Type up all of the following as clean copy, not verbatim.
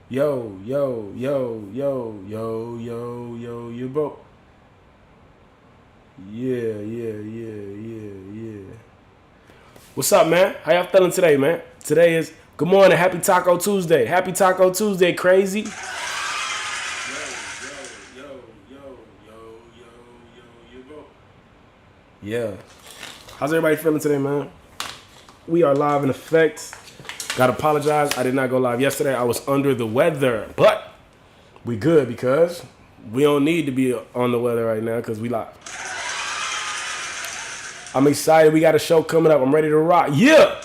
Yo, yo, yo, yo, yo, yo, yo, you bro. Yeah. What's up, man? How y'all feeling today, man? Today is good morning. Happy Taco Tuesday. Happy Taco Tuesday, crazy. You bro. Yeah. How's everybody feeling today, man? We are live in effect. Gotta apologize. I did not go live yesterday. I was under the weather, but we good because we don't need to be on the weather right now because we live. I'm excited. We got a show coming up. I'm ready to rock. Yeah.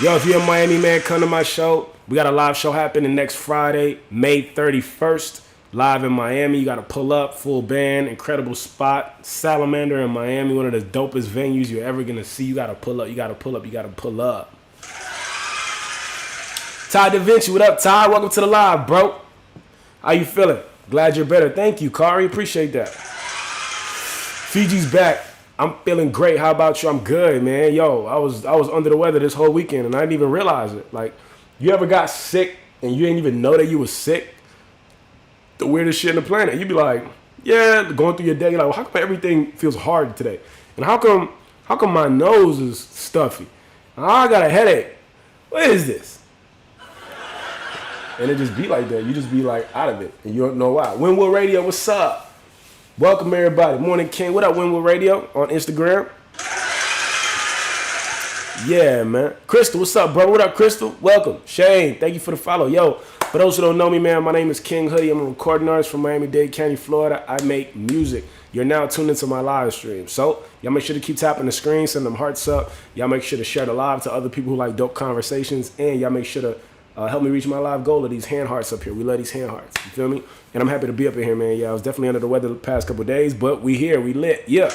Yo, if you're in Miami, man, come to my show. We got a live show happening next Friday, May 31st, live in Miami. You got to pull up, full band, incredible spot. Salamander in Miami, one of the dopest venues you're ever going to see. You got to pull up. You got to pull up. You got to pull up. Ty Da Vinci, what up, Ty? Welcome to the live, bro. How you feeling? Glad you're better. Thank you, Kari. Appreciate that. Fiji's back. I'm feeling great. How about you? I'm good, man. Yo, I was under the weather this whole weekend, and I didn't even realize it. Like, you ever got sick and you didn't even know that you was sick? The weirdest shit in the planet. You'd be like, yeah, going through your day, you're like, well, how come everything feels hard today? And how come my nose is stuffy? I got a headache. What is this? And it just be like that. You just be like out of it, and you don't know why. Winwood Radio, what's up? Welcome, everybody. Morning King. What up, Winwood Radio on Instagram? Yeah, man. Crystal, what's up, bro? What up, Crystal? Welcome. Shane, thank you for the follow. Yo, for those who don't know me, man, my name is King Hoodie. I'm a recording artist from Miami-Dade County, Florida. I make music. You're now tuned into my live stream. So, y'all make sure to keep tapping the screen, send them hearts up. Y'all make sure to share the live to other people who like dope conversations. And y'all make sure to help me reach my live goal of these hand hearts up here. We love these hand hearts. You feel me? And I'm happy to be up in here, man. Yeah, I was definitely under the weather the past couple of days, but we here. We lit. Yeah.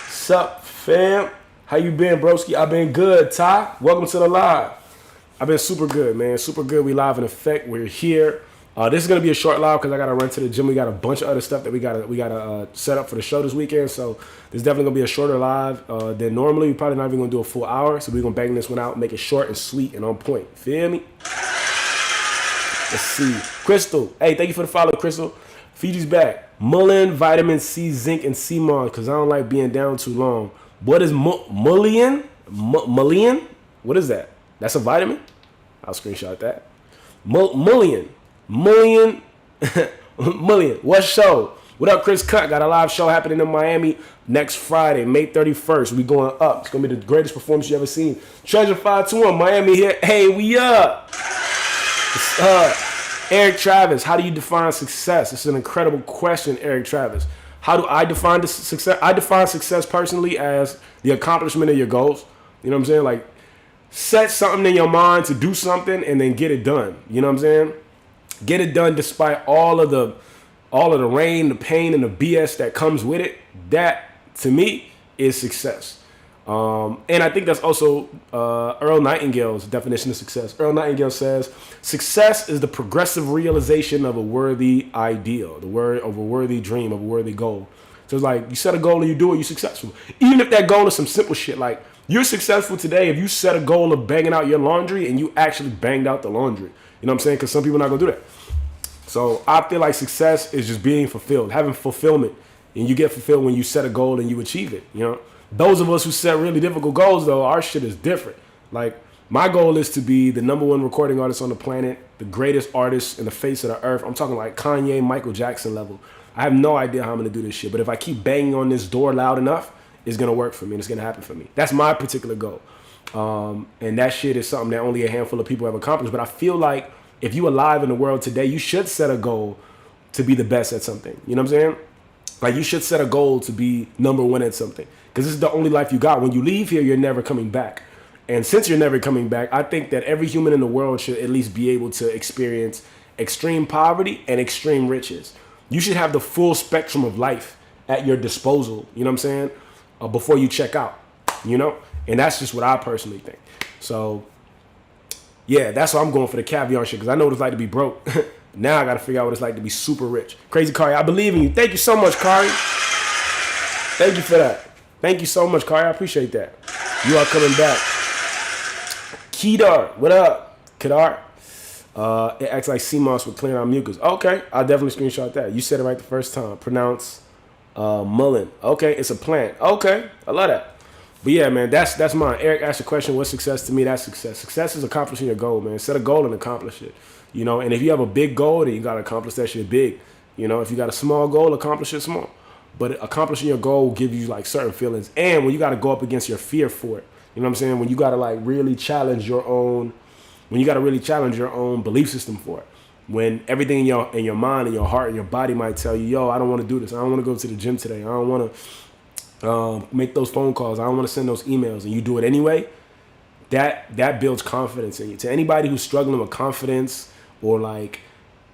Sup, fam? How you been, broski? I've been good, Ty. Welcome to the live. I've been super good, man. Super good. We live in effect. We're here. This is gonna be a short live because I gotta run to the gym. We got a bunch of other stuff that we gotta set up for the show this weekend. So there's definitely gonna be a shorter live than normally. We're probably not even gonna do a full hour. So we're gonna bang this one out, make it short and sweet and on point. Feel me? Let's see. Crystal. Hey, thank you for the follow, Crystal. Fiji's back. Mullein, vitamin C, zinc, and CMON because I don't like being down too long. What is mullein? Mullein? What is that? That's a vitamin? I'll screenshot that. Mullein. Mullein. What show? What up, Chris Cut? Got a live show happening in Miami next Friday, May 31st. We going up. It's going to be the greatest performance you ever seen. Treasure 521, Miami here. Hey, we up. Eric Travis, how do you define success? It's an incredible question, Eric Travis. How do I define success? I define success personally as the accomplishment of your goals. You know what I'm saying? Like, set something in your mind to do something and then get it done. You know what I'm saying? Get it done despite all of the rain, the pain, and the BS that comes with it. That, to me, is success. And I think that's also Earl Nightingale's definition of success. Earl Nightingale says, success is the progressive realization of a worthy ideal, of a worthy dream, of a worthy goal. So it's like, you set a goal and you do it, you're successful. Even if that goal is some simple shit, like, you're successful today if you set a goal of banging out your laundry and you actually banged out the laundry. You know what I'm saying? Because some people are not going to do that. So I feel like success is just being fulfilled, having fulfillment. And you get fulfilled when you set a goal and you achieve it, you know? Those of us who set really difficult goals, though, our shit is different. Like, my goal is to be the #1 recording artist on the planet, the greatest artist in the face of the earth. I'm talking like Kanye, Michael Jackson level. I have no idea how I'm going to do this shit. But if I keep banging on this door loud enough, it's going to work for me and it's going to happen for me. That's my particular goal. And that shit is something that only a handful of people have accomplished. But I feel like if you alive in the world today, you should set a goal to be the best at something. You know what I'm saying? Like, you should set a goal to be #1 at something. Because this is the only life you got. When you leave here, you're never coming back. And since you're never coming back, I think that every human in the world should at least be able to experience extreme poverty and extreme riches. You should have the full spectrum of life at your disposal, you know what I'm saying, before you check out, you know? And that's just what I personally think. So, yeah, that's why I'm going for the caviar shit, because I know what it's like to be broke. Now I got to figure out what it's like to be super rich. Crazy Kari, I believe in you. Thank you so much, Kari. Thank you for that. Thank you so much, Kari. I appreciate that. You are coming back. Kedar, what up, Kedar? It acts like sea moss with clearing out mucus. Okay, I'll definitely screenshot that. You said it right the first time. Pronounce mullein. Okay, it's a plant. Okay, I love that. But yeah, man, that's mine. Eric asked the question, what's success to me? That's success. Success is accomplishing your goal, man. Set a goal and accomplish it. You know, and if you have a big goal, then you gotta accomplish that shit big. You know, if you got a small goal, accomplish it small. But accomplishing your goal will give you like certain feelings. And when you gotta go up against your fear for it. You know what I'm saying? When you gotta like really challenge your own belief system for it. When everything in your mind and your heart and your body might tell you, yo, I don't want to do this. I don't want to go to the gym today. I don't want to make those phone calls. I don't want to send those emails. And you do it anyway. That builds confidence in you. To anybody who's struggling with confidence or like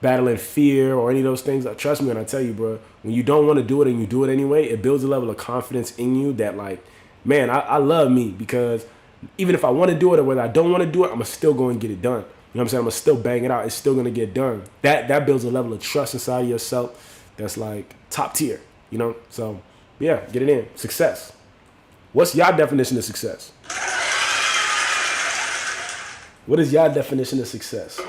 battling fear or any of those things, trust me when I tell you, bro, when you don't want to do it and you do it anyway, it builds a level of confidence in you that like, man, I love me because even if I want to do it or whether I don't want to do it, I'm still going to get it done. You know what I'm saying? I'm going to still bang it out. It's still going to get done. That builds a level of trust inside of yourself that's like top tier, you know? So, yeah, get it in. Success. What's your definition of success? What is your definition of success?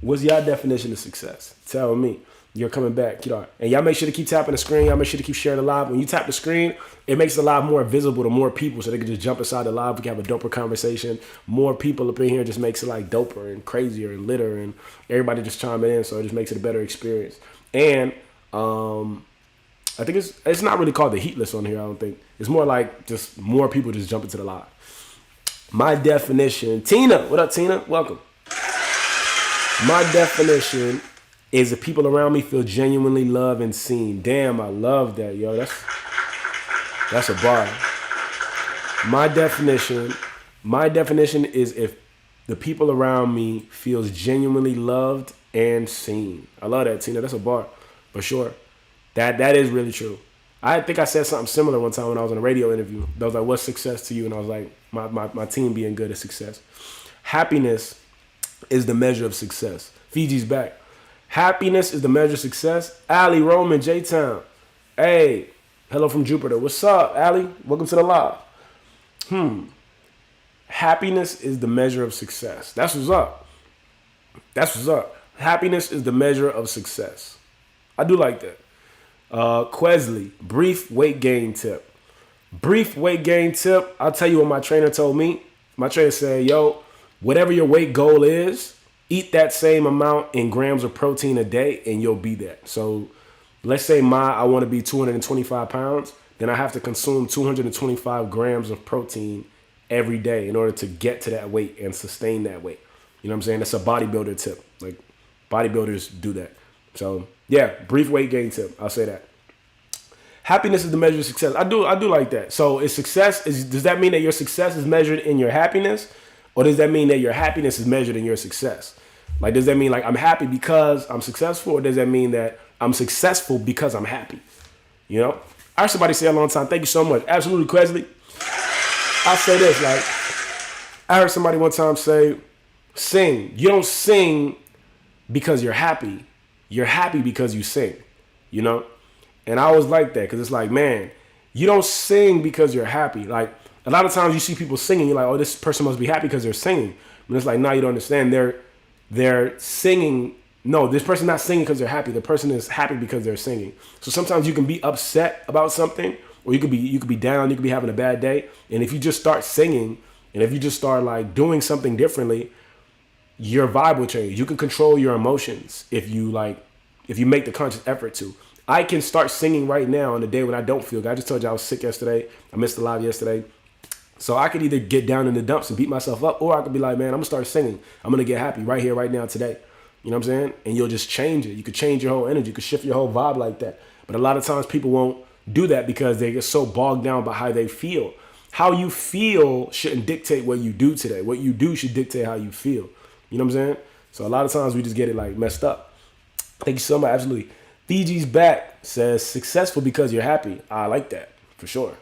What's your definition of success? Tell me. You're coming back. And y'all make sure to keep tapping the screen. Y'all make sure to keep sharing the live. When you tap the screen, it makes the live more visible to more people so they can just jump inside the live. We can have a doper conversation. More people up in here just makes it like doper and crazier and litter and everybody just chiming in, so it just makes it a better experience. And I think it's not really called the heat list on here, I don't think. It's more like just more people just jump into the live. My definition, Tina, what up, Tina? Welcome. My definition is if people around me feel genuinely loved and seen. Damn, I love that, yo. That's a bar. My definition is if the people around me feels genuinely loved and seen. I love that, Tina. That's a bar, for sure. That is really true. I think I said something similar one time when I was in a radio interview. I was like, what's success to you? And I was like, my team being good is success. Happiness is the measure of success. Fiji's back. Happiness is the measure of success. Allie, Roman, J-Town. Hey, hello from Jupiter. What's up, Allie? Welcome to the live. Happiness is the measure of success. That's what's up. That's what's up. Happiness is the measure of success. I do like that. Quesley, brief weight gain tip. Brief weight gain tip. I'll tell you what my trainer told me. My trainer said, yo, whatever your weight goal is, eat that same amount in grams of protein a day and you'll be that. So let's say I want to be 225 pounds. Then I have to consume 225 grams of protein every day in order to get to that weight and sustain that weight. You know what I'm saying? That's a bodybuilder tip. Like bodybuilders do that. So yeah, brief weight gain tip. I'll say that. Happiness is the measure of success. I do like that. So does that mean that your success is measured in your happiness? Or does that mean that your happiness is measured in your success? Like, does that mean like I'm happy because I'm successful? Or does that mean that I'm successful because I'm happy? You know? I heard somebody say a long time, thank you so much. Absolutely, Quesley. I'll say this, like, I heard somebody one time say, sing. You don't sing because you're happy. You're happy because you sing, you know? And I always like that because it's like, man, you don't sing because you're happy. Like, a lot of times you see people singing, you're like, oh, this person must be happy because they're singing. But it's like, no, you don't understand. They're singing. No, this person's not singing because they're happy. The person is happy because they're singing. So sometimes you can be upset about something, or you could be down, you could be having a bad day. And if you just start singing, and if you just start like doing something differently, your vibe will change. You can control your emotions if you make the conscious effort to. I can start singing right now on the day when I don't feel good. I just told you I was sick yesterday. I missed the live yesterday. So I could either get down in the dumps and beat myself up, or I could be like, man, I'm going to start singing. I'm going to get happy right here, right now, today. You know what I'm saying? And you'll just change it. You could change your whole energy. You could shift your whole vibe like that. But a lot of times people won't do that because they get so bogged down by how they feel. How you feel shouldn't dictate what you do today. What you do should dictate how you feel. You know what I'm saying? So a lot of times we just get it like messed up. Thank you so much. Absolutely. Fiji's back says successful because you're happy. I like that for sure.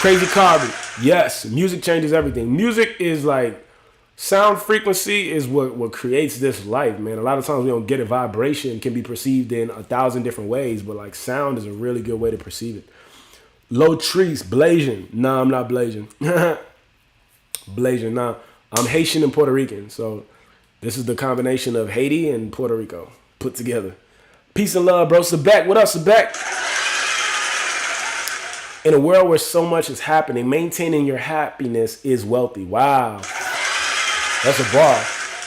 Crazy Carby. Yes, music changes everything. Music is like sound frequency is what creates this life, man. A lot of times we don't get it. Vibration can be perceived in 1,000 different ways, but like sound is a really good way to perceive it. Low trees, Blasian. Nah, I'm not Blasian. Blasian, nah. I'm Haitian and Puerto Rican, so This is the combination of Haiti and Puerto Rico put together. Peace and love, bro. Sebek, what up, Sebek? In a world where so much is happening, maintaining your happiness is wealthy. Wow. That's a bar.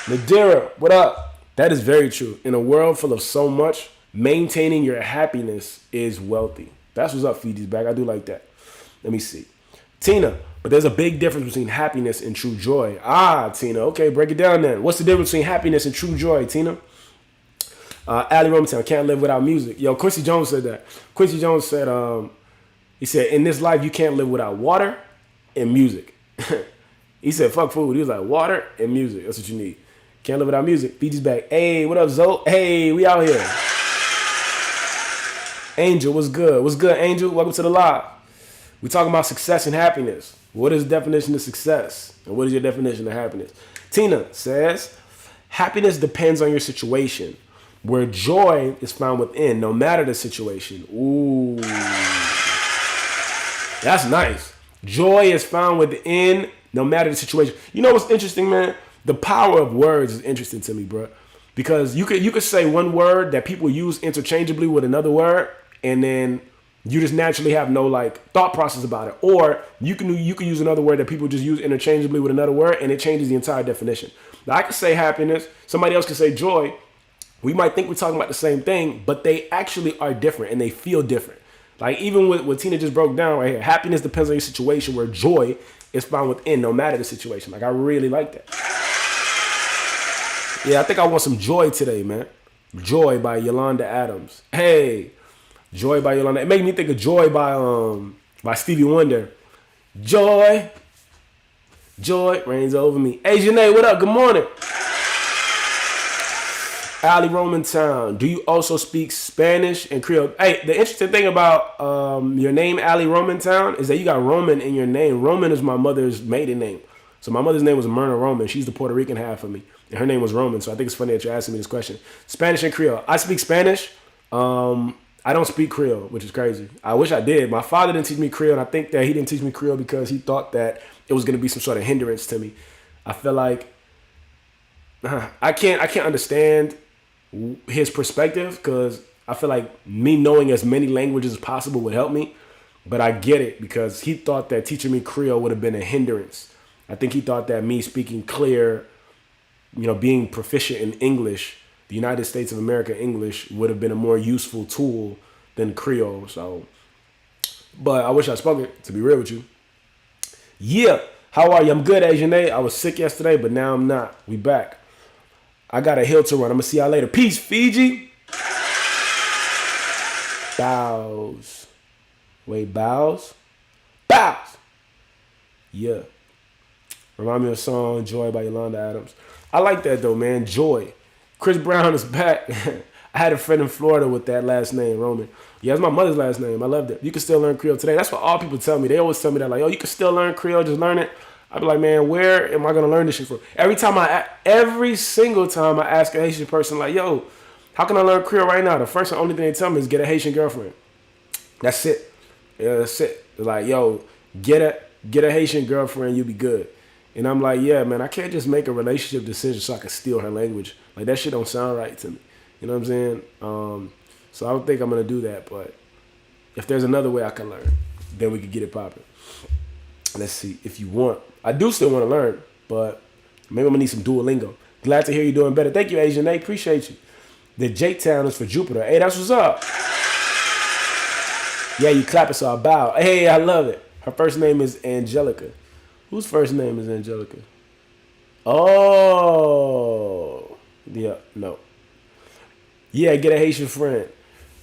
Nadira, what up? That is very true. In a world full of so much, maintaining your happiness is wealthy. That's what's up, Fiji's back. I do like that. Let me see. Tina, but there's a big difference between happiness and true joy. Ah, Tina. Okay, break it down then. What's the difference between happiness and true joy, Tina? Ali Romantown, can't live without music. Yo, Quincy Jones said that. Quincy Jones said, he said, in this life, you can't live without water and music. He said, fuck food. He was like, water and music. That's what you need. Can't live without music. Fiji's back. Hey, what up, Zoe? Hey, we out here. Angel, what's good? What's good, Angel? Welcome to the live. We're talking about success and happiness. What is the definition of success? And what is your definition of happiness? Tina says, happiness depends on your situation, where joy is found within, no matter the situation. Ooh. That's nice. Joy is found within, no matter the situation. You know what's interesting, man? The power of words is interesting to me, bro. Because you could say one word that people use interchangeably with another word, and then you just naturally have no like thought process about it. Or you can use another word that people just use interchangeably with another word, and it changes the entire definition. Now I can say happiness, somebody else can say joy. We might think we're talking about the same thing, but they actually are different and they feel different. Like even with what Tina just broke down right here, happiness depends on your situation, where joy is found within, no matter the situation. Like I really like that. Yeah, I think I want some joy today, man. Joy by Yolanda Adams. Hey, Joy by Yolanda. It made me think of Joy by Stevie Wonder. Joy, joy reigns over me. Hey, Janae, what up? Good morning. Ali Romantown. Do you also speak Spanish and Creole? Hey, the interesting thing about your name, Ali Romantown, is that you got Roman in your name. Roman is my mother's maiden name. So my mother's name was Myrna Roman. She's the Puerto Rican half of me. And her name was Roman. So I think it's funny that you're asking me this question. Spanish and Creole. I speak Spanish. I don't speak Creole, which is crazy. I wish I did. My father didn't teach me Creole, and I think that he didn't teach me Creole because he thought that it was going to be some sort of hindrance to me. I feel like I can't understand his perspective, because I feel like me knowing as many languages as possible would help me. But I get it, because he thought that teaching me Creole would have been a hindrance. I think he thought that me speaking clear, being proficient in English, the United States of America English, would have been a more useful tool than Creole. So, but I wish I spoke it, to be real with you. Yeah. How are you? I'm good, Asian. I was sick yesterday, but now I'm not. We back. I got a hill to run. I'm going to see y'all later. Peace, Fiji. Bows. Wait, bows? Bows. Yeah. Remind me of a song, Joy by Yolanda Adams. I like that, though, man. Joy. Chris Brown is back. I had a friend in Florida with that last name, Roman. Yeah, it's my mother's last name. I loved it. You can still learn Creole today. That's what all people tell me. They always tell me that, like, oh, you can still learn Creole, just learn it. I be like, man, where am I going to learn this shit from? Every single time I ask a Haitian person, like, yo, how can I learn Creole right now? The first and only thing they tell me is get a Haitian girlfriend. That's it. Yeah, that's it. They're like, yo, get a Haitian girlfriend, you'll be good. And I'm like, yeah, man, I can't just make a relationship decision so I can steal her language. Like, that shit don't sound right to me. You know what I'm saying? So I don't think I'm going to do that. But if there's another way I can learn, then we could get it popping. Let's see. If you want. I do still want to learn, but maybe I'm going to need some Duolingo. Glad to hear you're doing better. Thank you, Asian. I appreciate you. The J-Town is for Jupiter. Hey, that's what's up. Yeah, you clapping, so I bow. Hey, I love it. Her first name is Angelica. Whose first name is Angelica? Oh. Yeah, no. Yeah, get a Haitian friend.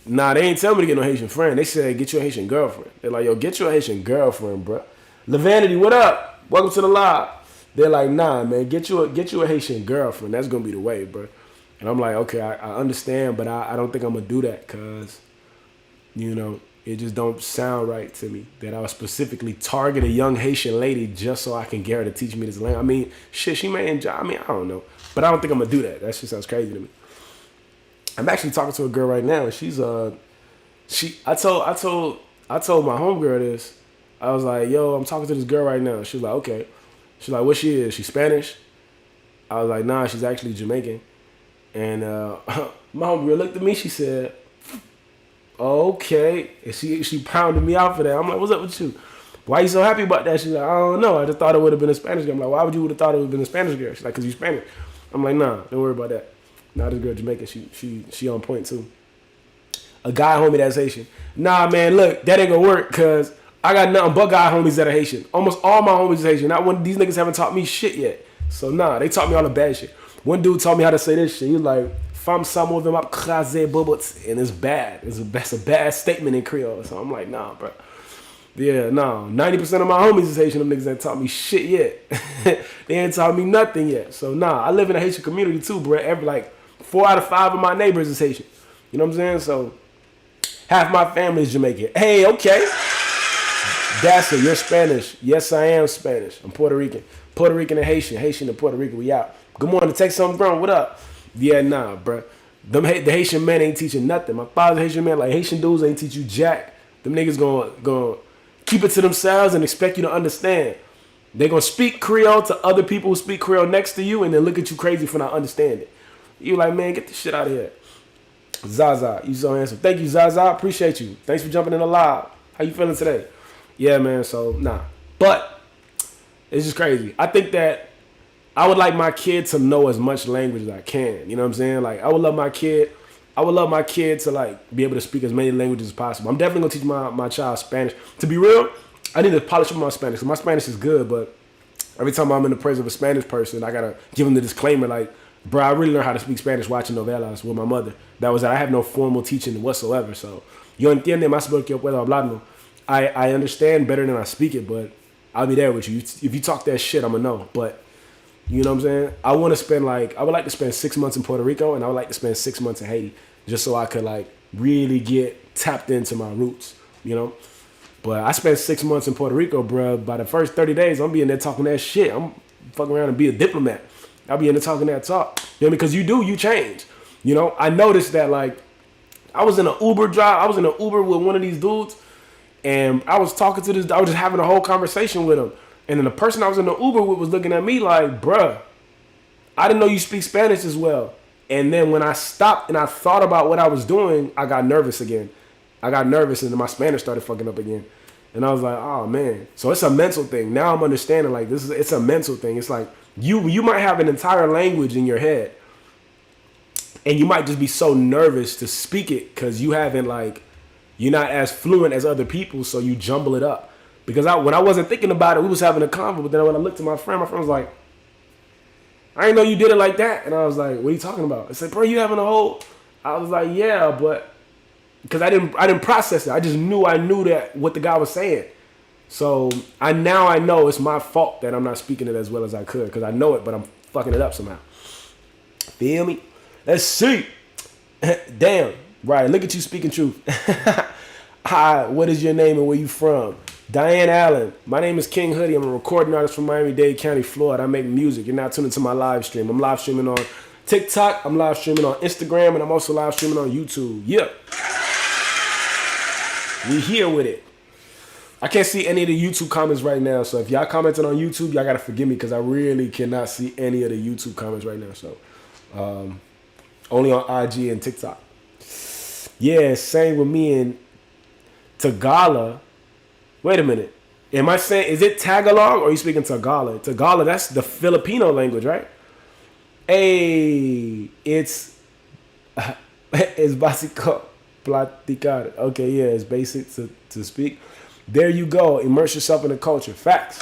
Nah, they ain't tell me to get no Haitian friend. They said get you a Haitian girlfriend. They're like, yo, get you a Haitian girlfriend, bro. Levanity, what up? Welcome to the live. They're like, nah, man, get you a Haitian girlfriend. That's gonna be the way, bro. And I'm like, okay, I understand, but I don't think I'm gonna do that, cause it just don't sound right to me that I would specifically target a young Haitian lady just so I can get her to teach me this language. I mean, shit, she may enjoy. I mean, I don't know, but I don't think I'm gonna do that. That shit sounds crazy to me. I'm actually talking to a girl right now, and she's I told my homegirl this. I was like, yo, I'm talking to this girl right now. She was like, okay. She's like, what she is? She Spanish? I was like, nah, she's actually Jamaican. And my homegirl looked at me. She said, okay. And she pounded me out for that. I'm like, what's up with you? Why you so happy about that? She's like, I don't know. I just thought it would have been a Spanish girl. I'm like, why would you would have thought it would have been a Spanish girl? She's like, because you Spanish. I'm like, nah, don't worry about that. Nah, this girl Jamaican. She on point too. A guy homie that's Haitian. Nah, man, look, that ain't gonna work because I got nothing but guy homies that are Haitian. Almost all my homies is Haitian. Not one of these niggas haven't taught me shit yet. So nah, they taught me all the bad shit. One dude taught me how to say this shit. He was like, "Fam samo them up krasé bubuts," and it's bad. It's a bad statement in Creole. So I'm like, nah, bro. Yeah, nah. 90% of my homies is Haitian. Them niggas ain't taught me shit yet. They ain't taught me nothing yet. So nah, I live in a Haitian community too, bro. Every like 4 out of 5 of my neighbors is Haitian. You know what I'm saying? So half my family is Jamaican. Hey, okay. That's it. You're Spanish. Yes, I am Spanish. I'm Puerto Rican. Puerto Rican and Haitian. Haitian and Puerto Rican. We out. Good morning. Take something grown. What up? Yeah, nah, bro. The Haitian men ain't teaching nothing. My father's Haitian man. Like Haitian dudes ain't teach you jack. Them niggas gonna keep it to themselves and expect you to understand. They gonna speak Creole to other people who speak Creole next to you and then look at you crazy for not understanding. You like, man, get this shit out of here. Zaza, you so handsome. Thank you, Zaza. Appreciate you. Thanks for jumping in the live. How you feeling today? Yeah, man. So, nah. But it's just crazy. I think that I would like my kid to know as much language as I can. You know what I'm saying? Like, I would love my kid to, like, be able to speak as many languages as possible. I'm definitely going to teach my child Spanish. To be real, I need to polish up my Spanish. My Spanish is good, but every time I'm in the presence of a Spanish person, I got to give them the disclaimer, like, bro, I really learned how to speak Spanish watching novelas with my mother. That was it. I have no formal teaching whatsoever. So, yo entiende más porque yo puedo hablarlo. I understand better than I speak it, but I'll be there with you. If you talk that shit, I'm going to know. But, you know what I'm saying? I would like to spend 6 months in Puerto Rico, and I would like to spend 6 months in Haiti, just so I could, like, really get tapped into my roots, you know? But I spent 6 months in Puerto Rico, bro. By the first 30 days, I'm being there talking that shit. I'm fucking around and be a diplomat. I'll be in there talking that talk. You know, because you change. You know, I noticed that, like, I was in an Uber with one of these dudes, and I was talking to this, I was just having a whole conversation with him. And then the person I was in the Uber with was looking at me like, bruh, I didn't know you speak Spanish as well. And then when I stopped and I thought about what I was doing, I got nervous again. I got nervous and then my Spanish started fucking up again. And I was like, oh man. So it's a mental thing. Now I'm understanding, like, it's a mental thing. It's like you might have an entire language in your head, and you might just be so nervous to speak it because you're not as fluent as other people, so you jumble it up. Because when I wasn't thinking about it, we was having a convo, but then when I looked at my friend was like, I didn't know you did it like that. And I was like, what are you talking about? I said, bro, you having a whole... I was like, yeah, but... Because I didn't process it. I just knew that what the guy was saying. So I know it's my fault that I'm not speaking it as well as I could. Because I know it, but I'm fucking it up somehow. Feel me? Let's see. Damn. Right, look at you speaking truth. Hi, what is your name and where you from? Diane Allen. My name is King Hoodie. I'm a recording artist from Miami-Dade County, Florida. I make music. You're now tuned into my live stream. I'm live streaming on TikTok. I'm live streaming on Instagram. And I'm also live streaming on YouTube. Yeah. We here with it. I can't see any of the YouTube comments right now. So if y'all commenting on YouTube, y'all got to forgive me because I really cannot see any of the YouTube comments right now. So only on IG and TikTok. Yeah, same with me in Tagalog. Wait a minute. Am I saying, is it Tagalog or are you speaking Tagalog? Tagalog, that's the Filipino language, right? Hey, it's básico platicar. Okay, yeah, it's basic to speak. There you go. Immerse yourself in the culture. Facts.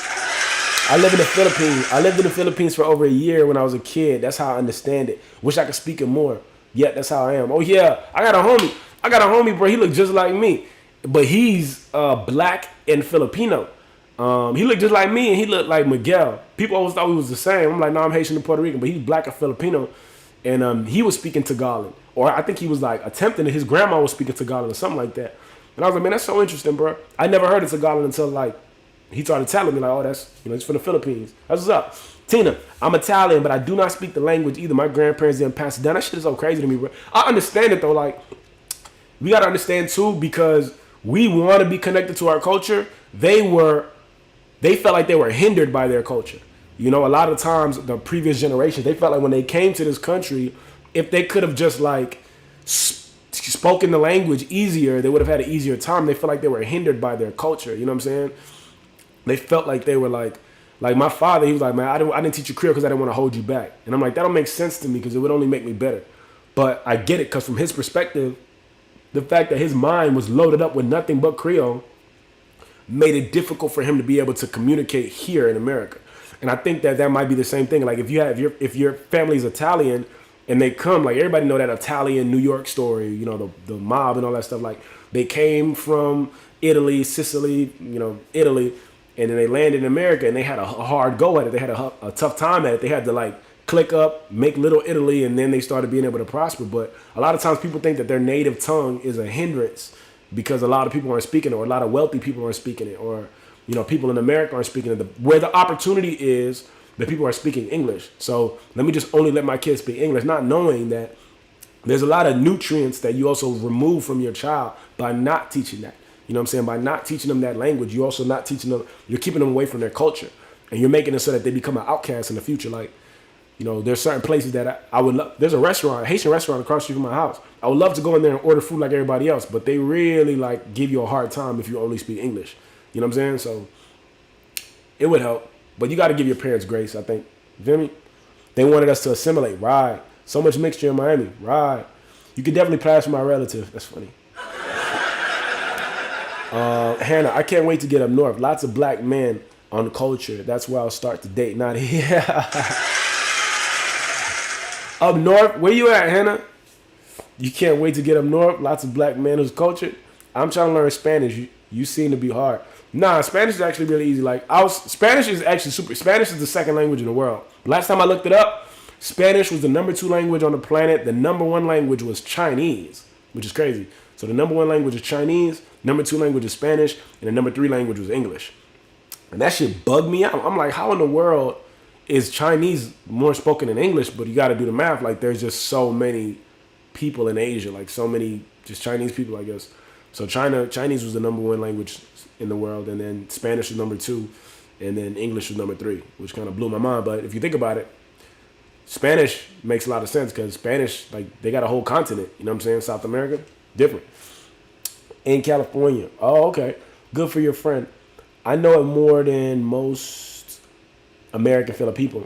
I live in the Philippines. I lived in the Philippines for over a year when I was a kid. That's how I understand it. Wish I could speak it more. Yeah, that's how I am. Oh, yeah. I got a homie, bro. He look just like me. But he's black and Filipino. He looked just like me, and he looked like Miguel. People always thought we was the same. I'm like, no, I'm Haitian and Puerto Rican, but he's black and Filipino. And he was speaking Tagalog. Or I think he was like attempting it. His grandma was speaking Tagalog or something like that. And I was like, man, that's so interesting, bro. I never heard of Tagalog until like he started telling me like, oh, that's, it's from the Philippines. That's what's up. Tina, I'm Italian, but I do not speak the language either. My grandparents didn't pass it down. That shit is so crazy to me, bro. I understand it though. Like, we gotta understand too, because we want to be connected to our culture. They felt like they were hindered by their culture. You know, a lot of times the previous generation, they felt like when they came to this country, if they could have just like spoken the language easier, they would have had an easier time. They felt like they were hindered by their culture. You know what I'm saying? They felt like they were like my father. He was like, man, I didn't teach you Creole because I didn't want to hold you back. And I'm like, that don't make sense to me because it would only make me better. But I get it because from his perspective, the fact that his mind was loaded up with nothing but Creole made it difficult for him to be able to communicate here in America. And I think that that might be the same thing. Like if your family's Italian and they come, like everybody know that Italian New York story, you know, the mob and all that stuff. Like they came from Italy, Sicily, you know, Italy, and then they landed in America and they had a hard go at it. They had a tough time at it. They had to like click up, make little Italy, and then they started being able to prosper. But a lot of times people think that their native tongue is a hindrance because a lot of people aren't speaking it, or a lot of wealthy people aren't speaking it, or you know, people in America aren't speaking it. Where the opportunity is, that people are speaking English. So let me just only let my kids speak English, not knowing that there's a lot of nutrients that you also remove from your child by not teaching that. You know what I'm saying? By not teaching them that language, you're also not teaching them, you're keeping them away from their culture. And you're making it so that they become an outcast in the future. Like, you know, there's certain places that I would love. There's a restaurant, a Haitian restaurant across the street from my house. I would love to go in there and order food like everybody else, but they really like give you a hard time if you only speak English. You know what I'm saying? So it would help. But you got to give your parents grace, I think. You feel me? They wanted us to assimilate. Right. So much mixture in Miami. Right. You could definitely pass for my relative. That's funny. Hannah, I can't wait to get up north. Lots of black men on the culture. That's where I'll start to date. Not here. Up north? Where you at, Hannah? You can't wait to get up north. Lots of black men who's cultured. I'm trying to learn Spanish. You seem to be hard. Nah, Spanish is actually really easy. Like Spanish is actually super. Spanish is the second language in the world. Last time I looked it up, Spanish was the #2 language on the planet. The #1 language was Chinese, which is crazy. So the #1 language is Chinese, #2 language is Spanish, and the #3 language was English. And that shit bugged me out. I'm like, how in the world is Chinese more spoken than English? But you got to do the math. Like, there's just so many people in Asia, like so many just Chinese people, I guess. So Chinese was the #1 language in the world, and then Spanish was #2, and then English was #3, which kind of blew my mind. But if you think about it, Spanish makes a lot of sense because Spanish, like, they got a whole continent. You know what I'm saying? South America, different. In California. Oh, okay. Good for your friend. I know it more than most American Filipino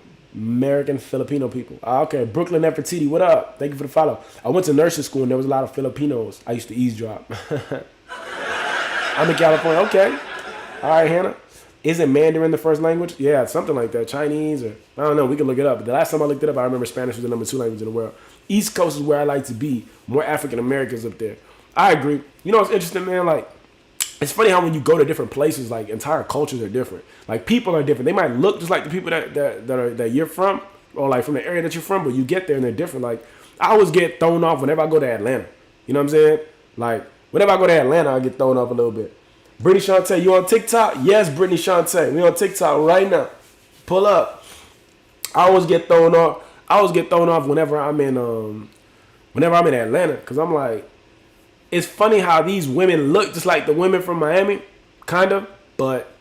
people. Okay. Brooklyn Nefertiti, what up? Thank you for the follow. I went to nursing school and there was a lot of Filipinos. I used to eavesdrop. I'm in California. Okay. All right, Hannah. Isn't Mandarin the first language? Yeah, something like that. Chinese or I don't know. We can look it up. But the last time I looked it up, I remember Spanish was the #2 language in the world. East Coast is where I like to be. More African Americans up there. I agree. You know what's interesting, man? Like, it's funny how when you go to different places, like entire cultures are different. Like people are different. They might look just like the people that you're from, or like from the area that you're from, but you get there and they're different. Like I always get thrown off whenever I go to Atlanta. You know what I'm saying? Like whenever I go to Atlanta, I get thrown off a little bit. Brittany Shantae, you on TikTok? Yes, Brittany Shantae. We on TikTok right now. Pull up. I always get thrown off. Whenever I'm in Atlanta, because I'm like, it's funny how these women look just like the women from Miami, kind of, but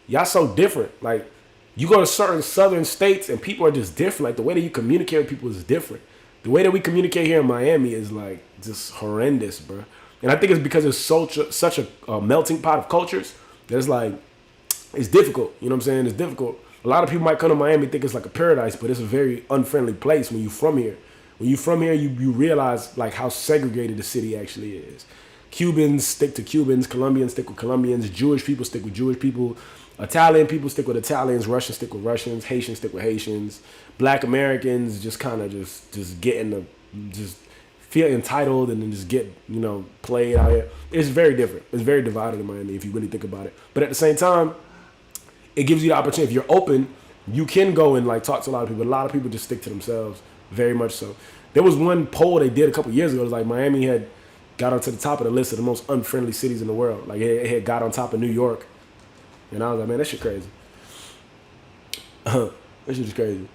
y'all so different. Like, you go to certain southern states and people are just different. Like, the way that you communicate with people is different. The way that we communicate here in Miami is, like, just horrendous, bro. And I think it's because it's such a melting pot of cultures that it's, like, it's difficult. You know what I'm saying? It's difficult. A lot of people might come to Miami and think it's like a paradise, but it's a very unfriendly place when you're from here. When you're from here, you realize like how segregated the city actually is. Cubans stick to Cubans, Colombians stick with Colombians, Jewish people stick with Jewish people, Italian people stick with Italians, Russians stick with Russians, Haitians stick with Haitians, Black Americans just kind of just feel entitled and then just get, you know, played out here. It's very different. It's very divided in Miami if you really think about it. But at the same time, it gives you the opportunity. If you're open, you can go and like talk to a lot of people. A lot of people just stick to themselves. Very much so. There was one poll they did a couple years ago. It was like Miami had got onto the top of the list of the most unfriendly cities in the world. Like it had got on top of New York. And I was like, man, that shit crazy. That shit is crazy.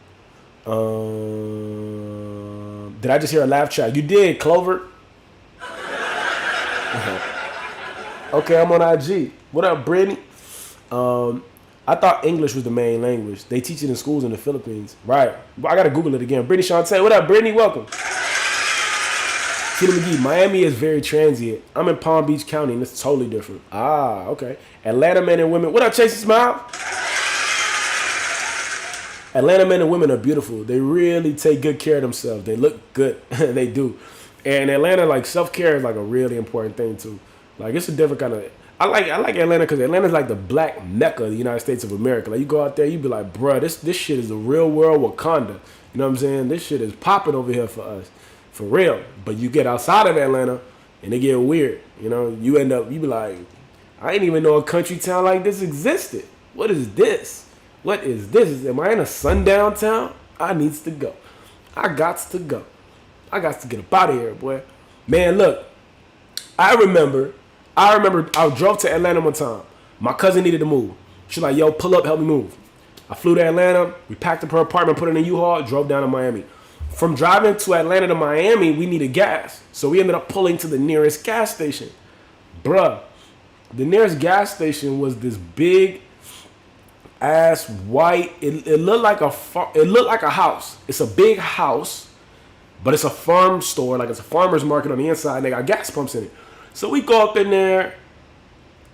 Did I just hear a laugh track? You did, Clover. Okay, I'm on IG. What up, Brittany? I thought English was the main language. They teach it in schools in the Philippines. Right. I got to Google it again. Brittany Shantae, what up, Brittany? Welcome. Tina McGee, Miami is very transient. I'm in Palm Beach County, and it's totally different. Ah, okay. Atlanta men and women. What up, Chasey Smile? Atlanta men and women are beautiful. They really take good care of themselves. They look good. They do. And Atlanta, like, self-care is like a really important thing too. Like, it's a different kind of. I like Atlanta because Atlanta's like the black Mecca of the United States of America. Like, you go out there, you be like, bruh, this shit is the real world Wakanda. You know what I'm saying? This shit is popping over here for us, for real. But you get outside of Atlanta, and it get weird. You know, you be like, I didn't even know a country town like this existed. What is this? What is this? Am I in a sundown town? I needs to go. I gots to go. I got to get up out of here, boy. Man, look, I remember I drove to Atlanta one time. My cousin needed to move. She's like, yo, pull up, help me move. I flew to Atlanta. We packed up her apartment, put it in a U-Haul, drove down to Miami. From driving to Atlanta to Miami, we needed gas. So we ended up pulling to the nearest gas station. Bruh, the nearest gas station was this big ass white. It looked like a house. It's a big house, but it's a farm store. Like, it's a farmer's market on the inside, and they got gas pumps in it. So we go up in there,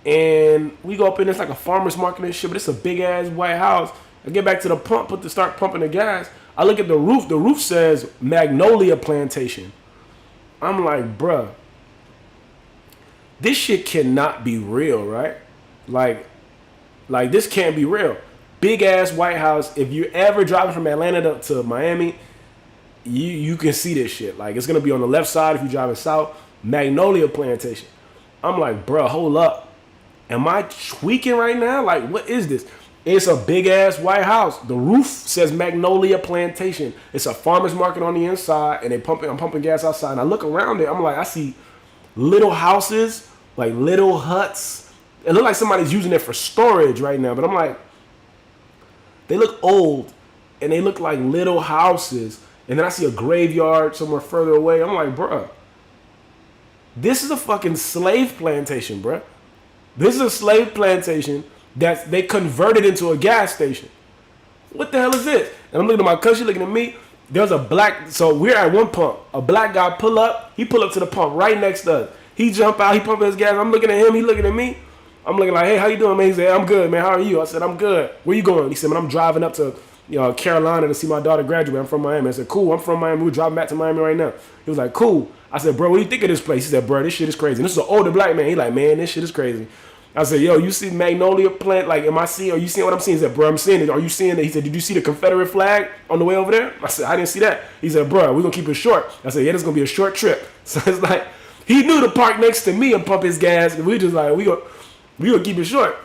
and it's like a farmer's market and shit, but it's a big ass white house. I get back to the pump, start pumping the gas. I look at the roof. The roof says Magnolia Plantation. I'm like, bruh, this shit cannot be real, right? Like this can't be real. Big ass white house. If you're ever driving from Atlanta to Miami, you can see this shit. Like, it's gonna be on the left side if you're driving south. Magnolia Plantation. I'm like, bro, hold up. Am I tweaking right now? Like, what is this? It's a big ass white house. The roof says Magnolia Plantation. It's a farmer's market on the inside, and I'm pumping gas outside. And I look around it. I'm like, I see little houses, like little huts. It looks like somebody's using it for storage right now. But I'm like, they look old, and they look like little houses. And then I see a graveyard somewhere further away. I'm like, bruh, this is a fucking slave plantation, bruh. This is a slave plantation that they converted into a gas station. What the hell is this? And I'm looking at my cousin, looking at me. There's a black, so we're at one pump. A black guy pull up. He pull up to the pump right next to us. He jump out. He pumping his gas. I'm looking at him. He looking at me. I'm looking like, hey, how you doing, man? He said, I'm good, man. How are you? I said, I'm good. Where you going? He said, man, I'm driving up to Carolina to see my daughter graduate. I'm from Miami. I said, cool. I'm from Miami. We're driving back to Miami right now. He was like, cool. I said, bro, what do you think of this place? He said, bro, this shit is crazy. And this is an older black man. He like, man, this shit is crazy. I said, yo, you see Magnolia plant? Like, are you seeing what I'm seeing? He said, bro, I'm seeing it. Are you seeing it? He said, did you see the Confederate flag on the way over there? I said, I didn't see that. He said, bro, we're going to keep it short. I said, yeah, this is going to be a short trip. So it's like, he knew to park next to me and pump his gas. And we just like, we gonna keep it short.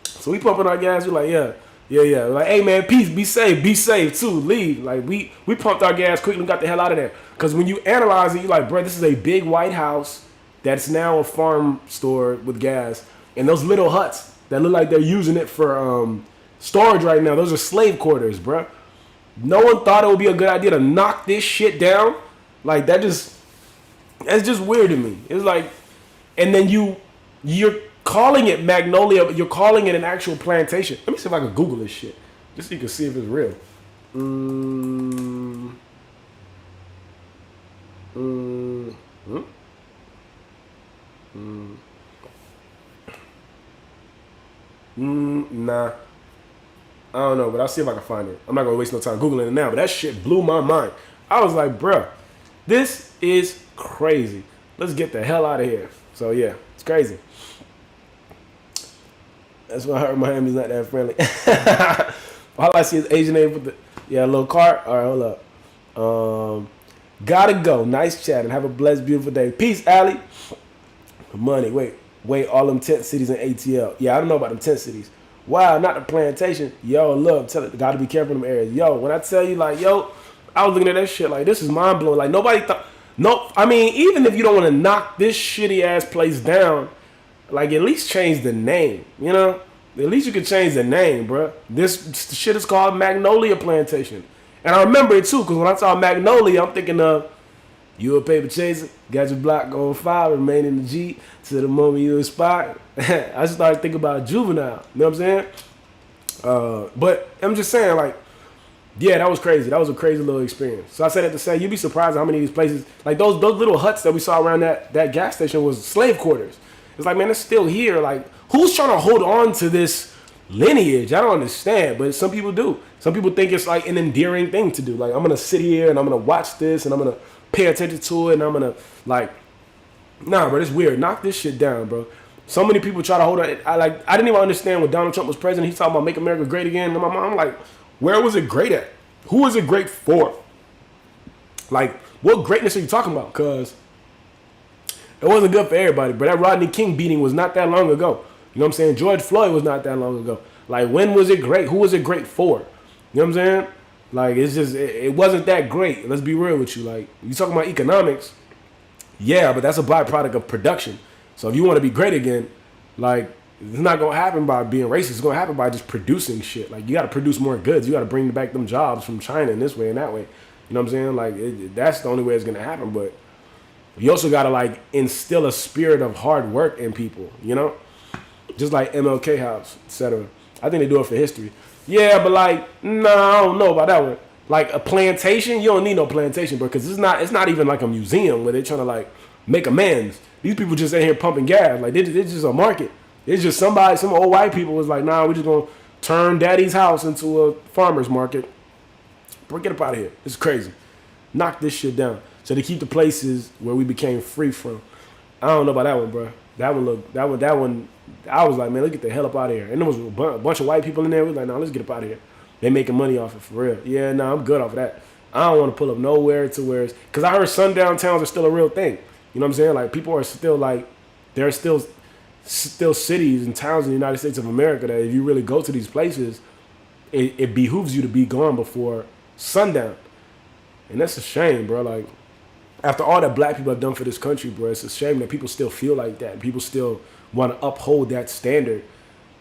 So we pumping our gas. We're like, yeah. Like, hey, man, peace, be safe, too. Leave. Like, we pumped our gas quickly and got the hell out of there. Because when you analyze it, you're like, bro, this is a big white house that's now a farm store with gas. And those little huts that look like they're using it for storage right now, those are slave quarters, bro. No one thought it would be a good idea to knock this shit down. Like, that's just weird to me. It's like, and then you're calling it Magnolia, you're calling it an actual plantation. Let me see if I can Google this shit, just so you can see if it's real. Nah. I don't know, but I'll see if I can find it. I'm not gonna waste no time Googling it now, but that shit blew my mind. I was like, bruh, this is crazy. Let's get the hell out of here. So yeah, it's crazy. That's why I heard Miami's not that friendly. All I see is Asian name with the little cart. All right, hold up. Gotta go. Nice chatting. Have a blessed, beautiful day. Peace, Allie. Money. Wait. All them tent cities in ATL. Yeah, I don't know about them tent cities. Wow, not the plantation. Yo, look, gotta be careful in them areas. Yo, when I tell you, like, yo, I was looking at that shit like, this is mind blowing. Like, nobody thought. No, I mean, even if you don't want to knock this shitty ass place down, like, at least change the name, you know? At least you could change the name, bro. This shit is called Magnolia Plantation. And I remember it, too, because when I saw Magnolia, I'm thinking of, you a paper chaser, got your block on fire, remain in the G to the moment you expire. I just started thinking about Juvenile, you know what I'm saying? But I'm just saying, like, yeah, that was crazy. That was a crazy little experience. So I said that to say, you'd be surprised how many of these places, like those little huts that we saw around that gas station was slave quarters. It's like, man, it's still here. Like, who's trying to hold on to this lineage? I don't understand, but some people do. Some people think it's like an endearing thing to do. Like, I'm gonna sit here and I'm gonna watch this and I'm gonna pay attention to it and I'm gonna like, nah, bro, it's weird. Knock this shit down, bro. So many people try to hold on. I didn't even understand when Donald Trump was president. He's talking about make America great again. And I'm like, where was it great at? Who was it great for? Like, what greatness are you talking about? Because it wasn't good for everybody. But that Rodney King beating was not that long ago. You know what I'm saying? George Floyd was not that long ago. Like, when was it great? Who was it great for? You know what I'm saying? Like, it's just, it wasn't that great. Let's be real with you. Like, you talking about economics. Yeah, but that's a byproduct of production. So if you want to be great again, like, it's not going to happen by being racist. It's going to happen by just producing shit. Like, you got to produce more goods. You got to bring back them jobs from China in this way and that way. You know what I'm saying? Like, that's the only way it's going to happen. But you also got to, like, instill a spirit of hard work in people, you know? Just like MLK House, etc. I think they do it for history. Yeah, but, like, no, I don't know about that one. Like, a plantation, you don't need no plantation, bro, because it's not even like a museum where they're trying to, like, make amends. These people just in here pumping gas. Like, it's just a market. It's just some old white people was like, nah, we're just going to turn daddy's house into a farmer's market. Bro, get up out of here. It's crazy. Knock this shit down. So they keep the places where we became free from. I don't know about that one, bro. That one, I was like, man, let's get the hell up out of here. And there was a bunch of white people in there. We was like, nah, let's get up out of here. They making money off it for real. Yeah, nah, I'm good off of that. I don't want to pull up nowhere to where it's, because I heard sundown towns are still a real thing. You know what I'm saying? Like, people are still like, there are still cities and towns in the United States of America that if you really go to these places, it behooves you to be gone before sundown. And that's a shame, bro. Like, after all that black people have done for this country, bro, it's a shame that people still feel like that. People still want to uphold that standard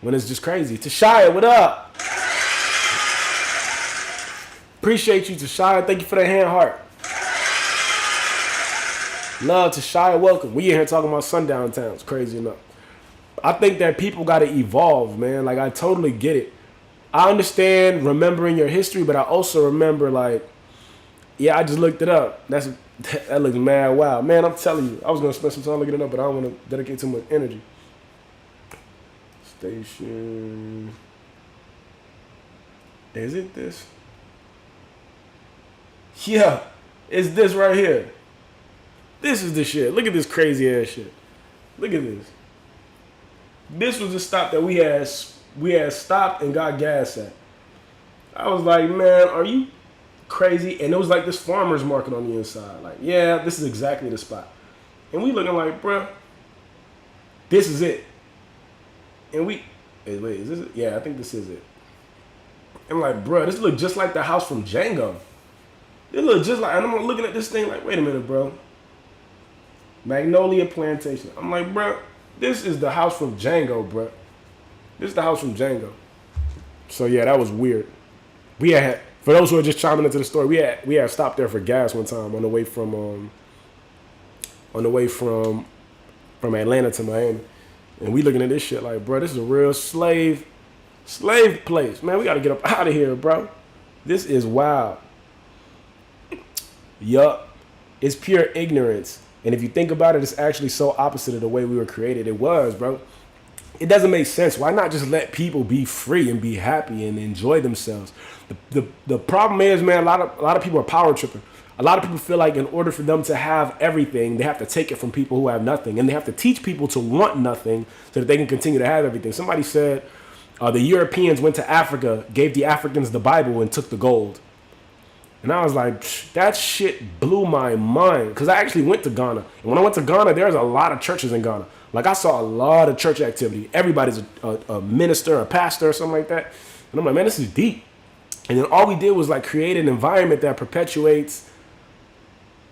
when it's just crazy. Tashia, what up? Appreciate you, Tashia. Thank you for that hand heart. Love, Tashia, welcome. We in here talking about sundown towns, crazy enough. I think that people got to evolve, man. Like, I totally get it. I understand remembering your history, but I also remember, like, yeah, I just looked it up. That looks mad wild. Man, I'm telling you, I was going to spend some time looking it up, but I don't want to dedicate too much energy. Station. Is it this? Yeah, it's this right here. This is the shit. Look at this crazy ass shit. Look at this. This was the stop that we had stopped and got gas at. I was like, man, are you crazy? And it was like this farmer's market on the inside. Like, yeah, this is exactly the spot. And we looking like, bruh, this is it. And wait, is this it? Yeah, I think this is it. I'm like, bruh, this look just like the house from Django. It look just like, and I'm looking at this thing like, wait a minute, bro. Magnolia Plantation. I'm like, bruh, this is the house from Django, bruh. This is the house from Django. So yeah, that was weird. We had, for those who are just chiming into the story, we had stopped there for gas one time on the way from Atlanta to Miami, and we looking at this shit like, bro, this is a real slave place, man. We got to get up out of here, bro. This is wild. Yup, it's pure ignorance. And if you think about it, it's actually so opposite of the way we were created. It was, bro. It doesn't make sense. Why not just let people be free and be happy and enjoy themselves? The problem is, man, a lot of people are power tripping. A lot of people feel like in order for them to have everything, they have to take it from people who have nothing. And they have to teach people to want nothing so that they can continue to have everything. Somebody said the Europeans went to Africa, gave the Africans the Bible, and took the gold. And I was like, that shit blew my mind. Because I actually went to Ghana. And when I went to Ghana, there's a lot of churches in Ghana. Like, I saw a lot of church activity. Everybody's a minister, a pastor, or something like that. And I'm like, man, this is deep. And then all we did was, like, create an environment that perpetuates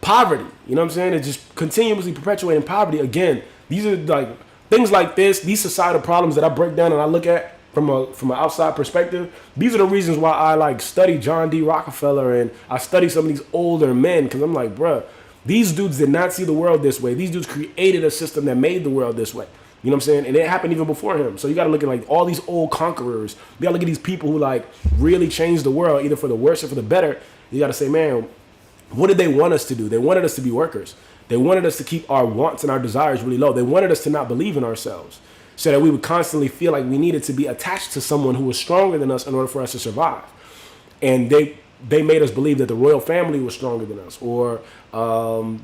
poverty. You know what I'm saying? It's just continuously perpetuating poverty. Again, these are, like, things like this, these societal problems that I break down and I look at from an outside perspective. These are the reasons why I, like, study John D. Rockefeller and I study some of these older men, because I'm like, bruh, these dudes did not see the world this way. These dudes created a system that made the world this way. You You know what I'm saying? And it happened even before him. So you got to look at like all these old conquerors. You got to look at these people who like really changed the world, either for the worse or for the better. You got to say, man, what did they want us to do? They wanted us to be workers. They wanted us to keep our wants and our desires really low. They wanted us to not believe in ourselves, so that we would constantly feel like we needed to be attached to someone who was stronger than us in order for us to survive. And they made us believe that the royal family was stronger than us, or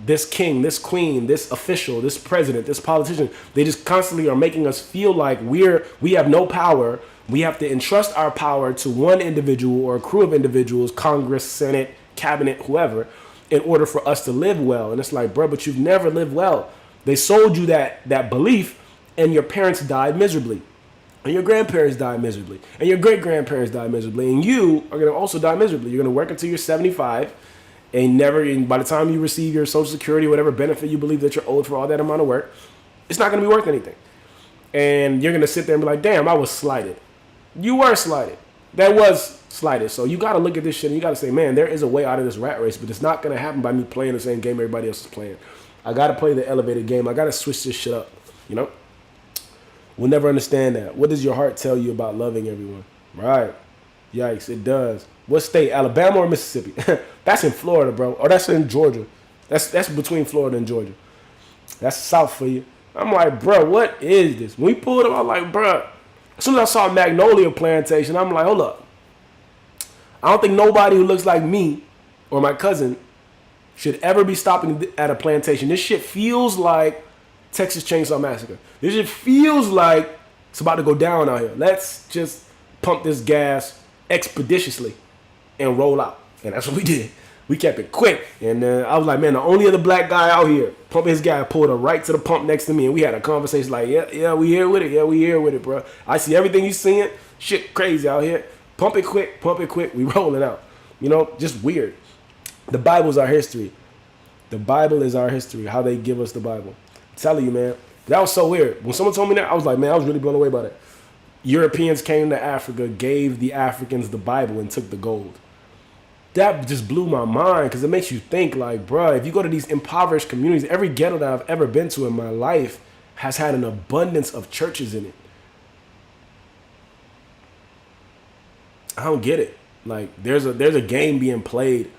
this king, this queen, this official, this president, this politician. They just constantly are making us feel like we have no power. We have to entrust our power to one individual or a crew of individuals, Congress, Senate, cabinet, whoever, in order for us to live well. And it's like, bro, but you've never lived well. They sold you that belief, and your parents died miserably. And your grandparents died miserably. And your great-grandparents died miserably. And you are going to also die miserably. You're going to work until you're 75, and by the time you receive your Social Security, whatever benefit you believe that you're owed for all that amount of work, it's not going to be worth anything. And you're going to sit there and be like, damn, I was slighted. You were slighted. That was slighted. So you got to look at this shit and you got to say, man, there is a way out of this rat race, but it's not going to happen by me playing the same game everybody else is playing. I got to play the elevated game. I got to switch this shit up, you know? We'll never understand that. What does your heart tell you about loving everyone? Right. Yikes, it does. What state? Alabama or Mississippi? That's in Florida, bro. Or that's in Georgia. That's between Florida and Georgia. That's south for you. I'm like, bro, what is this? When we pulled up, I'm like, bro. As soon as I saw Magnolia Plantation, I'm like, hold up. I don't think nobody who looks like me or my cousin should ever be stopping at a plantation. This shit feels like Texas Chainsaw Massacre. This shit feels like it's about to go down out here. Let's just pump this gas expeditiously and roll out. And that's what we did. We kept it quick. And I was like, man, the only other black guy out here pumping his guy pulled her right to the pump next to me. And we had a conversation like, yeah, we here with it. Yeah, we here with it, bro. I see everything you seeing. Shit crazy out here. Pump it quick. We rolling out. You know, just weird. The Bible's our history. The Bible is our history. How they give us the Bible. I'm telling you, man. That was so weird. When someone told me that, I was like, man, I was really blown away by that. Europeans came to Africa, gave the Africans the Bible, and took the gold. That just blew my mind, because it makes you think, like, bro, if you go to these impoverished communities, every ghetto that I've ever been to in my life has had an abundance of churches in it. I don't get it. Like, there's a game being played,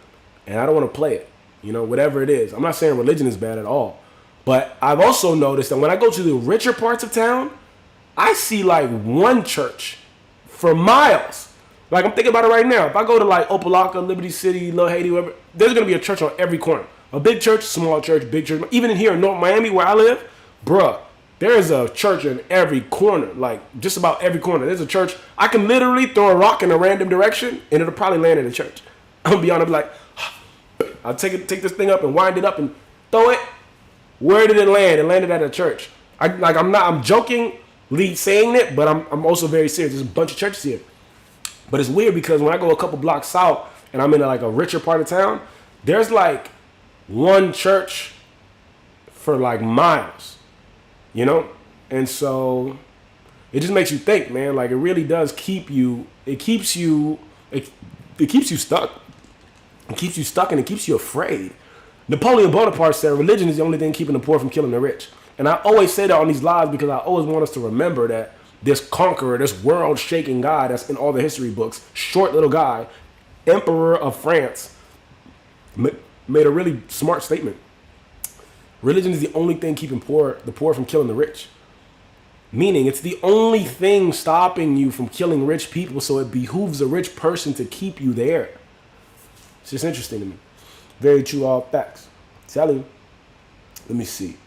and I don't want to play it. You know, whatever it is. I'm not saying religion is bad at all. But I've also noticed that when I go to the richer parts of town, I see like one church for miles. Like, I'm thinking about it right now. If I go to like Opelika, Liberty City, Little Haiti, wherever, there's going to be a church on every corner. A big church, small church, big church. Even in here in North Miami where I live, bruh, there is a church in every corner. Like, just about every corner. There's a church. I can literally throw a rock in a random direction and it'll probably land in the church. I'm going to be honest, like, I'll take this thing up and wind it up and throw it. Where did it land? It landed at a church. I'm jokingly saying it, but I'm also very serious. There's a bunch of churches here. But it's weird because when I go a couple blocks south and I'm in like a richer part of town, there's like one church for like miles, you know? And so it just makes you think, man. Like, it really does keep you, it keeps you stuck. It keeps you stuck and it keeps you afraid. Napoleon Bonaparte said religion is the only thing keeping the poor from killing the rich. And I always say that on these lives because I always want us to remember that this conqueror, this world-shaking guy that's in all the history books, short little guy, emperor of France, made a really smart statement. Religion is the only thing keeping the poor from killing the rich. Meaning it's the only thing stopping you from killing rich people, so it behooves a rich person to keep you there. It's just interesting to me. Very true, all facts. Tell you. Let me see.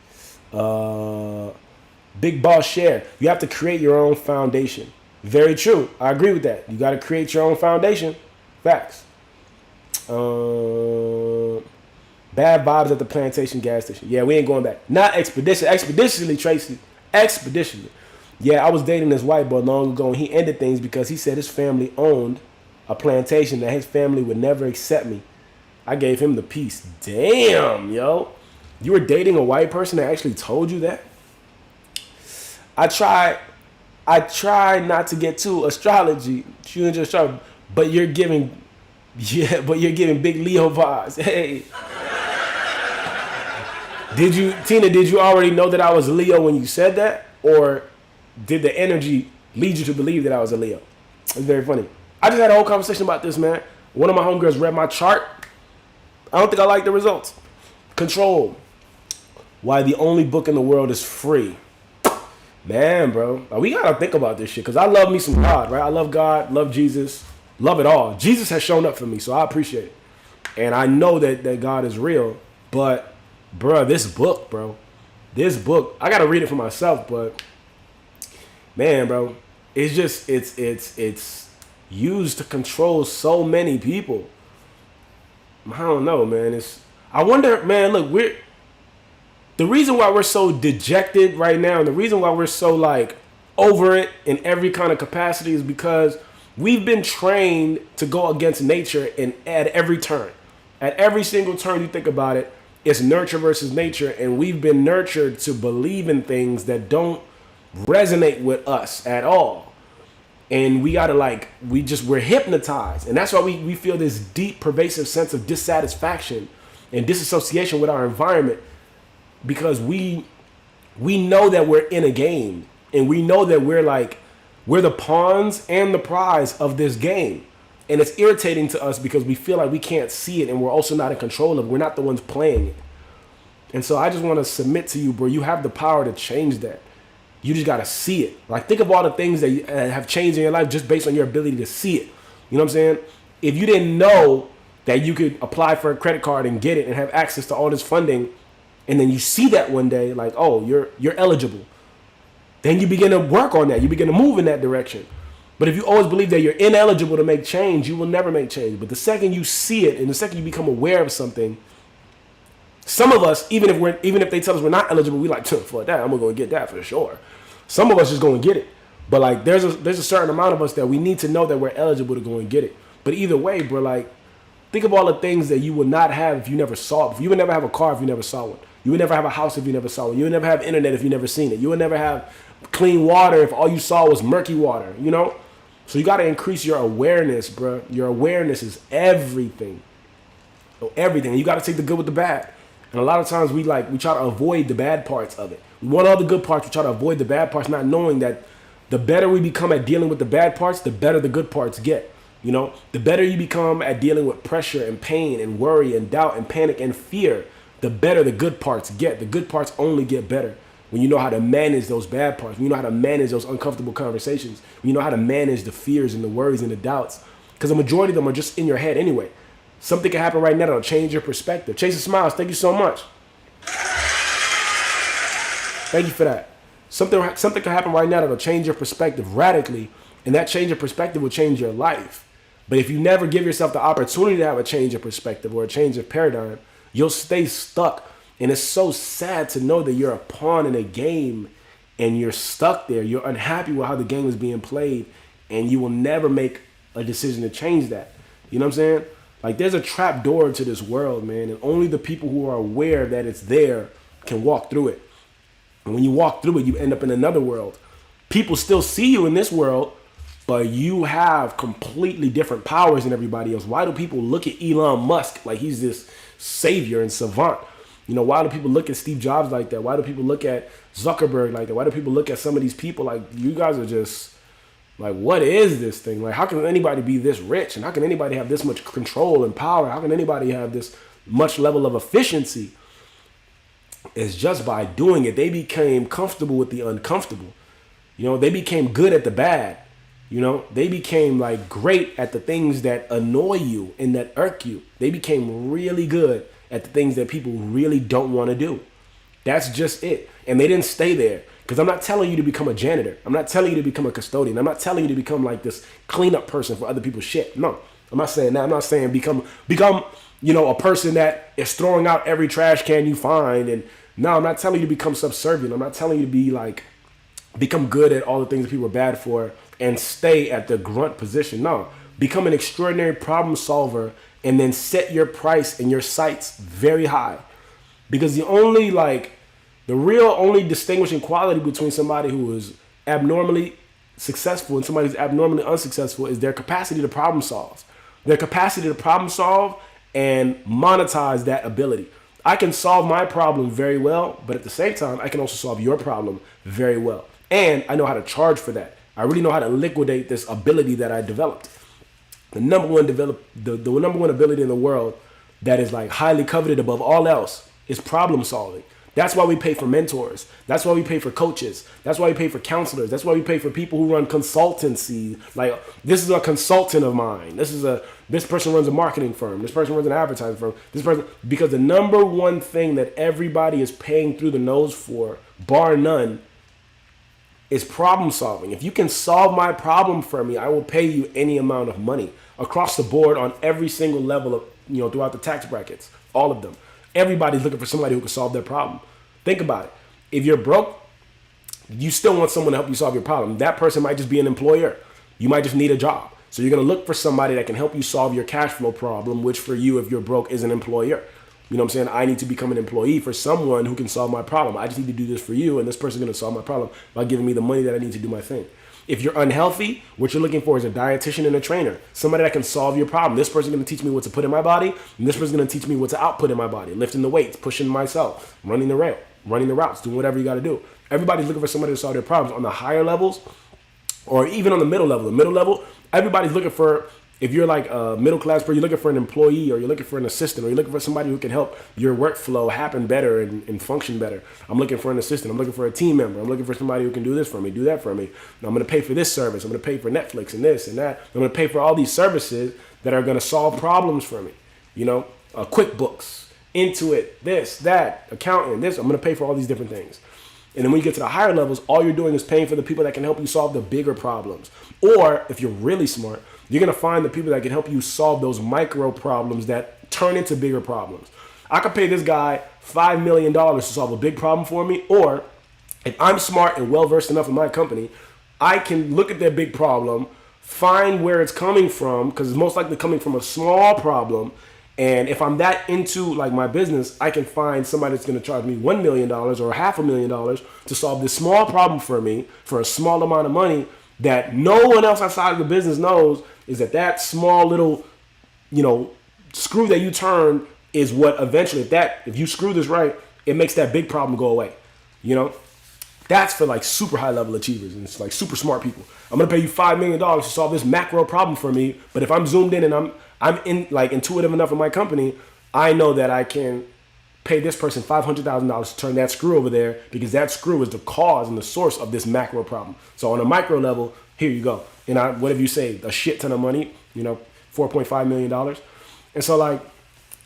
Big boss share. You have to create your own foundation. Very true. I agree with that. You got to create your own foundation. Facts. Bad vibes at the plantation gas station. Yeah, we ain't going back. Not expeditiously, Tracy. Expeditiously. Yeah, I was dating this white boy long ago, and he ended things because he said his family owned a plantation that his family would never accept me. I gave him the peace. Damn, yo. You were dating a white person that actually told you that? I try not to get too astrology, but you're giving big Leo vibes. Hey. Did you already know that I was Leo when you said that? or did the energy lead you to believe that I was a Leo? It's very funny. I just had a whole conversation about this, man. One of my homegirls read my chart. I don't think I like the results. Control. Why the only book in the world is free. Man, bro, we gotta think about this shit, because I love me some God, right? I love God, love Jesus, love it all. Jesus has shown up for me, so I appreciate it. And I know that God is real, but, bro, this book, I gotta read it for myself, but, man, bro, it's just, it's used to control so many people. I don't know, man. I wonder, man, look, the reason why we're so dejected right now, and the reason why we're so like over it in every kind of capacity, is because we've been trained to go against nature at every turn. At every single turn you think about it, it's nurture versus nature, and we've been nurtured to believe in things that don't resonate with us at all. And we gotta we're hypnotized. And that's why we feel this deep, pervasive sense of dissatisfaction and disassociation with our environment, because we know that we're in a game, and we know that we're the pawns and the prize of this game. And it's irritating to us because we feel like we can't see it, and we're also not in control of it. We're not the ones playing it. And so I just want to submit to you, bro, you have the power to change that. You just got to see it. Like, think of all the things that have changed in your life just based on your ability to see it. You know what I'm saying? If you didn't know that you could apply for a credit card and get it and have access to all this funding, and then you see that one day, like, oh, you're eligible, then you begin to work on that. You begin to move in that direction. But if you always believe that you're ineligible to make change, you will never make change. But the second you see it, and the second you become aware of something, some of us, even if they tell us we're not eligible, we like, fuck that, I'm gonna go and get that for sure. Some of us just go and get it. But like, there's a certain amount of us that we need to know that we're eligible to go and get it. But either way, bro, like, think of all the things that you would not have if you never saw it. You would never have a car if you never saw one. You would never have a house if you never saw one. You would never have internet if you never seen it. You would never have clean water if all you saw was murky water, you know? So you got to increase your awareness, bro. Your awareness is everything. Everything. You got to take the good with the bad. And a lot of times we try to avoid the bad parts of it. We want all the good parts. We try to avoid the bad parts, not knowing that the better we become at dealing with the bad parts, the better the good parts get. You know, the better you become at dealing with pressure and pain and worry and doubt and panic and fear, the better the good parts get. The good parts only get better when you know how to manage those bad parts, when you know how to manage those uncomfortable conversations, when you know how to manage the fears and the worries and the doubts. Because the majority of them are just in your head anyway. Something can happen right now that'll change your perspective. Chase the Smiles, thank you so much. Thank you for that. Something can happen right now that'll change your perspective radically, and that change of perspective will change your life. But if you never give yourself the opportunity to have a change of perspective or a change of paradigm, you'll stay stuck. And it's so sad to know that you're a pawn in a game and you're stuck there. You're unhappy with how the game is being played, and you will never make a decision to change that. You know what I'm saying? Like, there's a trap door to this world, man, and only the people who are aware that it's there can walk through it. And when you walk through it, you end up in another world. People still see you in this world, but you have completely different powers than everybody else. Why do people look at Elon Musk like he's this savior and savant? You know, why do people look at Steve Jobs like that? Why do people look at Zuckerberg like that? Why do people look at some of these people like, you guys are just, like, what is this thing? Like, how can anybody be this rich? And how can anybody have this much control and power? How can anybody have this much level of efficiency? It's just by doing it. They became comfortable with the uncomfortable. You know, they became good at the bad. You know, they became like great at the things that annoy you and that irk you. They became really good at the things that people really don't want to do. That's just it. And they didn't stay there. Because I'm not telling you to become a janitor. I'm not telling you to become a custodian. I'm not telling you to become like this cleanup person for other people's shit. No, I'm not saying that. I'm not saying become, you know, a person that is throwing out every trash can you find. And no, I'm not telling you to become subservient. I'm not telling you to be like, become good at all the things that people are bad for and stay at the grunt position. No, become an extraordinary problem solver and then set your price and your sights very high. Because the real only distinguishing quality between somebody who is abnormally successful and somebody who's abnormally unsuccessful is their capacity to problem solve. Their capacity to problem solve and monetize that ability. I can solve my problem very well, but at the same time, I can also solve your problem very well. And I know how to charge for that. I really know how to liquidate this ability that I developed. The number one number one ability in the world that is like highly coveted above all else is problem solving. That's why we pay for mentors. That's why we pay for coaches. That's why we pay for counselors. That's why we pay for people who run consultancy. Like, this is a consultant of mine. This person runs a marketing firm. This person runs an advertising firm. This person, because the number one thing that everybody is paying through the nose for, bar none, is problem solving. If you can solve my problem for me, I will pay you any amount of money across the board on every single level of, throughout the tax brackets, all of them. Everybody's looking for somebody who can solve their problem. Think about it. If you're broke, you still want someone to help you solve your problem. That person might just be an employer. You might just need a job. So you're going to look for somebody that can help you solve your cash flow problem, which for you, if you're broke, is an employer. You know what I'm saying? I need to become an employee for someone who can solve my problem. I just need to do this for you, and this person's going to solve my problem by giving me the money that I need to do my thing. If you're unhealthy, what you're looking for is a dietitian and a trainer, somebody that can solve your problem. This person's going to teach me what to put in my body, and this person's going to teach me what to output in my body, lifting the weights, pushing myself, running the routes, doing whatever you got to do. Everybody's looking for somebody to solve their problems on the higher levels or even on the middle level. The middle level, everybody's looking for, if you're like a middle class person, you're looking for an employee, or you're looking for an assistant, or you're looking for somebody who can help your workflow happen better and function better. I'm looking for an assistant. I'm looking for a team member. I'm looking for somebody who can do this for me, do that for me. And I'm going to pay for this service. I'm going to pay for Netflix and this and that. I'm going to pay for all these services that are going to solve problems for me. QuickBooks, Intuit, this, that, accounting, this. I'm going to pay for all these different things. And then when you get to the higher levels, all you're doing is paying for the people that can help you solve the bigger problems. Or if you're really smart, you're going to find the people that can help you solve those micro problems that turn into bigger problems. I could pay this guy $5 million to solve a big problem for me. Or if I'm smart and well-versed enough in my company, I can look at that big problem, find where it's coming from, because it's most likely coming from a small problem. And if I'm that into like my business, I can find somebody that's going to charge me $1 million or $500,000 to solve this small problem for me for a small amount of money that no one else outside of the business knows is that small little, screw that you turn is what eventually, if you screw this right, it makes that big problem go away. That's for like super high level achievers and it's like super smart people. I'm going to pay you $5 million to solve this macro problem for me. But if I'm zoomed in and I'm in like intuitive enough in my company, I know that I can pay this person $500,000 to turn that screw over there because that screw is the cause and the source of this macro problem. So on a micro level, here you go. And whatever you say, a shit ton of money, $4.5 million. And so like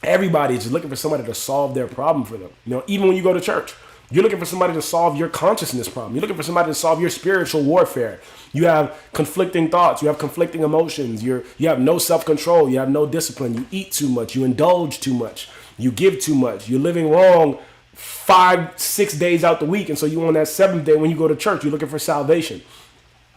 everybody's just looking for somebody to solve their problem for them. Even when you go to church, you're looking for somebody to solve your consciousness problem. You're looking for somebody to solve your spiritual warfare. You have conflicting thoughts. You have conflicting emotions. You have no self-control. You have no discipline. You eat too much. You indulge too much. You give too much. You're living wrong 5-6 days out the week. And so you on that seventh day when you go to church, you're looking for salvation.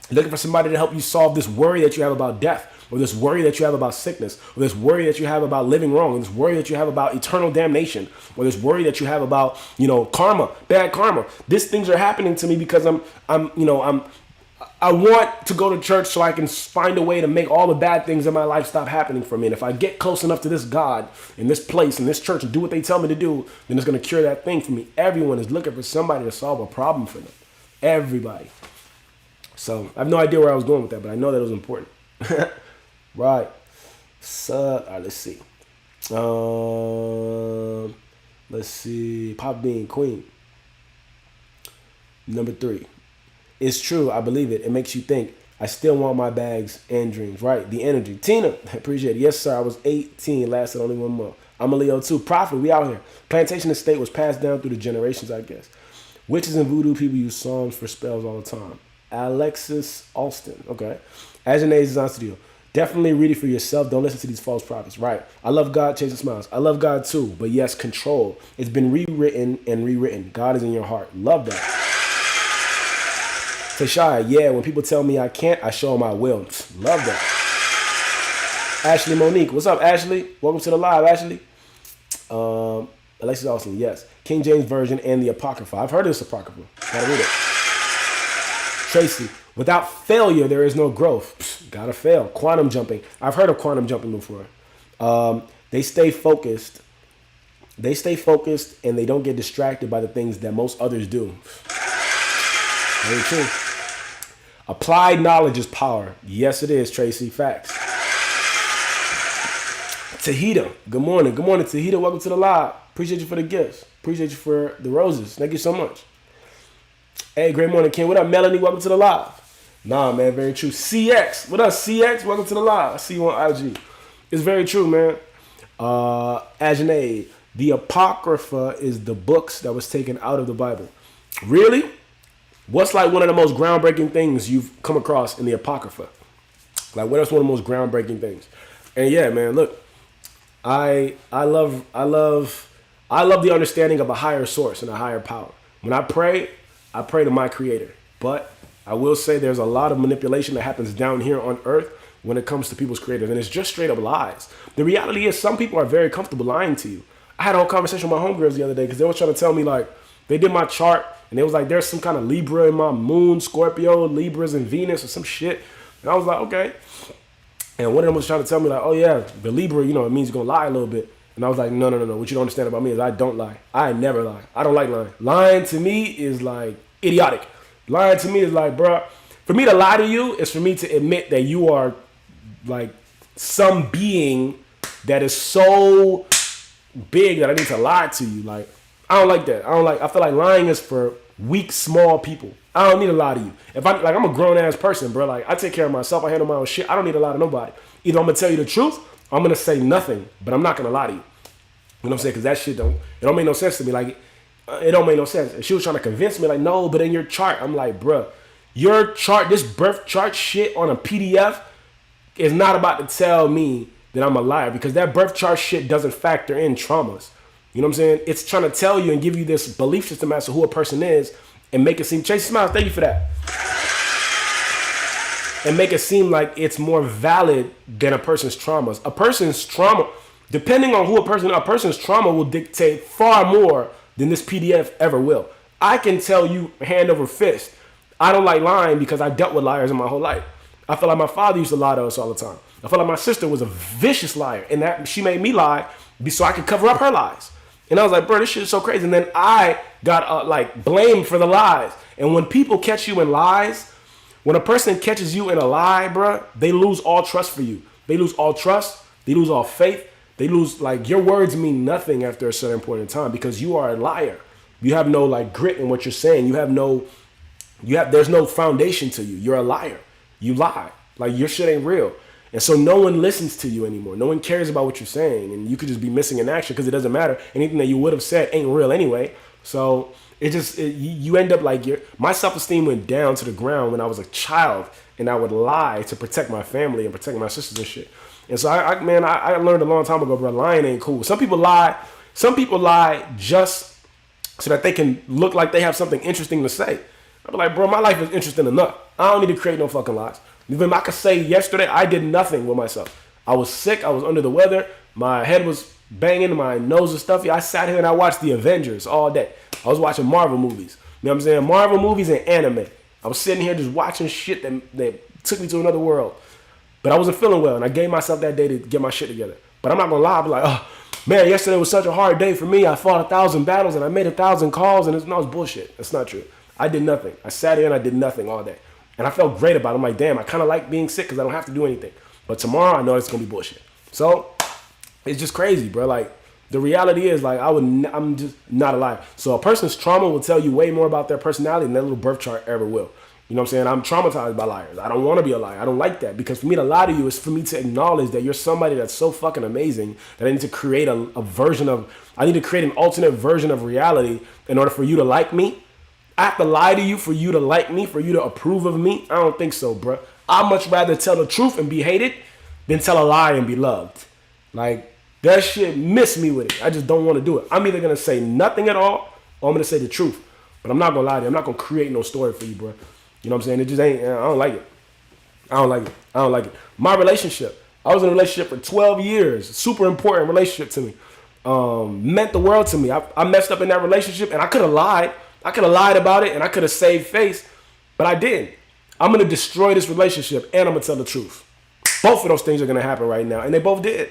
You're looking for somebody to help you solve this worry that you have about death, or this worry that you have about sickness, or this worry that you have about living wrong, or this worry that you have about eternal damnation, or this worry that you have about, karma, bad karma. These things are happening to me because I want to go to church so I can find a way to make all the bad things in my life stop happening for me. And if I get close enough to this God in this place, in this church, and do what they tell me to do, then it's going to cure that thing for me. Everyone is looking for somebody to solve a problem for them. Everybody. So I have no idea where I was going with that, but I know that it was important. Right. So, all right, let's see. Let's see. Pop Bean, Queen. Number 3. It's true. I believe it. It makes you think. I still want my bags and dreams. Right. The energy. Tina, appreciate it. Yes, sir. I was 18. Lasted only 1 month. I'm a Leo too. Prophet. We out here. Plantation estate was passed down through the generations, I guess. Witches and voodoo people use psalms for spells all the time. Alexis Alston. Okay. Ajanay Design Studio. Definitely read it for yourself. Don't listen to these false prophets. Right. I love God chasing smiles. I love God too. But yes, control. It's been rewritten and rewritten. God is in your heart. Love that. Tashai, yeah, when people tell me I can't, I show them I will. Love that. Ashley Monique. What's up, Ashley? Welcome to the live, Ashley. Alexis Austin, yes. King James Version and the Apocrypha. I've heard of this Apocrypha. Gotta read it. Tracy, without failure, there is no growth. Psst, gotta fail. Quantum jumping. I've heard of quantum jumping before. They stay focused. They stay focused and they don't get distracted by the things that most others do. Very true. Applied knowledge is power. Yes, it is, Tracy. Facts. Tahita, good morning. Good morning, Tahita. Welcome to the live. Appreciate you for the gifts. Appreciate you for the roses. Thank you so much. Hey, great morning, Ken. What up, Melanie? Welcome to the live. Nah, man, very true. CX. What up, CX? Welcome to the live. I see you on IG. It's very true, man. Ajane, the Apocrypha is the books that was taken out of the Bible. Really? What's like one of the most groundbreaking things you've come across in the Apocrypha? Like, what is one of the most groundbreaking things? And yeah, man, look, I love the understanding of a higher source and a higher power. When I pray to my Creator. But I will say there's a lot of manipulation that happens down here on earth when it comes to people's creators, and it's just straight up lies. The reality is some people are very comfortable lying to you. I had a whole conversation with my homegirls the other day because they were trying to tell me, like, they did my chart and they was like, there's some kind of Libra in my moon, Scorpio, Libras and Venus or some shit. And I was like, okay. And one of them was trying to tell me, like, oh yeah, the Libra, it means you're gonna lie a little bit. And I was like, no. What you don't understand about me is I don't lie. I never lie. I don't like lying. Lying to me is like idiotic. Lying to me is like, bruh, for me to lie to you is for me to admit that you are like some being that is so big that I need to lie to you. Like, I don't like that. I feel like lying is for weak, small people. I don't need to lie to you. If I'm a grown ass person, bro. Like, I take care of myself. I handle my own shit. I don't need to lie to nobody. Either I'm gonna tell you the truth, or I'm gonna say nothing, but I'm not gonna lie to you. You know what I'm saying? Because that shit don't make no sense to me. Like, it don't make no sense. And she was trying to convince me, like, no, but in your chart, I'm like, bruh, your chart, this birth chart shit on a PDF is not about to tell me that I'm a liar, because that birth chart shit doesn't factor in traumas. You know what I'm saying? It's trying to tell you and give you this belief system as to who a person is and make it seem, Chase Smiles, thank you for that. And make it seem like it's more valid than a person's traumas. A person's trauma, depending on who a person's trauma will dictate far more than this PDF ever will. I can tell you hand over fist, I don't like lying because I dealt with liars in my whole life. I feel like my father used to lie to us all the time. I feel like my sister was a vicious liar, and that she made me lie so I could cover up her lies. And I was like, bro, this shit is so crazy. And then I got blamed for the lies. And when people catch you in lies, when a person catches you in a lie, bro, they lose all trust for you. They lose all trust. They lose all faith. They lose, like, your words mean nothing after a certain point in time because you are a liar. You have no, like, grit in what you're saying. There's no foundation to you. You're a liar. You lie. Like, your shit ain't real. And so no one listens to you anymore. No one cares about what you're saying. And you could just be missing in action because it doesn't matter. Anything that you would have said ain't real anyway. So you end up like, my self-esteem went down to the ground when I was a child and I would lie to protect my family and protect my sisters and shit. And so I learned a long time ago, bro, lying ain't cool. Some people lie just so that they can look like they have something interesting to say. I'd be like, bro, my life is interesting enough. I don't need to create no fucking lies. Even I could say yesterday I did nothing with myself. I was sick. I was under the weather. My head was banging. My nose was stuffy. I sat here and I watched the Avengers all day. I was watching Marvel movies. You know what I'm saying? Marvel movies and anime. I was sitting here just watching shit that took me to another world. But I wasn't feeling well, and I gave myself that day to get my shit together. But I'm not going to lie. I'll be like, oh, man, yesterday was such a hard day for me. I fought 1,000 battles, and I made 1,000 calls, and it's bullshit. That's not true. I did nothing. I sat here and I did nothing all day. And I felt great about it. I'm like, damn, I kind of like being sick because I don't have to do anything. But tomorrow, I know it's going to be bullshit. So it's just crazy, bro. Like, the reality is, like, I'm just not a liar. So a person's trauma will tell you way more about their personality than their little birth chart ever will. You know what I'm saying? I'm traumatized by liars. I don't want to be a liar. I don't like that. Because for me to lie to you is for me to acknowledge that you're somebody that's so fucking amazing that I need to create I need to create an alternate version of reality in order for you to like me. I have to lie to you for you to like me, for you to approve of me? I don't think so, bro. I'd much rather tell the truth and be hated than tell a lie and be loved. Like, that shit miss me with it. I just don't want to do it. I'm either going to say nothing at all or I'm going to say the truth. But I'm not going to lie to you. I'm not going to create no story for you, bro. You know what I'm saying? It just ain't, I don't like it. I don't like it. My relationship. I was in a relationship for 12 years. Super important relationship to me. Meant the world to me. I messed up in that relationship and I could have lied. I could have lied about it and I could have saved face, but I didn't. I'm going to destroy this relationship and I'm going to tell the truth. Both of those things are going to happen right now. And they both did.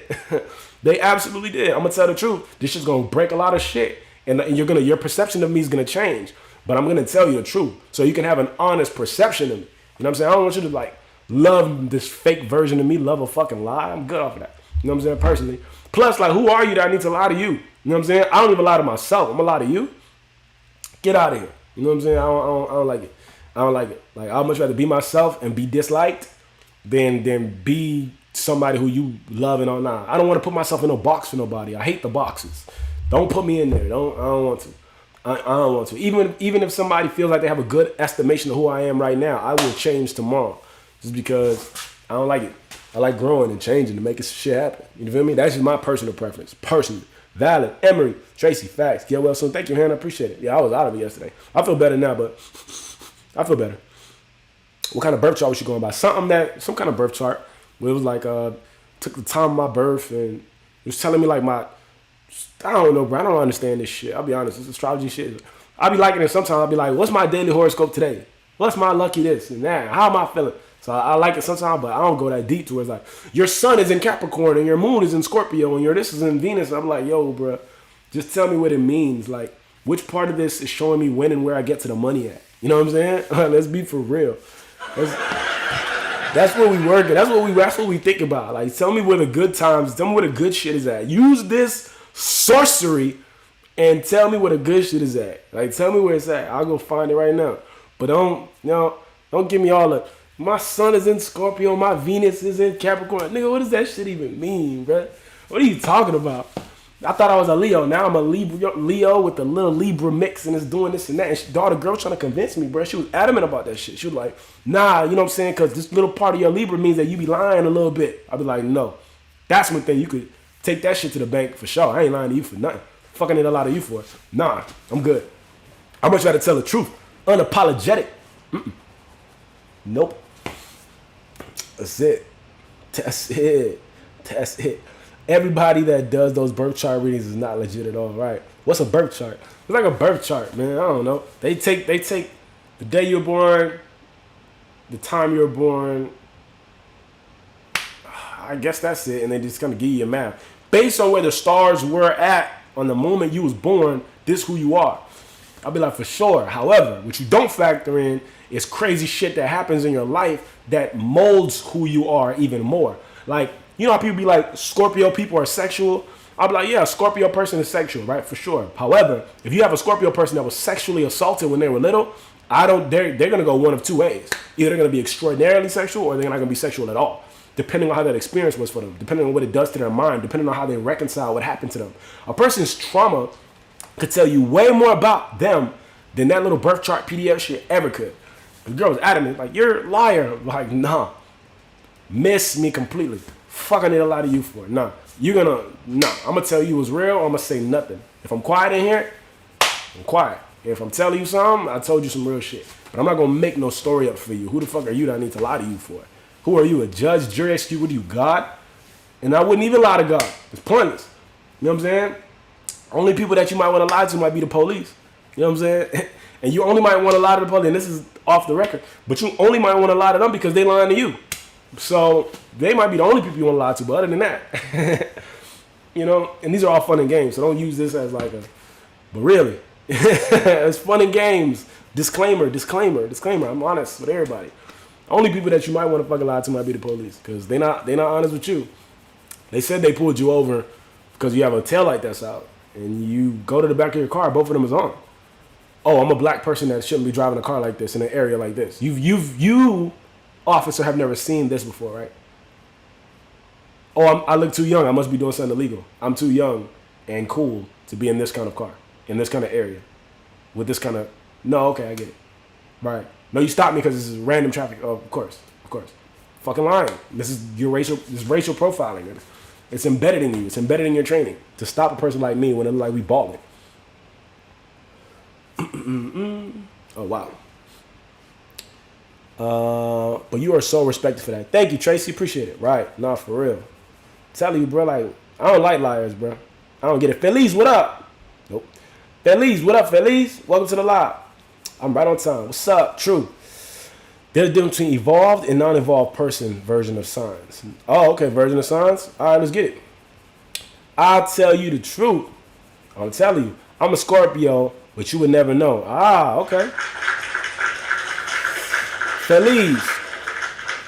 They absolutely did. I'm going to tell the truth. This shit's going to break a lot of shit. And your perception of me is going to change. but I'm gonna tell you the truth so you can have an honest perception of me. You know what I'm saying? I don't want you to like love this fake version of me, love a fucking lie. I'm good off of that. You know what I'm saying? Personally. Plus, like, who are you that I need to lie to you? You know what I'm saying? I don't even lie to myself. I'm gonna lie to you. Get out of here. You know what I'm saying? I don't like it. I don't like it. Like, I'd much rather be myself and be disliked than be somebody who you love and all. Nah, I don't want to put myself in no box for nobody. I hate the boxes. Don't put me in there. I don't want to. I don't want to. Even if somebody feels like they have a good estimation of who I am right now, I will change tomorrow. Just because I don't like it. I like growing and changing and making shit happen. You feel me? That's just my personal preference. Personally. Valid. Emery. Tracy. Facts. Get well soon. Thank you, Hannah. I appreciate it. Yeah, I was out of it yesterday. I feel better now, but I feel better. What kind of birth chart was you going by? Some kind of birth chart where it was like, took the time of my birth and it was telling me like I don't know, bro. I don't understand this shit. I'll be honest. This astrology shit. I'll be liking it sometimes. I'll be like, what's my daily horoscope today? What's my lucky this and that? How am I feeling? So I like it sometimes, but I don't go that deep to where it's like, your sun is in Capricorn and your moon is in Scorpio and your this is in Venus. I'm like, yo, bro, just tell me what it means. Like, which part of this is showing me when and where I get to the money at? You know what I'm saying? Let's be for real. That's what we work at. That's what we think about. Like, tell me where the good times, tell me where the good shit is at. Use this sorcery and tell me where the good shit is at. Like, tell me where it's at. I'll go find it right now. But don't give me all the, my sun is in Scorpio, my Venus is in Capricorn. Nigga, what does that shit even mean, bro? What are you talking about? I thought I was a Leo. Now I'm a Leo with a little Libra mix and it's doing this and that. And the girl trying to convince me, bro. She was adamant about that shit. She was like, nah, you know what I'm saying? Because this little part of your Libra means that you be lying a little bit. I'd be like, no. That's one thing. You could take that shit to the bank for sure. I ain't lying to you for nothing. Fucking need a lot of you for it. Nah, I'm good. I'm much rather tell the truth. Unapologetic. Nope. That's it. That's it. Everybody that does those birth chart readings is not legit at all, right? What's a birth chart? It's like a birth chart, man. I don't know. They take the day you were born, the time you were born. I guess that's it, and they just kind of give you a map based on where the stars were at on the moment you was born. This who you are. I'll be like, for sure. However, what you don't factor in is crazy shit that happens in your life that molds who you are even more. Like, you know how people be like, Scorpio people are sexual? I'll be like, yeah, a Scorpio person is sexual, right? For sure. However, if you have a Scorpio person that was sexually assaulted when they were little, they're going to go one of two ways. Either they're going to be extraordinarily sexual or they're not going to be sexual at all. Depending on how that experience was for them. Depending on what it does to their mind. Depending on how they reconcile what happened to them. A person's trauma could tell you way more about them than that little birth chart PDF shit ever could. The girl was adamant, like, you're a liar. Like, nah. Miss me completely. Fuck, I need a lot of you for it. Nah. I'm going to tell you what's real. I'm going to say nothing. If I'm quiet in here, I'm quiet. If I'm telling you something, I told you some real shit. But I'm not going to make no story up for you. Who the fuck are you that I need to lie to you for? Who are you, a judge, jury, execute? What are you, God? And I wouldn't even lie to God. It's pointless. You know what I'm saying? Only people that you might want to lie to might be the police. You know what I'm saying? And you only might want to lie to the police, and this is off the record, but you only might want to lie to them because they lying to you. So they might be the only people you want to lie to, but other than that, you know, and these are all fun and games, so don't use this as like but really, it's fun and games. Disclaimer, I'm honest with everybody. Only people that you might want to fucking lie to might be the police because they're not honest with you. They said they pulled you over because you have a taillight that's out and you go to the back of your car, both of them is on. Oh, I'm a black person that shouldn't be driving a car like this in an area like this. You, officer, have never seen this before, right? Oh, I look too young. I must be doing something illegal. I'm too young and cool to be in this kind of car, in this kind of area, with this kind of. No, okay, I get it. Right. No, you stopped me because this is random traffic. Oh, of course. Fucking lying. This is racial profiling. It's embedded in you. It's embedded in your training to stop a person like me when it look like we balling. Oh, wow. But you are so respected for that. Thank you, Tracy. Appreciate it. Right. Nah, for real. I'm telling you, bro, like, I don't like liars, bro. I don't get it. Feliz, what up? Nope. Feliz, what up, Feliz? Welcome to the live. I'm right on time. What's up? True. There's a difference between evolved and non-evolved person version of signs. Oh, okay. Version of signs? All right, let's get it. I'll tell you the truth. I'm telling you. I'm a Scorpio but you would never know. Ah, okay. Feliz.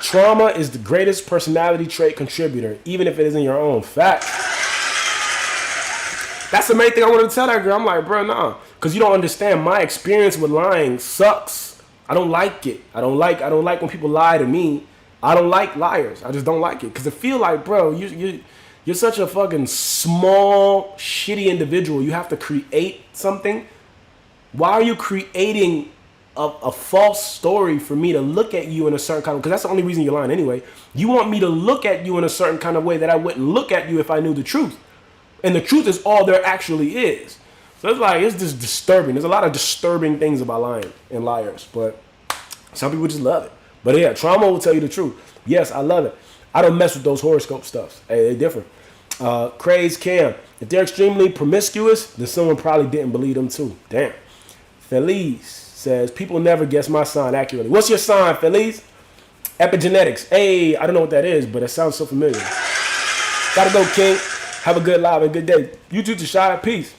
Trauma is the greatest personality trait contributor, even if it isn't your own. Fact. That's the main thing I wanted to tell that girl. I'm like, bro, nah. Because you don't understand. My experience with lying sucks. I don't like it. I don't like when people lie to me. I don't like liars. I just don't like it. Because I feel like, bro, you're such a fucking small, shitty individual. You have to create something. Why are you creating a false story for me to look at you in a certain kind of... Because that's the only reason you're lying anyway. You want me to look at you in a certain kind of way that I wouldn't look at you if I knew the truth. And the truth is all there actually is. So it's like, it's just disturbing. There's a lot of disturbing things about lying and liars. But some people just love it. But yeah, trauma will tell you the truth. Yes, I love it. I don't mess with those horoscope stuffs. Hey, they're different. Craze Cam. If they're extremely promiscuous, then someone probably didn't believe them too. Damn. Feliz says, people never guess my sign accurately. What's your sign, Feliz? Epigenetics. Hey, I don't know what that is, but it sounds so familiar. Gotta go, King. Have a good live and good day. You too, Tashai. Peace.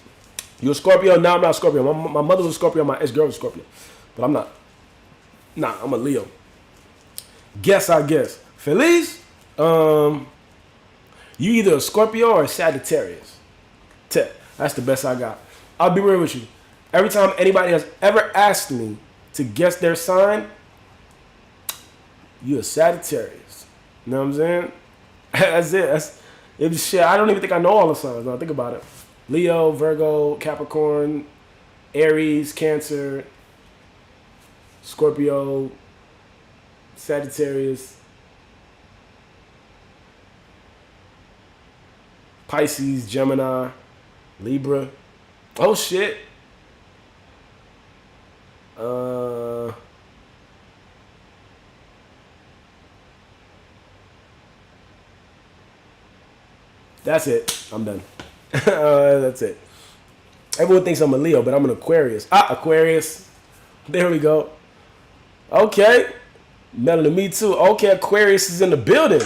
You a Scorpio? No, I'm not a Scorpio. My mother was a Scorpio. My ex-girl was a Scorpio. But I'm not. Nah, I'm a Leo. Guess, I guess. Feliz? You either a Scorpio or a Sagittarius. That's the best I got. I'll be real with you. Every time anybody has ever asked me to guess their sign, you a Sagittarius. You know what I'm saying? That's it. It was shit. I don't even think I know all the signs when I think about it. Leo, Virgo, Capricorn, Aries, Cancer, Scorpio, Sagittarius, Pisces, Gemini, Libra. Oh shit. That's it. I'm done. That's it. Everyone thinks I'm a Leo, but I'm an Aquarius. Aquarius. There we go. Okay. Melanie, me too. Okay, Aquarius is in the building.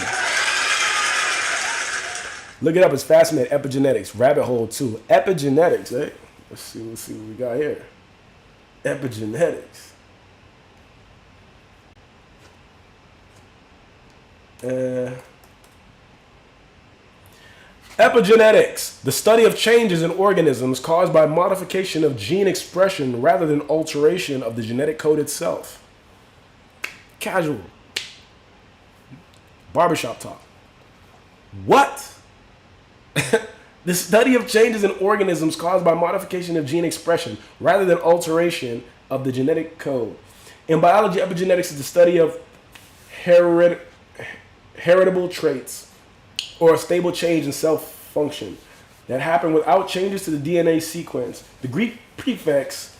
Look it up. It's fascinating. Epigenetics. Rabbit hole too. Epigenetics, eh? Let's see what we got here. Epigenetics. Epigenetics, the study of changes in organisms caused by modification of gene expression rather than alteration of the genetic code itself. Casual. Barbershop talk. What? The study of changes in organisms caused by modification of gene expression rather than alteration of the genetic code. In biology, epigenetics is the study of heritable traits or a stable change in cell function that happen without changes to the DNA sequence. The Greek prefix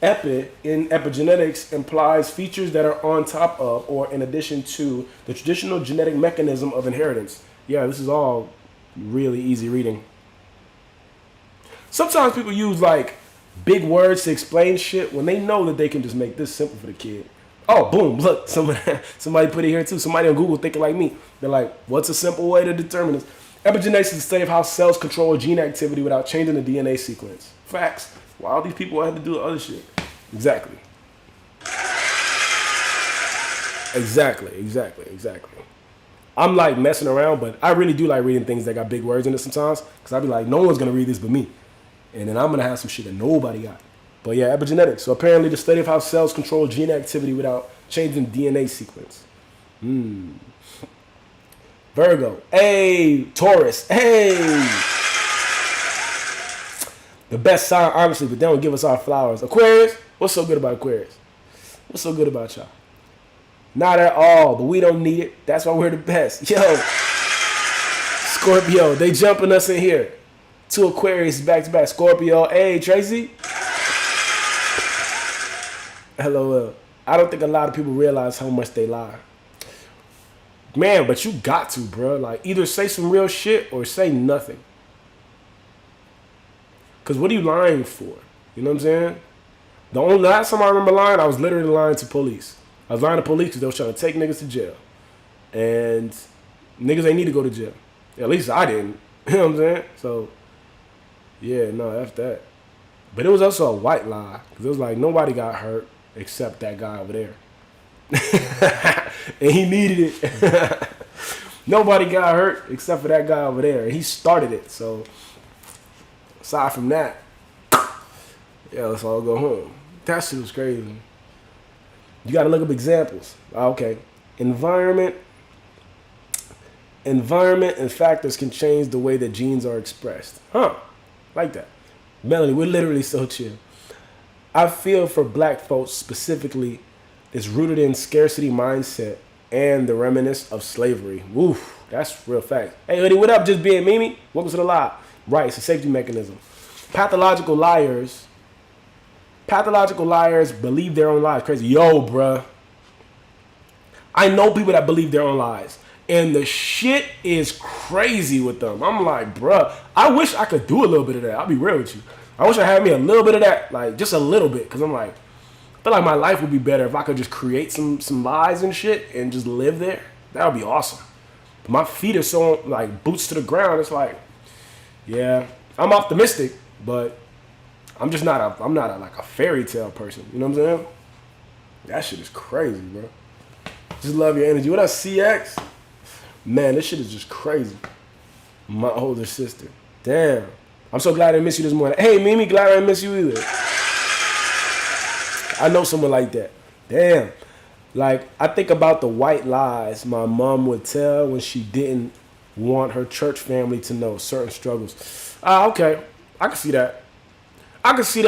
epi in epigenetics implies features that are on top of or in addition to the traditional genetic mechanism of inheritance. Yeah, this is all really easy reading. Sometimes people use like big words to explain shit when they know that they can just make this simple for the kid. Oh, boom, look, somebody put it here too. Somebody on Google thinking like me. They're like, what's a simple way to determine this? Epigenetics is the study of how cells control gene activity without changing the DNA sequence. Facts. Why all these people have to do other shit? Exactly. I'm like messing around, but I really do like reading things that got big words in it sometimes. Because I be like, no one's going to read this but me. And then I'm going to have some shit that nobody got. But yeah, epigenetics. So apparently the study of how cells control gene activity without changing DNA sequence. Virgo. Hey. Taurus. Hey. The best sign, obviously, but they don't give us our flowers. Aquarius. What's so good about Aquarius? What's so good about y'all? Not at all, but we don't need it. That's why we're the best. Yo. Scorpio. They jumping us in here. 2 Aquarius back to back. Scorpio. Hey, Tracy. LOL. I don't think a lot of people realize how much they lie. Man, but you got to, bro. Like, either say some real shit or say nothing. Because what are you lying for? You know what I'm saying? The only last time I remember lying, I was literally lying to police. I was lying to police because they were trying to take niggas to jail. And niggas ain't need to go to jail. At least I didn't. You know what I'm saying? So, yeah, no, that's that. But it was also a white lie. Because it was like, nobody got hurt except that guy over there. And he needed it. Nobody got hurt except for that guy over there. And he started it. So, aside from that, yeah, let's all go home. That shit was crazy. You got to look up examples. Okay. Environment and factors can change the way that genes are expressed. Huh. Like that. Melanie, we're literally so chill. I feel for black folks specifically, it's rooted in scarcity mindset and the reminiscence of slavery. Woof, that's real fact. Hey, Hoodie, what up? Just being Mimi? Welcome to the lie. Right, it's a safety mechanism. Pathological liars believe their own lies. Crazy. Yo, bruh. I know people that believe their own lies. And the shit is crazy with them. I'm like, bruh, I wish I could do a little bit of that. I'll be real with you. I wish I had me a little bit of that. Like, just a little bit. Because I'm like, I feel like my life would be better if I could just create some lies and shit and just live there. That would be awesome. But my feet are so, like, boots to the ground. It's like, yeah, I'm optimistic, but I'm just not like a fairy tale person. You know what I'm saying? That shit is crazy, bro. Just love your energy. What up, CX? Man, this shit is just crazy. My older sister. Damn. I'm so glad I missed you this morning. Hey, Mimi, glad I didn't miss you either. I know someone like that. Damn. Like, I think about the white lies my mom would tell when she didn't want her church family to know certain struggles. Okay. I can see that. I can see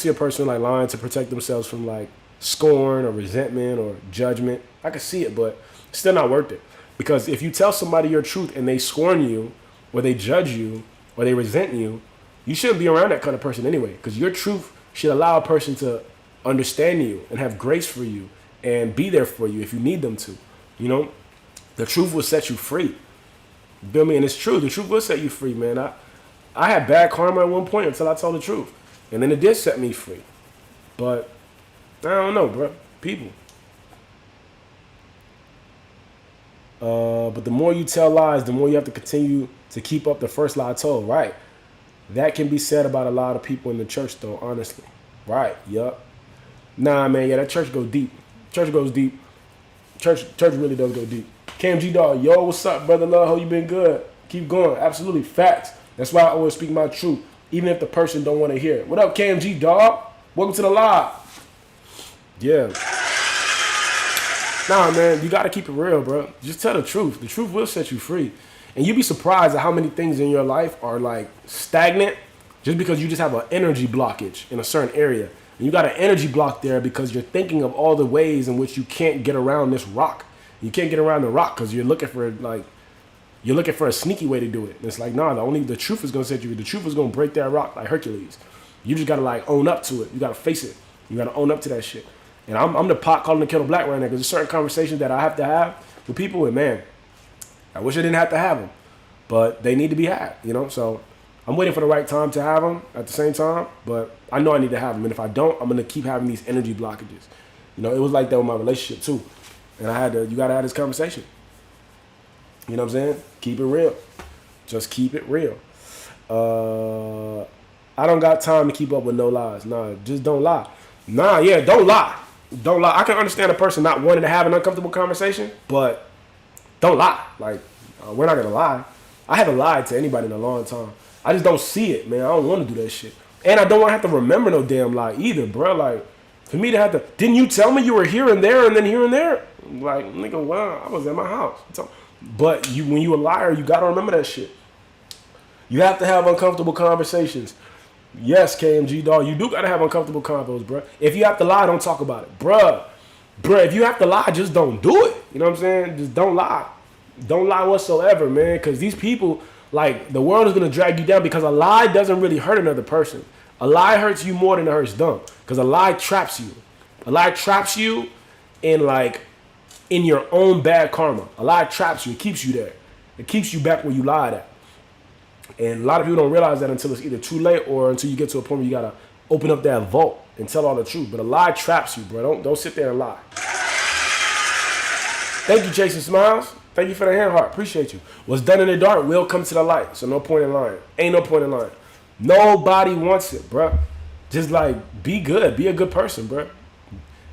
a person like lying to protect themselves from like scorn or resentment or judgment. I can see it, but it's still not worth it. Because if you tell somebody your truth and they scorn you or they judge you or they resent you, you shouldn't be around that kind of person anyway. Because your truth should allow a person to understand you and have grace for you and be there for you if you need them to. You know, the truth will set you free. You feel me? And it's true. The truth will set you free, man. I had bad karma at one point until I told the truth. And then it did set me free. But I don't know, bro. People. But the more you tell lies, the more you have to continue to keep up the first lie told. Right. That can be said about a lot of people in the church, though, honestly. Right. Yup. Nah, man. Yeah, that church goes deep. Church goes deep. Church really does go deep. KMG Dog. Yo, what's up, brother love? How you been? Good. Keep going. Absolutely. Facts. That's why I always speak my truth, even if the person don't want to hear it. What up, KMG Dog? Welcome to the live. Yeah. Nah, man, you got to keep it real, bro. Just tell the truth. The truth will set you free. And you'd be surprised at how many things in your life are like stagnant just because you just have an energy blockage in a certain area. And you got an energy block there because you're thinking of all the ways in which you can't get around this rock. You can't get around the rock because you're looking for a sneaky way to do it. And it's like, nah, the truth is going to set you free. The truth is going to break that rock like Hercules. You just got to like own up to it. You got to face it. You got to own up to that shit. And I'm the pot calling the kettle black right now because there's certain conversations that I have to have with people, and man, I wish I didn't have to have them, but they need to be had, you know? So I'm waiting for the right time to have them at the same time, but I know I need to have them. And if I don't, I'm going to keep having these energy blockages. You know, it was like that with my relationship too. And you got to have this conversation. You know what I'm saying? Keep it real. Just keep it real. I don't got time to keep up with no lies. Nah, just don't lie. Nah, yeah, don't lie. Don't lie. I can understand a person not wanting to have an uncomfortable conversation, but don't lie. Like, we're not going to lie. I haven't lied to anybody in a long time. I just don't see it, man. I don't want to do that shit. And I don't want to have to remember no damn lie either, bro. Like, for me to have to, didn't you tell me you were here and there and then here and there? Like, nigga, well, I was at my house. But when you a liar, you got to remember that shit. You have to have uncomfortable conversations. Yes, KMG dog, you do gotta have uncomfortable convos, bro. If you have to lie, don't talk about it, bruh. If you have to lie, just don't do it. You know what I'm saying? Just don't lie. Don't lie whatsoever, man. Because these people, like, the world is gonna drag you down because a lie doesn't really hurt another person. A lie hurts you more than it hurts them. Because a lie traps you. A lie traps you in your own bad karma. A lie traps you. It keeps you there. It keeps you back where you lied at. And a lot of people don't realize that until it's either too late or until you get to a point where you gotta open up that vault and tell all the truth. But a lie traps you, bro. Don't sit there and lie. Thank you, Jason Smiles. Thank you for the hand heart. Appreciate you. What's done in the dark will come to the light. So no point in lying. Ain't no point in lying. Nobody wants it, bruh. Just like be good. Be a good person, bruh.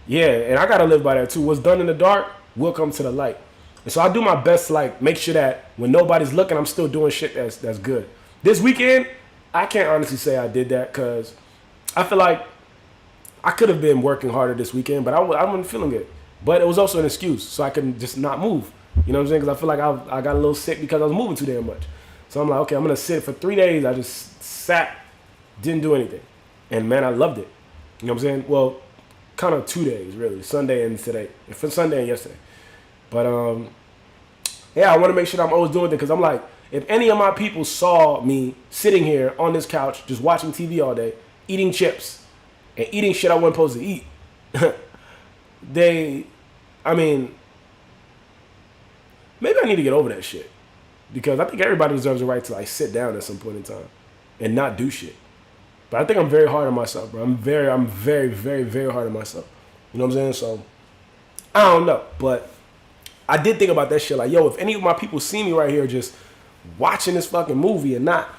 Yeah, and I gotta live by that too. What's done in the dark will come to the light. And so I do my best to like make sure that when nobody's looking, I'm still doing shit that's good. This weekend, I can't honestly say I did that because I feel like I could have been working harder this weekend, but I wasn't feeling it. But it was also an excuse, so I can just not move. You know what I'm saying? Because I feel like I got a little sick because I was moving too damn much. So I'm like, okay, I'm going to sit for 3 days. I just sat, didn't do anything. And man, I loved it. You know what I'm saying? Well, kind of 2 days, really. Sunday and today. For Sunday and yesterday. But, yeah, I want to make sure that I'm always doing it because I'm like, if any of my people saw me sitting here on this couch, just watching TV all day, eating chips, and eating shit I wasn't supposed to eat, maybe I need to get over that shit. Because I think everybody deserves the right to like sit down at some point in time and not do shit. But I think I'm very hard on myself, bro. I'm very, very, very hard on myself. You know what I'm saying? So, I don't know. But I did think about that shit. Like, yo, if any of my people see me right here just watching this fucking movie and not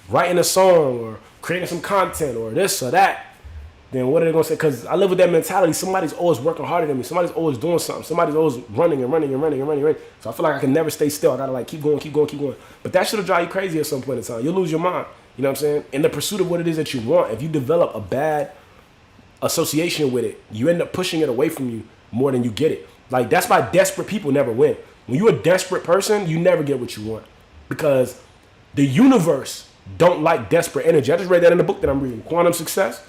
writing a song or creating some content or this or that, then what are they going to say? Because I live with that mentality. Somebody's always working harder than me. Somebody's always doing something. Somebody's always running. So I feel like I can never stay still. I got to like keep going. But that shit will drive you crazy at some point in time. You'll lose your mind. You know what I'm saying? In the pursuit of what it is that you want, if you develop a bad association with it, you end up pushing it away from you more than you get it. Like, that's why desperate people never win. When you're a desperate person, you never get what you want. Because the universe don't like desperate energy. I just read that in the book that I'm reading, Quantum Success.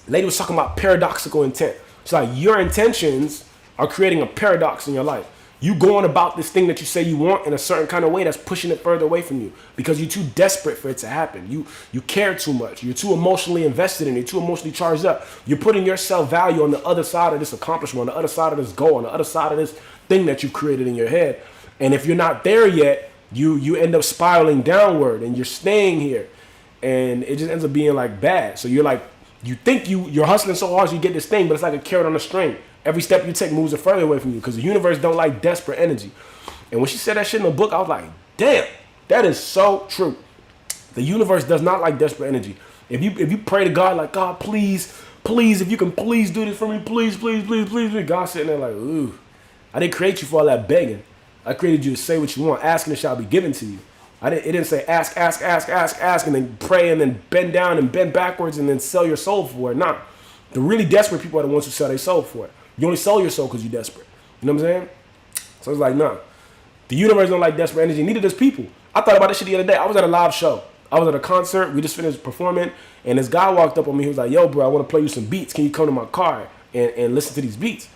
Lady was talking about paradoxical intent. It's like your intentions are creating a paradox in your life. You going about this thing that you say you want in a certain kind of way that's pushing it further away from you because you're too desperate for it to happen. You care too much. You're too emotionally invested in it. You're too emotionally charged up. You're putting your self-value on the other side of this accomplishment, on the other side of this goal, on the other side of this thing that you created in your head. And if you're not there yet, you end up spiraling downward and you're staying here. And it just ends up being like bad. So you're like, you think you're hustling so hard you get this thing, but it's like a carrot on a string. Every step you take moves it further away from you because the universe don't like desperate energy. And when she said that shit in the book, I was like, damn, that is so true. The universe does not like desperate energy. If you pray to God like, God, please, if you can please do this for me, please. God's sitting there like, ooh, I didn't create you for all that begging. I created you to say what you want. Ask and it shall be given to you. It didn't say ask, and then pray, and then bend down and bend backwards, and then sell your soul for it. Nah. The really desperate people are the ones who sell their soul for it. You only sell your soul because you're desperate. You know what I'm saying? So it's like, nah. The universe don't like desperate energy. Neither does people. I thought about this shit the other day. I was at a live show. I was at a concert. We just finished performing, and this guy walked up on me. He was like, yo, bro, I want to play you some beats. Can you come to my car and listen to these beats?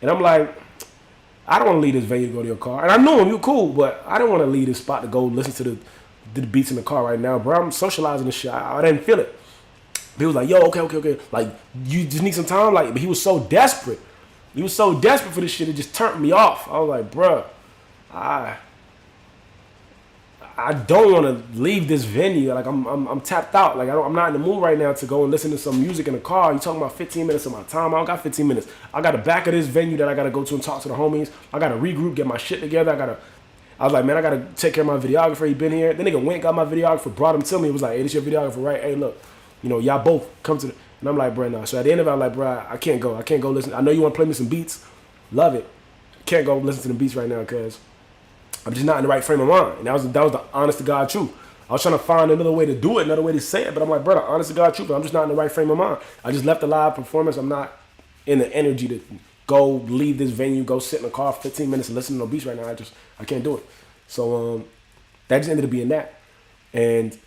And I'm like, I don't want to leave this venue to go to your car. And I knew him, you cool, but I didn't want to leave this spot to go listen to the beats in the car right now, bro. I'm socializing and shit. I didn't feel it. But he was like, yo, okay. Like, you just need some time? Like, but he was so desperate. He was so desperate for this shit, it just turned me off. I was like, bro, I don't want to leave this venue. Like, I'm tapped out. Like, I'm not in the mood right now to go and listen to some music in the car. You talking about 15 minutes of my time? I don't got 15 minutes. I got the back of this venue that I got to go to and talk to the homies. I got to regroup, get my shit together. I was like, man, I got to take care of my videographer. He been here. Then nigga went, got my videographer, brought him to me. It was like, hey, this your videographer, right? Hey, look, y'all both come to the... And I'm like, bro, nah. So at the end of it, I'm like, bro, I can't go. I can't go listen. I know you want to play me some beats. Love it. Can't go listen to the beats right now because I'm just not in the right frame of mind. And that was the honest to God truth. I was trying to find another way to do it, another way to say it. But I'm like, bro, the honest to God truth, I'm just not in the right frame of mind. I just left the live performance. I'm not in the energy to go leave this venue, go sit in the car for 15 minutes and listen to no beats right now. I can't do it. So that just ended up being that. And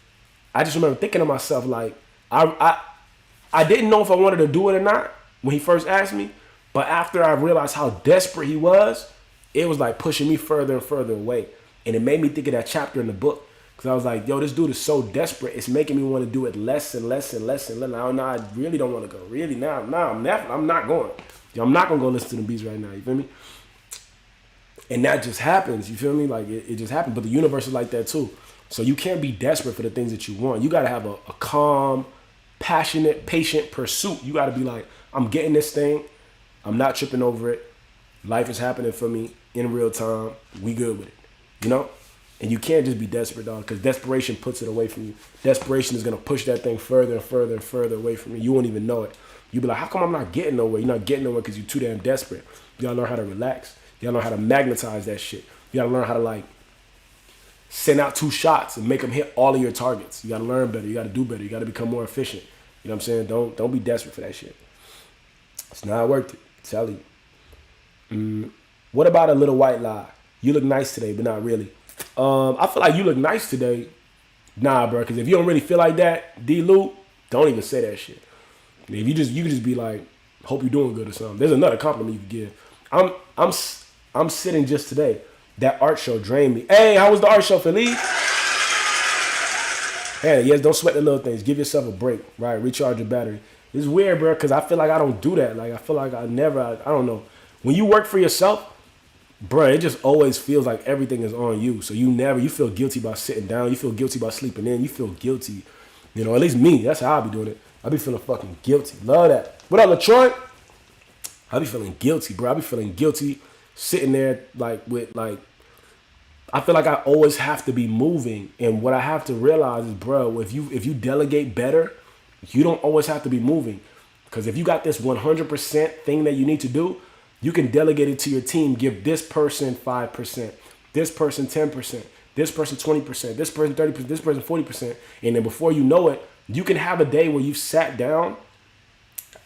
I just remember thinking to myself, like, I didn't know if I wanted to do it or not when he first asked me, but after I realized how desperate he was, it was like pushing me further and further away. And it made me think of that chapter in the book because I was like, yo, this dude is so desperate. It's making me want to do it less and less. Now I really don't want to go. Really, now I'm not going. Yo, I'm not going to go listen to the beats right now. You feel me? And that just happens. You feel me? Like, it just happens. But the universe is like that too. So you can't be desperate for the things that you want. You got to have a calm, passionate, patient pursuit. You got to be like, I'm getting this thing. I'm not tripping over it. Life is happening for me. in real time, we good with it, you know? And you can't just be desperate, dog, because desperation puts it away from you. Desperation is going to push that thing further and further and further away from you. You won't even know it. You'll be like, how come I'm not getting nowhere? You're not getting nowhere because you're too damn desperate. You got to learn how to relax. You got to learn how to magnetize that shit. You got to learn how to, like, send out 2 shots and make them hit all of your targets. You got to learn better. You got to do better. You got to become more efficient. You know what I'm saying? Don't be desperate for that shit. It's not worth it. I tell you. What about a little white lie? You look nice today, but not really. I feel like you look nice today. Nah, bro. Because if you don't really feel like that, D-Lou, don't even say that shit. If you can just be like, hope you're doing good or something. There's another compliment you can give. I'm sitting just today. That art show drained me. Hey, how was the art show, Felice? Hey, yes, don't sweat the little things. Give yourself a break, right? Recharge your battery. It's weird, bro, because I feel like I don't do that. Like, I feel like I don't know. When you work for yourself, bro, it just always feels like everything is on you. So you feel guilty about sitting down. You feel guilty about sleeping in. You feel guilty. You know, at least me. That's how I be doing it. I be feeling fucking guilty. Love that. What up, LaTroy? I be feeling guilty, bro. I be feeling guilty sitting there I feel like I always have to be moving. And what I have to realize is, bro, if you delegate better, you don't always have to be moving. Because if you got this 100% thing that you need to do, you can delegate it to your team. Give this person 5%, this person 10%, this person 20%, this person 30%, this person 40%. And then before you know it, you can have a day where you've sat down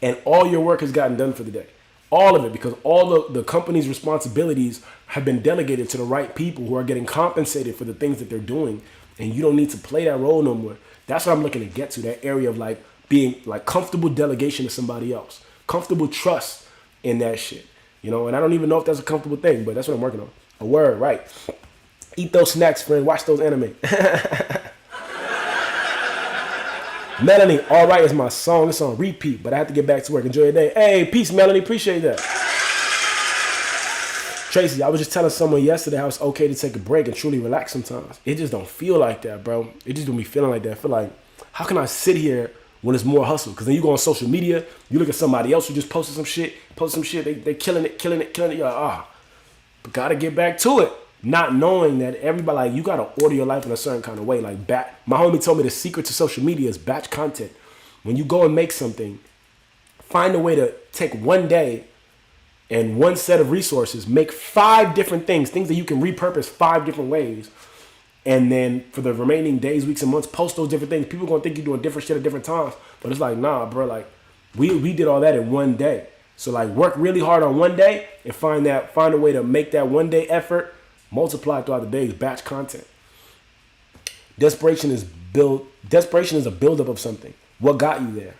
and all your work has gotten done for the day. All of it, because all the company's responsibilities have been delegated to the right people who are getting compensated for the things that they're doing. And you don't need to play that role no more. That's what I'm looking to get to, that area of like being like comfortable delegation to somebody else. Comfortable trust in that shit. You know, and I don't even know if that's a comfortable thing, but that's what I'm working on. A word, right. Eat those snacks, friend. Watch those anime. Melanie, all right is my song. It's on repeat, but I have to get back to work. Enjoy your day. Hey, peace, Melanie. Appreciate that. Tracy, I was just telling someone yesterday how it's okay to take a break and truly relax sometimes. It just don't feel like that, bro. It just don't be feeling like that. I feel like, how can I sit here when it's more hustle? Because then you go on social media, you look at somebody else who just posted some shit, they killing it. You're like, but gotta get back to it. Not knowing that everybody, like, you gotta order your life in a certain kind of way. Like, my homie told me the secret to social media is batch content. When you go and make something, find a way to take one day and one set of resources, make 5 different things that you can repurpose 5 different ways. And then for the remaining days, weeks, and months, post those different things. People gonna think you're doing different shit at different times. But it's like, nah, bro, like, we did all that in one day. So, like, work really hard on one day and find a way to make that one day effort multiply throughout the days. Batch content. Desperation is a buildup of something. What got you there?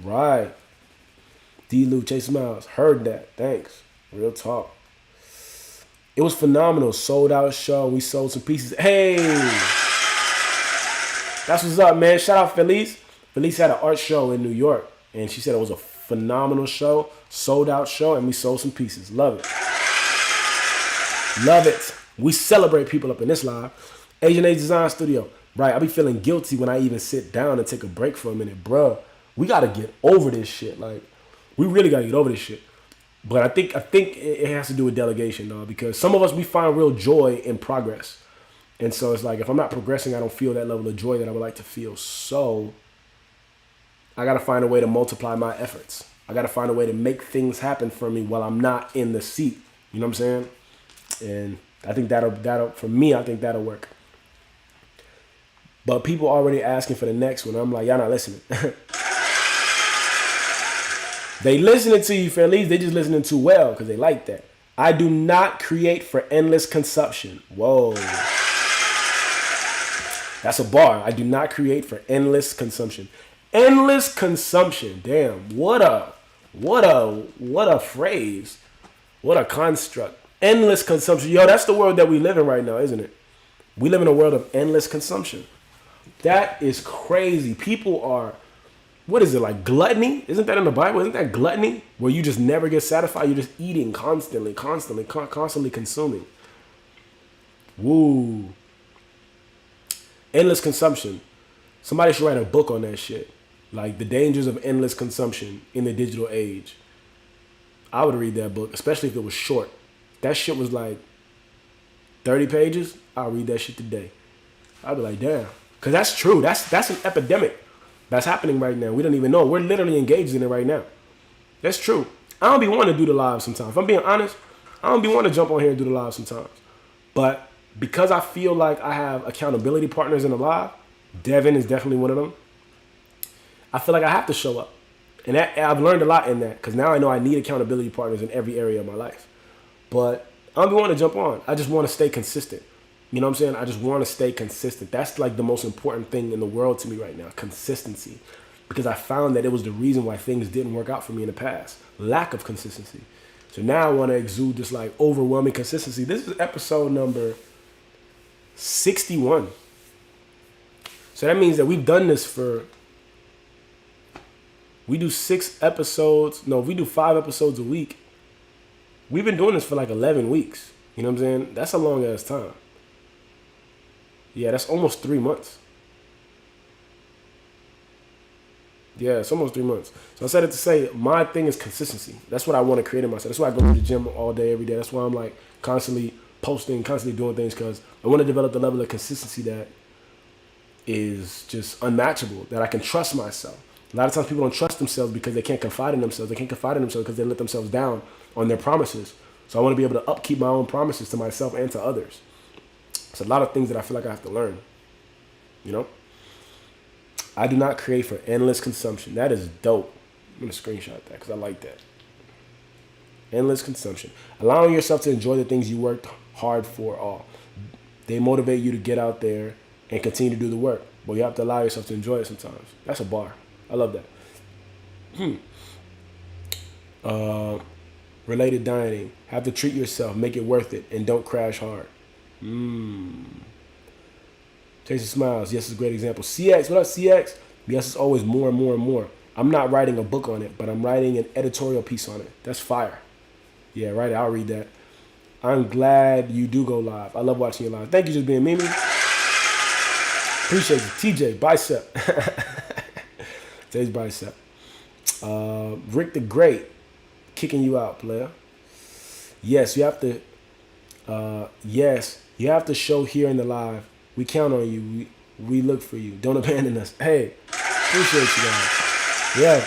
Right. D-Lou, Chase Smiles. Heard that. Thanks. Real talk. It was phenomenal. Sold out show. We sold some pieces. Hey! That's what's up, man. Shout out Felice. Felice had an art show in New York. And she said it was a phenomenal show. Sold out show. And we sold some pieces. Love it. Love it. We celebrate people up in this live. Asian Age Design Studio. Right. I be feeling guilty when I even sit down and take a break for a minute. Bruh, we got to get over this shit. Like, we really got to get over this shit. But I think it has to do with delegation, though, because some of us, we find real joy in progress. And so it's like, if I'm not progressing, I don't feel that level of joy that I would like to feel. So I got to find a way to multiply my efforts. I got to find a way to make things happen for me while I'm not in the seat. You know what I'm saying? And I think that'll for me, I think that'll work. But people already asking for the next one. I'm like, y'all not listening. They listening to you, Felice. They just listening too well because they like that. I do not create for endless consumption. Whoa. That's a bar. I do not create for endless consumption. Endless consumption. Damn. What a phrase. What a construct. Endless consumption. Yo, that's the world that we live in right now, isn't it? We live in a world of endless consumption. That is crazy. People are, what is it, like gluttony? Isn't that in the Bible? Isn't that gluttony? Where you just never get satisfied. You're just eating constantly consuming. Woo. Endless consumption. Somebody should write a book on that shit. Like the dangers of endless consumption in the digital age. I would read that book, especially if it was short. that shit was like 30 pages, I'll read that shit today. I'll be like, damn. Because that's true. That's an epidemic that's happening right now. We don't even know. We're literally engaged in it right now. That's true. I don't be wanting to do the live sometimes. If I'm being honest, I don't be wanting to jump on here and do the live sometimes. But because I feel like I have accountability partners in the live, Devin is definitely one of them, I feel like I have to show up. And I've learned a lot in that, because now I know I need accountability partners in every area of my life. But I don't be wanting to jump on. I just want to stay consistent. You know what I'm saying? I just want to stay consistent. That's like the most important thing in the world to me right now, consistency. Because I found that it was the reason why things didn't work out for me in the past. Lack of consistency. So now I want to exude this like overwhelming consistency. This is episode number 61. So that means that we've done this we do 6 episodes. No, we do 5 episodes a week. We've been doing this for like 11 weeks. You know what I'm saying? That's a long ass time. Yeah, that's almost 3 months. Yeah, it's almost 3 months. So I said it to say my thing is consistency. That's what I want to create in myself. That's why I go to the gym all day, every day. That's why I'm like constantly posting, constantly doing things, because I want to develop the level of consistency that is just unmatchable, that I can trust myself. A lot of times people don't trust themselves because they can't confide in themselves. They can't confide in themselves because they let themselves down on their promises. So I want to be able to upkeep my own promises to myself and to others. It's a lot of things that I feel like I have to learn. You know? I do not create for endless consumption. That is dope. I'm going to screenshot that because I like that. Endless consumption. Allowing yourself to enjoy the things you worked hard for all. They motivate you to get out there and continue to do the work. But you have to allow yourself to enjoy it sometimes. That's a bar. I love that. Related dining. Have to treat yourself. Make it worth it. And don't crash hard. Chasing Smiles. Yes, it's a great example. CX. What up, CX? Yes, it's always more and more and more. I'm not writing a book on it, but I'm writing an editorial piece on it. That's fire. Yeah, right. I'll read that. I'm glad you do go live. I love watching you live. Thank you for just being Mimi. Appreciate you. TJ, bicep. Today's bicep. Rick the Great. Kicking you out, player. Yes, you have to. Yes, you have to show here in the live. We count on you. We look for you. Don't abandon us. Hey, appreciate you guys. Yeah.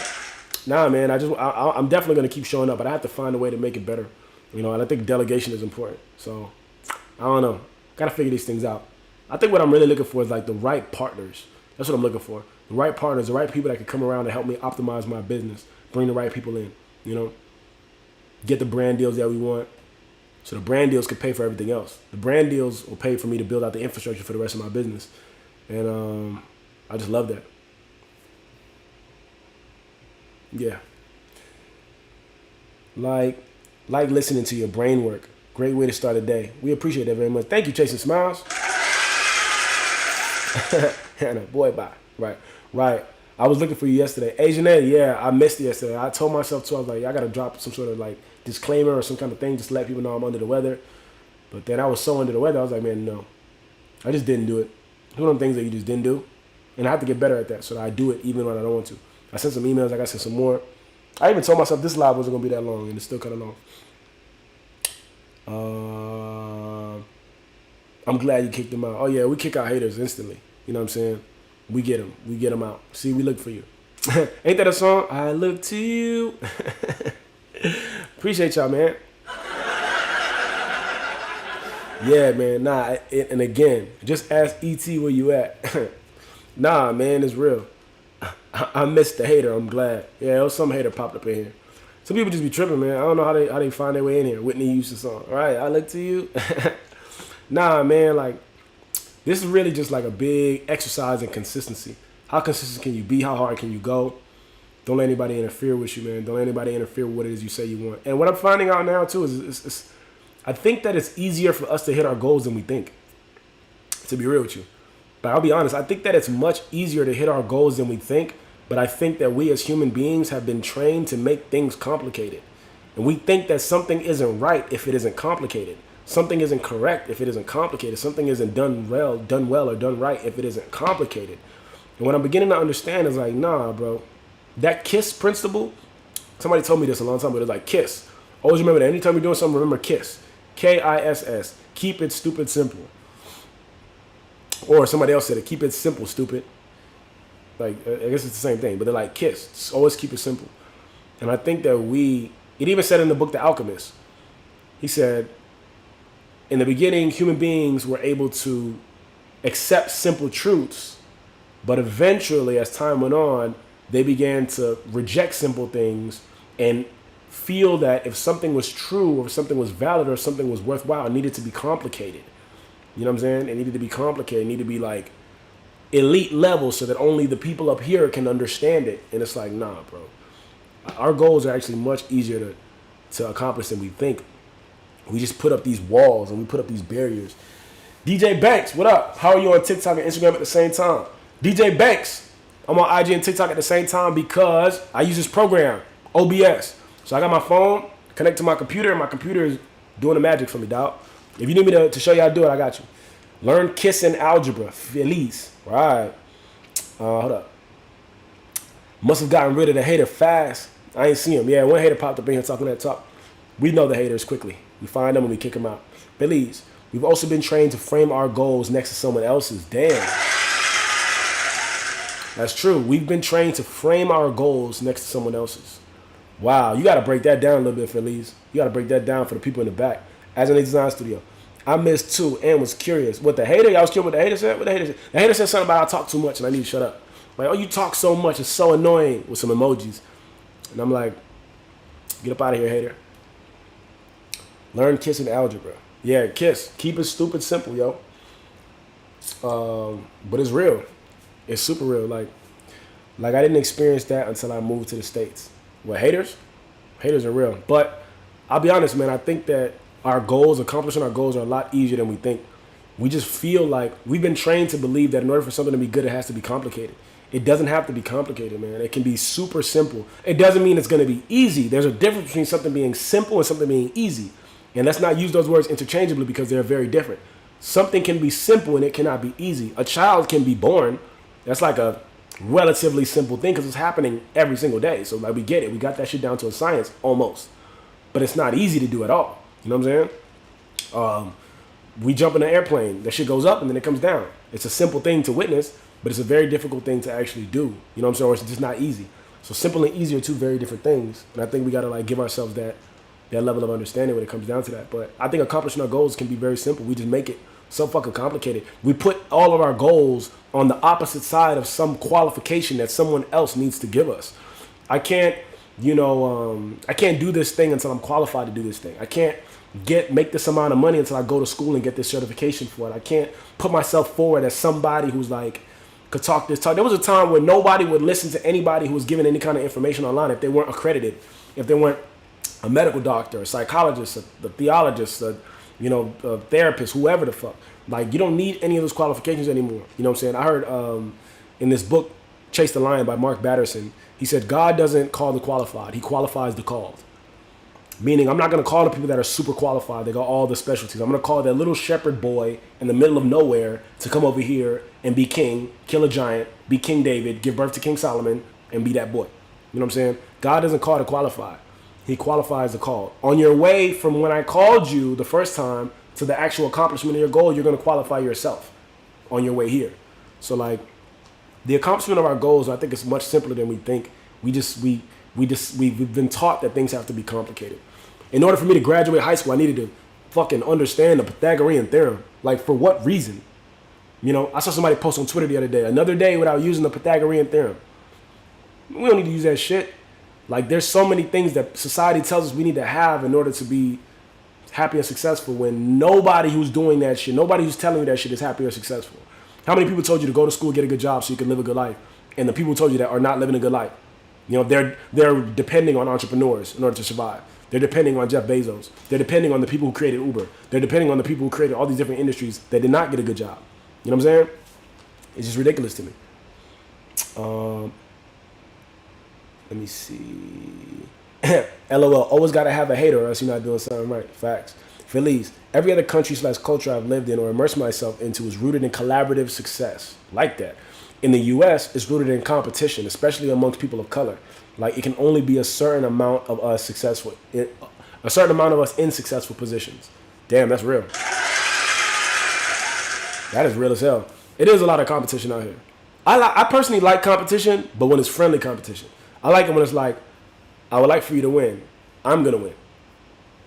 Nah, man. I'm definitely gonna keep showing up, but I have to find a way to make it better. You know, and I think delegation is important. So I don't know. Gotta figure these things out. I think what I'm really looking for is like the right partners. That's what I'm looking for. The right partners, the right people that can come around and help me optimize my business. Bring the right people in. You know, get the brand deals that we want. So the brand deals could pay for everything else. The brand deals will pay for me to build out the infrastructure for the rest of my business. And I just love that. Yeah. Like listening to your brain work. Great way to start a day. We appreciate that very much. Thank you, Chasing Smiles. Boy, bye. Right. I was looking for you yesterday. Asian Ed, yeah, I missed it yesterday. I told myself too, I was like, I got to drop some sort of like disclaimer or some kind of thing just to let people know I'm under the weather. But then I was so under the weather, I was like, man, no. I just didn't do it. It's one of them things that you just didn't do. And I have to get better at that so that I do it even when I don't want to. I sent some emails, I got to send some more. I even told myself this live wasn't going to be that long, and it's still kind of long. I'm glad you kicked them out. Oh, yeah, we kick out haters instantly. You know what I'm saying? We get them. We get them out. See, we look for you. Ain't that a song? I look to you. Appreciate y'all, man. Yeah, man. Nah, and again, just ask E.T. where you at. Nah, man, it's real. I missed the hater. I'm glad. Yeah, there was some hater popped up in here. Some people just be tripping, man. I don't know how they find their way in here. Whitney Houston song. All right, I look to you. Nah, man, like, this is really just like a big exercise in consistency. How consistent can you be? How hard can you go? Don't let anybody interfere with you, man. Don't let anybody interfere with what it is you say you want. And what I'm finding out now, too, is I think that it's easier for us to hit our goals than we think, to be real with you. But I'll be honest, I think that it's much easier to hit our goals than we think, but I think that we as human beings have been trained to make things complicated. And we think that something isn't right if it isn't complicated. Something isn't correct if it isn't complicated. Something isn't done well, or done right if it isn't complicated. And what I'm beginning to understand is like, nah, bro. That KISS principle, somebody told me this a long time ago. It's like KISS. Always remember that. Anytime you're doing something, remember KISS. KISS. Keep it stupid simple. Or somebody else said it. Keep it simple, stupid. Like, I guess it's the same thing, but they're like KISS. Just always keep it simple. And I think that it even said in the book The Alchemist, he said, in the beginning, human beings were able to accept simple truths, but eventually, as time went on, they began to reject simple things and feel that if something was true or if something was valid or if something was worthwhile, it needed to be complicated. You know what I'm saying? It needed to be complicated. It needed to be like elite level so that only the people up here can understand it. And it's like, nah, bro. Our goals are actually much easier to accomplish than we think. We just put up these walls and we put up these barriers. DJ Banks, what up? How are you on TikTok and Instagram at the same time? DJ Banks, I'm on IG and TikTok at the same time because I use this program, OBS. So I got my phone, connect to my computer, and my computer is doing the magic for me, dog. If you need me to show you how to do it, I got you. Learn kissing algebra. Feliz. All right. Hold up. Must have gotten rid of the hater fast. I ain't see him. Yeah, one hater popped up in here talking that talk. We know the haters quickly. We find them and we kick them out. Feliz. We've also been trained to frame our goals next to someone else's. Damn. That's true. We've been trained to frame our goals next to someone else's. Wow. You got to break that down a little bit, Feliz. You got to break that down for the people in the back. As in the design studio. I missed too and was curious. What the hater? Y'all was curious what the hater said? What the hater said? The hater said something about I talk too much and I need to shut up. Like, oh, you talk so much. It's so annoying with some emojis. And I'm like, get up out of here, hater. Learn kissing algebra. Yeah, kiss. Keep it stupid simple, yo. But it's real. It's super real. Like I didn't experience that until I moved to the States. What, haters? Haters are real. But I'll be honest, man. I think that our goals, accomplishing our goals, are a lot easier than we think. We just feel like we've been trained to believe that in order for something to be good, it has to be complicated. It doesn't have to be complicated, man. It can be super simple. It doesn't mean it's going to be easy. There's a difference between something being simple and something being easy. And let's not use those words interchangeably because they're very different. Something can be simple and it cannot be easy. A child can be born. That's like a relatively simple thing because it's happening every single day. So like we get it. We got that shit down to a science almost. But it's not easy to do at all. You know what I'm saying? We jump in an airplane. That shit goes up and then it comes down. It's a simple thing to witness, but it's a very difficult thing to actually do. You know what I'm saying? Or it's just not easy. So simple and easy are two very different things. And I think we got to like give ourselves that level of understanding when it comes down to that. But I think accomplishing our goals can be very simple. We just make it so fucking complicated. We put all of our goals on the opposite side of some qualification that someone else needs to give us. I can't do this thing until I'm qualified to do this thing. I can't make this amount of money until I go to school and get this certification for it. I can't put myself forward as somebody who's like, could talk this talk. There was a time where nobody would listen to anybody who was giving any kind of information online if they weren't accredited, if they weren't a medical doctor, a psychologist, a theologist, a therapist, whoever the fuck. Like, you don't need any of those qualifications anymore. You know what I'm saying? I heard in this book, Chase the Lion by Mark Batterson, he said, God doesn't call the qualified. He qualifies the called. Meaning, I'm not going to call the people that are super qualified. They got all the specialties. I'm going to call that little shepherd boy in the middle of nowhere to come over here and be king, kill a giant, be King David, give birth to King Solomon, and be that boy. You know what I'm saying? God doesn't call the qualified. He qualifies the call. On your way from when I called you the first time to the actual accomplishment of your goal, you're going to qualify yourself on your way here. So, like, the accomplishment of our goals, I think, is much simpler than we think. We've been taught that things have to be complicated. In order for me to graduate high school, I needed to fucking understand the Pythagorean theorem. Like, for what reason? You know, I saw somebody post on Twitter the other day, another day without using the Pythagorean theorem. We don't need to use that shit. Like, there's so many things that society tells us we need to have in order to be happy and successful when nobody who's doing that shit, nobody who's telling you that shit is happy or successful. How many people told you to go to school, get a good job so you can live a good life? And the people who told you that are not living a good life. You know, they're depending on entrepreneurs in order to survive. They're depending on Jeff Bezos. They're depending on the people who created Uber. They're depending on the people who created all these different industries that did not get a good job. You know what I'm saying? It's just ridiculous to me. Let me see. LOL. Always got to have a hater or else you're not doing something right. Facts. Feliz. Every other country/culture I've lived in or immersed myself into is rooted in collaborative success. Like that. In the U.S., it's rooted in competition, especially amongst people of color. Like, it can only be a certain amount of us successful, a certain amount of us in successful positions. Damn, that's real. That is real as hell. It is a lot of competition out here. I personally like competition, but when it's friendly competition. I like it when it's like, I would like for you to win. I'm going to win.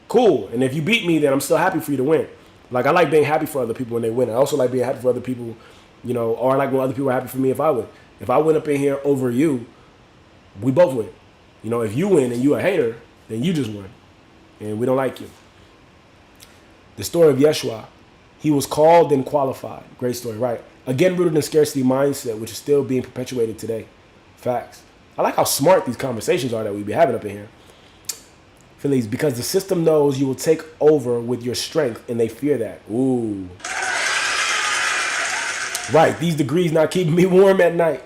Cool. And if you beat me, then I'm still happy for you to win. Like, I like being happy for other people when they win. I also like being happy for other people, you know, or I like when other people are happy for me if I win. If I win up in here over you, we both win. You know, if you win and you a hater, then you just win. And we don't like you. The story of Yeshua. He was called and qualified. Great story, right? Again, rooted in scarcity mindset, which is still being perpetuated today. Facts. I like how smart these conversations are that we be having up in here. Phillies, because the system knows you will take over with your strength, and they fear that. Ooh. Right, these degrees not keeping me warm at night.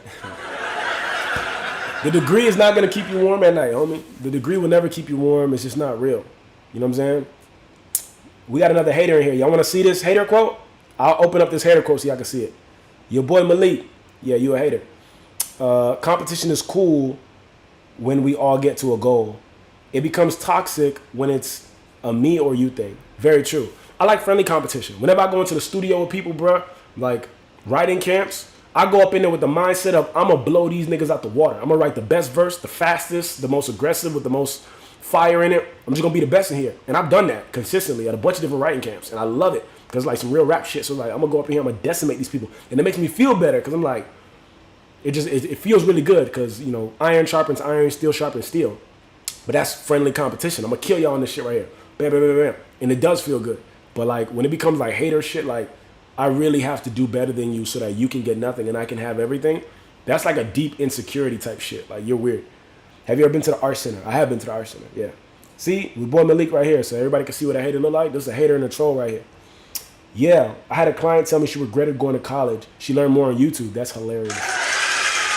The degree is not going to keep you warm at night, homie. The degree will never keep you warm. It's just not real. You know what I'm saying? We got another hater in here. Y'all want to see this hater quote? I'll open up this hater quote so y'all can see it. Your boy Malik. Yeah, you a hater. Competition is cool when we all get to a goal. It becomes toxic when it's a me or you thing. Very true. I like friendly competition. Whenever I go into the studio with people, bro, like writing camps, I go up in there with the mindset of I'm going to blow these niggas out the water. I'm going to write the best verse, the fastest, the most aggressive, with the most fire in it. I'm just going to be the best in here. And I've done that consistently at a bunch of different writing camps. And I love it because like some real rap shit. So like I'm going to go up in here, I'm going to decimate these people. And it makes me feel better because I'm like, it feels really good because, you know, iron sharpens iron, steel sharpens steel. But that's friendly competition. I'm going to kill y'all on this shit right here. Bam, bam, bam, bam. And it does feel good. But like when it becomes like hater shit, like I really have to do better than you so that you can get nothing and I can have everything. That's like a deep insecurity type shit. Like you're weird. Have you ever been to the art center? I have been to the art center. Yeah. See, we boy Malik right here, so everybody can see what a hater look like. This is a hater and a troll right here. Yeah, I had a client tell me she regretted going to college. She learned more on YouTube. That's hilarious.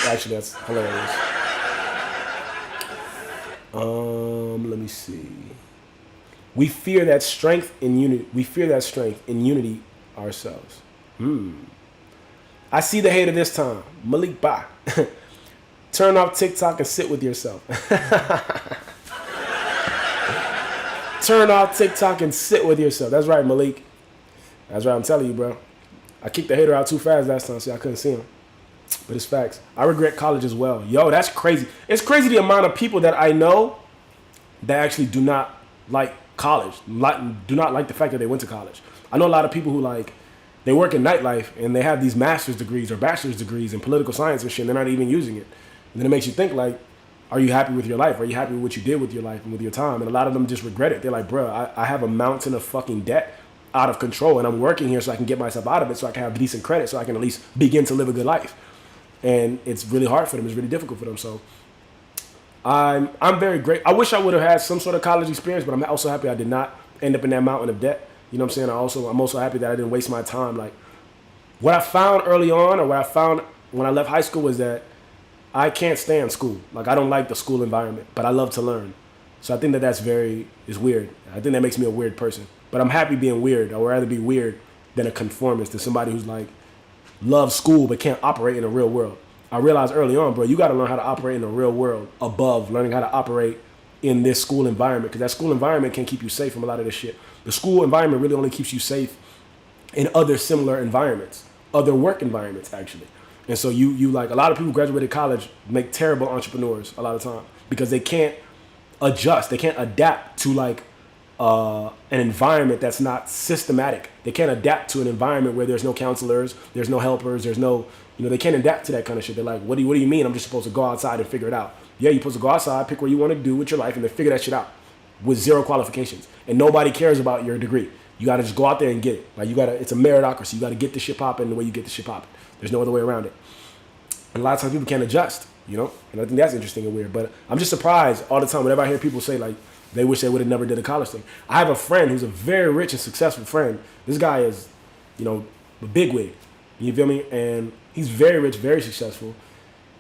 Actually, that's hilarious. Let me see. We fear that strength in unity. We fear that strength in unity ourselves. I see the hater this time. Malik Ba. Turn off TikTok and sit with yourself. Turn off TikTok and sit with yourself. That's right, Malik. That's right, I'm telling you, bro. I kicked the hater out too fast last time, so I couldn't see him. But it's facts. I regret college as well. Yo, that's crazy. It's crazy the amount of people that I know that actually do not like college, do not like the fact that they went to college. I know a lot of people who like, they work in nightlife and they have these master's degrees or bachelor's degrees in political science and shit, and they're not even using it. And then it makes you think like, are you happy with your life? Are you happy with what you did with your life and with your time? And a lot of them just regret it. They're like, bro, I have a mountain of fucking debt out of control and I'm working here so I can get myself out of it so I can have decent credit so I can at least begin to live a good life. And it's really hard for them. It's really difficult for them. So I'm very great. I wish I would have had some sort of college experience, but I'm also happy I did not end up in that mountain of debt. You know what I'm saying? I'm also happy that I didn't waste my time. Like what I found early on or what I found when I left high school was that I can't stand school. Like I don't like the school environment, but I love to learn. So I think that that's is weird. I think that makes me a weird person. But I'm happy being weird. I would rather be weird than a conformist, than somebody who's like loves school but can't operate in the real world. I realized early on, bro, you got to learn how to operate in the real world above learning how to operate in this school environment, because that school environment can keep you safe from a lot of this shit. The school environment really only keeps you safe in other similar environments, other work environments, actually. And so you like a lot of people graduated college make terrible entrepreneurs a lot of time because they can't adjust. They can't adapt to like an environment that's not systematic. They can't adapt to an environment where there's no counselors, there's no helpers, there's no, they can't adapt to that kind of shit. They're like, what do you mean? I'm just supposed to go outside and figure it out. Yeah, you're supposed to go outside, pick what you want to do with your life, and then figure that shit out with zero qualifications. And nobody cares about your degree. You got to just go out there and get it. Like it's a meritocracy. You got to get the shit popping the way you get the shit popping. There's no other way around it. And a lot of times people can't adjust, And I think that's interesting and weird. But I'm just surprised all the time whenever I hear people say like they wish they would have never did a college thing. I have a friend who's a very rich and successful friend. This guy is, a bigwig. You feel me? And he's very rich, very successful.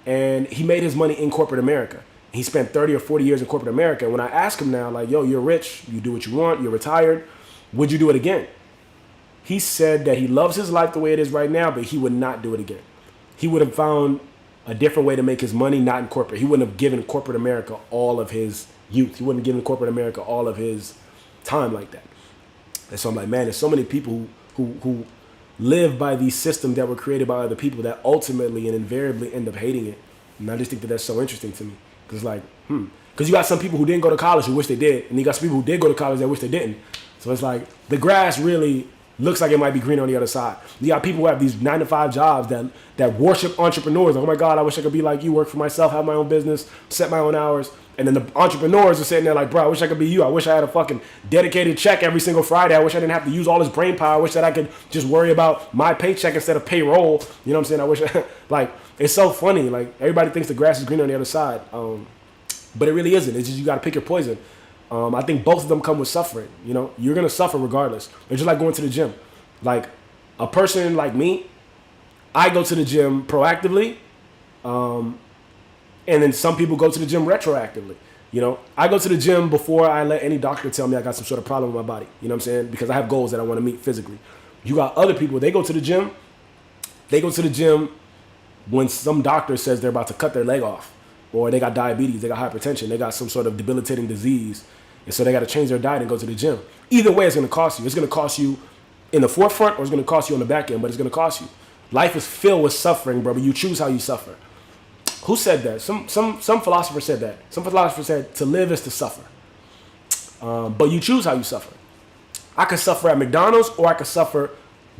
And he made his money in corporate America. He spent 30 or 40 years in corporate America. And when I ask him now, like, yo, you're rich, you do what you want, you're retired, would you do it again? He said that he loves his life the way it is right now, but he would not do it again. He would have found a different way to make his money, not in corporate. He wouldn't have given corporate America all of his youth. He wouldn't have given corporate America all of his time like that. And so I'm like, man, there's so many people who live by these systems that were created by other people that ultimately and invariably end up hating it. And I just think that that's so interesting to me. Because like, because you got some people who didn't go to college who wish they did, and you got some people who did go to college that wish they didn't. So it's like the grass really looks like it might be green on the other side. You got people who have these 9-to-5 jobs that worship entrepreneurs. Like, oh my God, I wish I could be like you, work for myself, have my own business, set my own hours. And then the entrepreneurs are sitting there like, bro, I wish I could be you. I wish I had a fucking dedicated check every single Friday. I wish I didn't have to use all this brain power. I wish that I could just worry about my paycheck instead of payroll. You know what I'm saying? I wish, like, it's so funny. Like, everybody thinks the grass is green on the other side. But it really isn't. It's just you got to pick your poison. I think both of them come with suffering. You know, you're going to suffer regardless. It's just like going to the gym. Like, a person like me, I go to the gym proactively. And then some people go to the gym retroactively. You know, I go to the gym before I let any doctor tell me I got some sort of problem with my body. You know what I'm saying? Because I have goals that I want to meet physically. You got other people, they go to the gym. They go to the gym when some doctor says they're about to cut their leg off. Or they got diabetes, they got hypertension, they got some sort of debilitating disease. And so they got to change their diet and go to the gym. Either way, it's going to cost you. It's going to cost you in the forefront or it's going to cost you on the back end, but it's going to cost you. Life is filled with suffering, bro, but you choose how you suffer. Who said that? Some philosopher said that. Some philosopher said to live is to suffer. But you choose how you suffer. I could suffer at McDonald's or I could suffer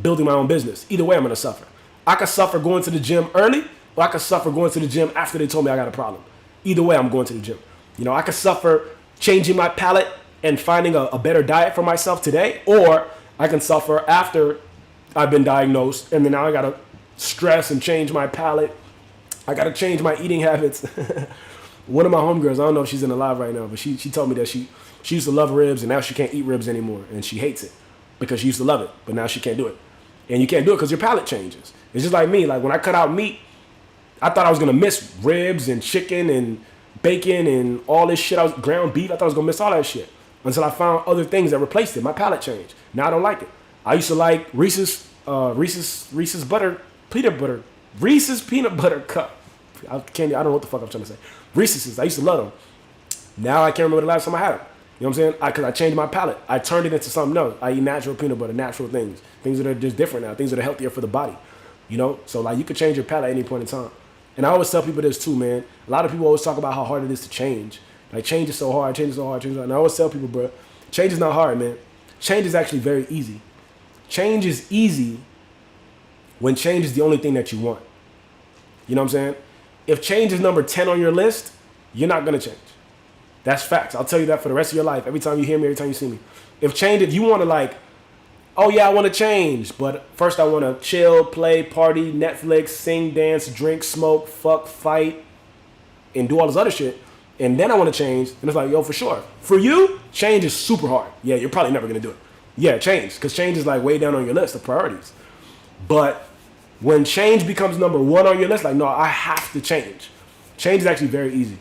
building my own business. Either way, I'm going to suffer. I could suffer going to the gym early or I could suffer going to the gym after they told me I got a problem. Either way, I'm going to the gym. You know, I could suffer changing my palate and finding a better diet for myself today, or I can suffer after I've been diagnosed and then now I got to stress and change my palate. I got to change my eating habits. One of my homegirls, I don't know if she's in alive right now, but she told me that she used to love ribs and now she can't eat ribs anymore. And she hates it because she used to love it, but now she can't do it. And you can't do it because your palate changes. It's just like me. Like when I cut out meat, I thought I was going to miss ribs and chicken and bacon and all this shit. I was ground beef. I thought I was going to miss all that shit until I found other things that replaced it. My palate changed. Now I don't like it. I used to like Reese's peanut butter cup. I don't know what the fuck I'm trying to say. Reese's, I used to love them. Now I can't remember the last time I had them. You know what I'm saying? Because I changed my palate. I turned it into something else. I eat natural peanut butter, natural things. Things that are just different now. Things that are healthier for the body. You know? So like you can change your palate at any point in time. And I always tell people this too, man. A lot of people always talk about how hard it is to change. Like change is so hard, change is so hard, change is so hard. And I always tell people, bro, change is not hard, man. Change is actually very easy. Change is easy when change is the only thing that you want. You know what I'm saying? If change is number 10 on your list, you're not going to change. That's facts. I'll tell you that for the rest of your life. Every time you hear me, every time you see me. If you want to like, oh yeah, I want to change, but first I want to chill, play, party, Netflix, sing, dance, drink, smoke, fuck, fight, and do all this other shit, and then I want to change, and it's like, yo, for sure. For you, change is super hard. Yeah, you're probably never going to do it. Yeah, change, because change is like way down on your list of priorities. But when change becomes number 1 on your list, like, no, I have to change. Change is actually very easy.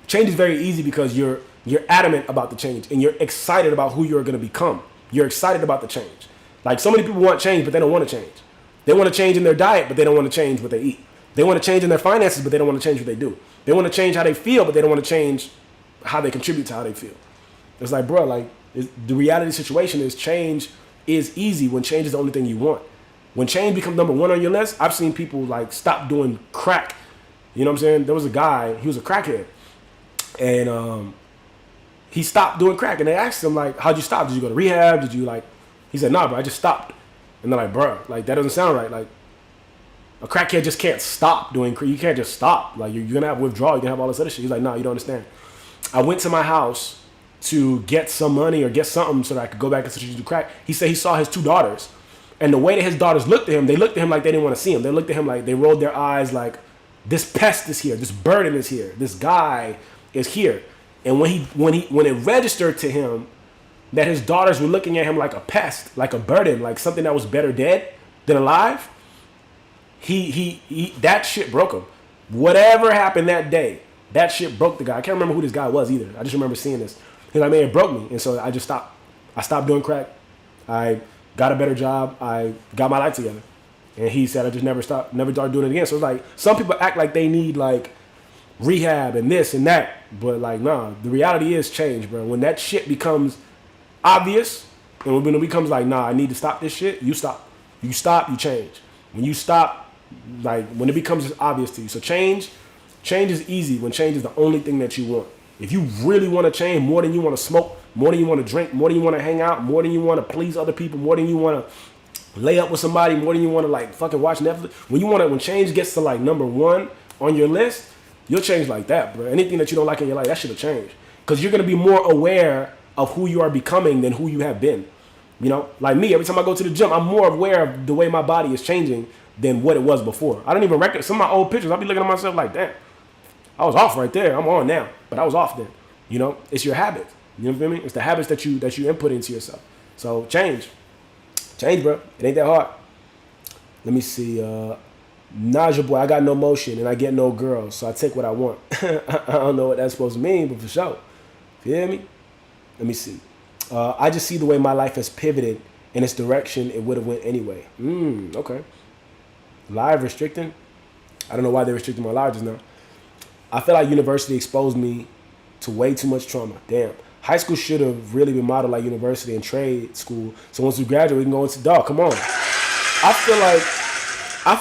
Change is very easy because you're adamant about the change and you're excited about who you're going to become. You're excited about the change. Like so many people want change, but they don't want to change. They want to change in their diet, but they don't want to change what they eat. They want to change in their finances, but they don't want to change what they do. They want to change how they feel, but they don't want to change how they contribute to how they feel. It's like, bro, like the reality situation is change is easy when change is the only thing you want. When change becomes number 1 on your list, I've seen people like stop doing crack. You know what I'm saying? There was a guy, he was a crackhead. And he stopped doing crack. And they asked him, like, how'd you stop? Did you go to rehab? Did you, like... He said, nah, bro, I just stopped. And they're like, bro, like, that doesn't sound right. Like, a crackhead just can't stop doing crack. You can't just stop. Like, you're going to have withdrawal. You're going to have all this other shit. He's like, nah, you don't understand. I went to my house to get some money or get something so that I could go back and do crack. He said he saw his 2 daughters. And the way that his daughters looked at him, they looked at him like they didn't want to see him. They looked at him like they rolled their eyes like, this pest is here. This burden is here. This guy is here. And when it registered to him that his daughters were looking at him like a pest, like a burden, like something that was better dead than alive, he that shit broke him. Whatever happened that day, that shit broke the guy. I can't remember who this guy was either. I just remember seeing this. He's like, man, it broke me. And so I just stopped. I stopped doing crack. I got a better job. I got my life together. And he said I just never started doing it again. So it's like some people act like they need like rehab and this and that, but like nah, the reality is change, bro. When that shit becomes obvious, And when it becomes like, nah, I need to stop this shit, you stop. You stop, you change. When you stop, like when it becomes obvious to you. So change is easy when change is the only thing that you want. If you really want to change more than you want to smoke, more than you want to drink, more than you want to hang out, more than you want to please other people, more than you want to lay up with somebody, more than you want to like fucking watch Netflix. When change gets to like number one on your list, you'll change like that, bro. Anything that you don't like in your life, that should have changed. Because you're going to be more aware of who you are becoming than who you have been. You know, like me, every time I go to the gym, I'm more aware of the way my body is changing than what it was before. I don't even recognize some of my old pictures. I'll be looking at myself like, damn, I was off right there. I'm on now, but I was off then. You know, it's your habits. You know what I mean? It's the habits that you input into yourself. So change, bro. It ain't that hard. Let me see. Naja boy, I got no motion and I get no girls, so I take what I want. I don't know what that's supposed to mean, but for sure. You hear me? Let me see. I just see the way my life has pivoted in its direction it would have went anyway. Okay. Live restricting? I don't know why they're restricting my live just now. I feel like university exposed me to way too much trauma. Damn. High school should have really been modeled like university and trade school. So once we graduate, we can go into dog. Come on. I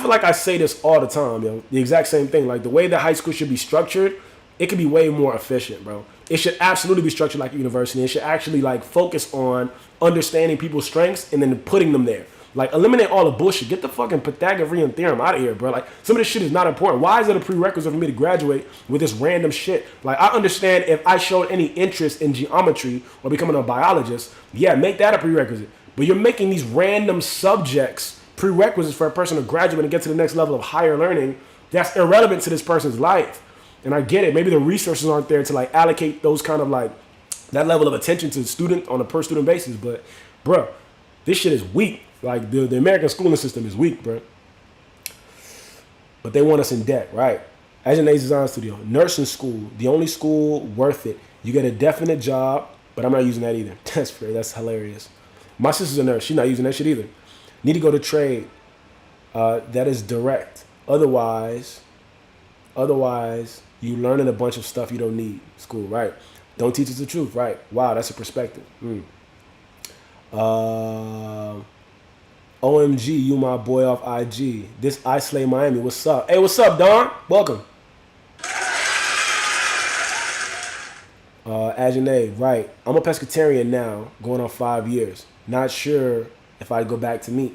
feel like I say this all the time, yo. The exact same thing. Like the way that high school should be structured, it could be way more efficient, bro. It should absolutely be structured like a university. It should actually like focus on understanding people's strengths and then putting them there. Like eliminate all the bullshit. Get the fucking Pythagorean theorem out of here, bro. Like some of this shit is not important. Why is it a prerequisite for me to graduate with this random shit? Like I understand if I showed any interest in geometry or becoming a biologist, yeah, make that a prerequisite. But you're making these random subjects prerequisites for a person to graduate and get to the next level of higher learning. That's irrelevant to this person's life. And I get it. Maybe the resources aren't there to like allocate those kind of like that level of attention to the student on a per student basis. But bro, this shit is weak. Like the American schooling system is weak, bro. But they want us in debt, right? As an Design Studio, nursing school, the only school worth it. You get a definite job, but I'm not using that either. That's hilarious. My sister's a nurse. She's not using that shit either. Need to go to trade. That is direct. Otherwise, you learning a bunch of stuff you don't need. School, right? Don't teach us the truth, right? Wow, that's a perspective. OMG, you my boy off IG. This I Slay Miami. What's up? Hey, what's up, Don? Welcome. Ajane, right. I'm a pescatarian now, going on 5 years. Not sure if I'd go back to meat.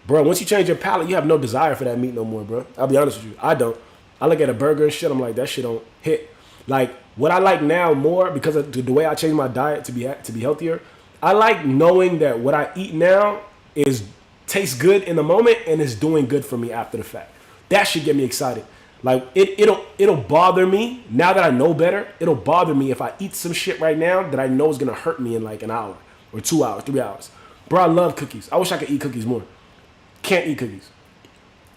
Bro, once you change your palate, you have no desire for that meat no more, bro. I'll be honest with you. I don't. I look at a burger and shit, I'm like, that shit don't hit. Like, what I like now more, because of the way I changed my diet to be healthier, I like knowing that what I eat now tastes good in the moment and is doing good for me after the fact. That should get me excited. Like, it'll bother me, now that I know better, it'll bother me if I eat some shit right now that I know is going to hurt me in like an hour or 2 hours, 3 hours. Bro, I love cookies. I wish I could eat cookies more. Can't eat cookies.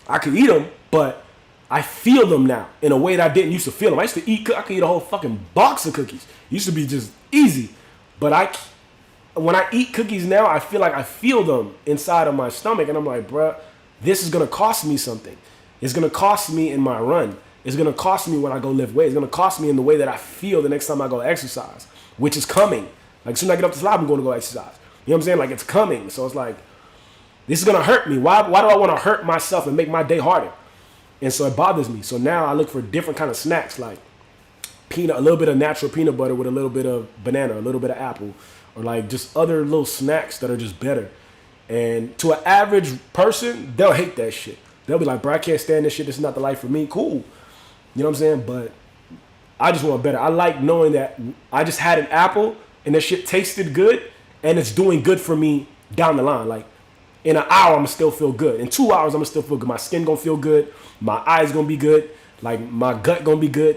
I could eat them, but I feel them now in a way that I didn't used to feel them. I used to I could eat a whole fucking box of cookies. It used to be just easy. But when I eat cookies now, I feel like I feel them inside of my stomach. And I'm like, bruh, this is going to cost me something. It's going to cost me in my run. It's going to cost me when I go lift weights. It's going to cost me in the way that I feel the next time I go exercise, which is coming. Like, as soon as I get up this slab, I'm going to go exercise. You know what I'm saying? Like, it's coming. So it's like, this is going to hurt me. Why do I want to hurt myself and make my day harder? And so it bothers me. So now I look for different kind of snacks, like a little bit of natural peanut butter with a little bit of banana, a little bit of apple, or like just other little snacks that are just better. And to an average person, they'll hate that shit. They'll be like, bro, I can't stand this shit. This is not the life for me. Cool. You know what I'm saying? But I just want better. I like knowing that I just had an apple and that shit tasted good and it's doing good for me down the line. Like, in an hour, I'm going to still feel good. In 2 hours, I'm going to still feel good. My skin going to feel good. My eyes going to be good. Like, my gut going to be good.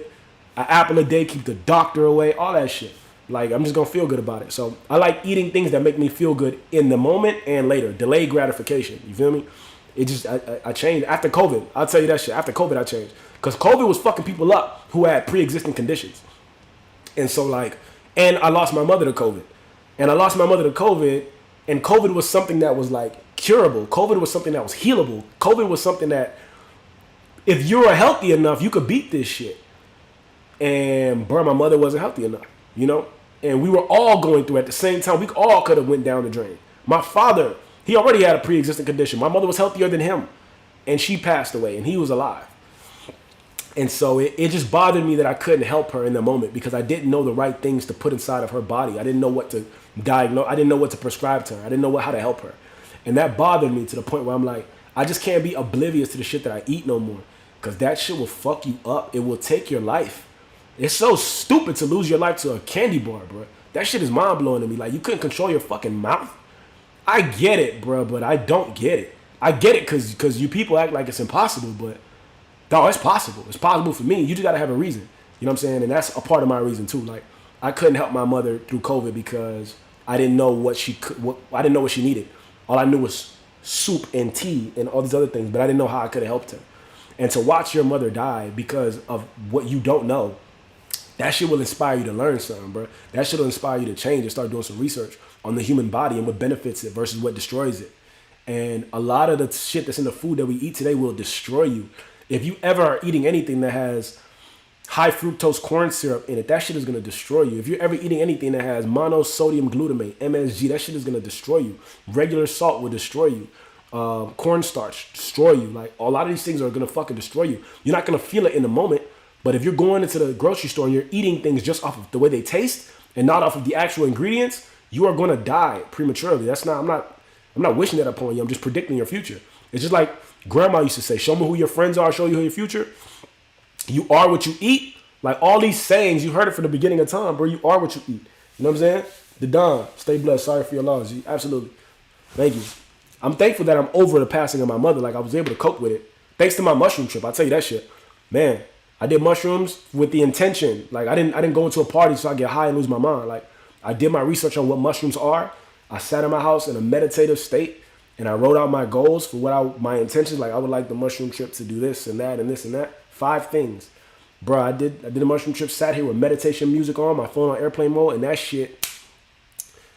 An apple a day, keep the doctor away. All that shit. Like, I'm just going to feel good about it. So, I like eating things that make me feel good in the moment and later. Delayed gratification. You feel me? It just, I changed. After COVID, I'll tell you that shit. After COVID, I changed. Because COVID was fucking people up who had pre-existing conditions. And so, like, and I lost my mother to COVID. And COVID was something that was, like, curable. COVID was something that was healable. COVID was something that, if you were healthy enough, you could beat this shit. And, bro, my mother wasn't healthy enough, you know? And we were all going through it at the same time. We all could have went down the drain. My father, he already had a pre-existing condition. My mother was healthier than him, and she passed away, and he was alive. And so it just bothered me that I couldn't help her in the moment because I didn't know the right things to put inside of her body. I didn't know what to diagnose. I didn't know what to prescribe to her. I didn't know how to help her. And that bothered me to the point where I'm like, I just can't be oblivious to the shit that I eat no more. Because that shit will fuck you up. It will take your life. It's so stupid to lose your life to a candy bar, bro. That shit is mind blowing to me. Like, you couldn't control your fucking mouth. I get it, bro, but I don't get it. I get it because you people act like it's impossible, but no, it's possible. It's possible for me. You just gotta have a reason. You know what I'm saying? And that's a part of my reason too. Like, I couldn't help my mother through COVID because I didn't know what she could. I didn't know what she needed. All I knew was soup and tea and all these other things, but I didn't know how I could have helped her. And to watch your mother die because of what you don't know, that shit will inspire you to learn something, bro. That shit will inspire you to change and start doing some research on the human body and what benefits it versus what destroys it. And a lot of the shit that's in the food that we eat today will destroy you. If you ever are eating anything that has high fructose corn syrup in it, that shit is going to destroy you. If you're ever eating anything that has monosodium glutamate, MSG, that shit is going to destroy you. Regular salt will destroy you. Cornstarch, destroy you. Like, a lot of these things are going to fucking destroy you. You're not going to feel it in the moment, but if you're going into the grocery store and you're eating things just off of the way they taste and not off of the actual ingredients, you are going to die prematurely. I'm not wishing that upon you. I'm just predicting your future. It's just like grandma used to say, show me who your friends are, show you who your future. You are what you eat. Like, all these sayings, you heard it from the beginning of time, bro. You are what you eat. You know what I'm saying? The Don, stay blessed. Sorry for your loss. Absolutely. Thank you. I'm thankful that I'm over the passing of my mother. Like, I was able to cope with it. Thanks to my mushroom trip. I'll tell you that shit. Man, I did mushrooms with the intention. Like, I didn't go into a party so I get high and lose my mind. Like, I did my research on what mushrooms are. I sat in my house in a meditative state. And I wrote out my goals for my intentions. Like, I would like the mushroom trip to do this and that and this and that. 5 things. Bro, I did a mushroom trip, sat here with meditation music on, my phone on airplane mode, and that shit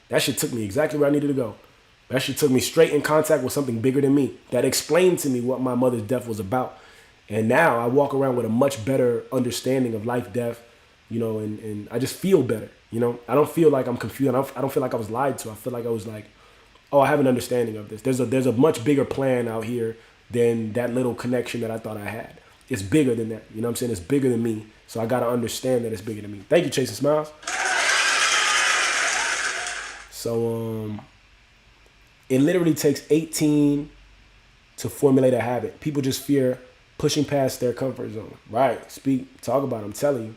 took me exactly where I needed to go. That shit took me straight in contact with something bigger than me that explained to me what my mother's death was about. And now I walk around with a much better understanding of life, death, you know, and I just feel better, you know. I don't feel like I'm confused. I don't feel like I was lied to. I feel like I was like, oh, I have an understanding of this. There's a much bigger plan out here than that little connection that I thought I had. It's bigger than that. You know what I'm saying? It's bigger than me. So I got to understand that it's bigger than me. Thank you, Chasing Smiles. So it literally takes 18 to formulate a habit. People just fear pushing past their comfort zone. Right. Talk about it. I'm telling you.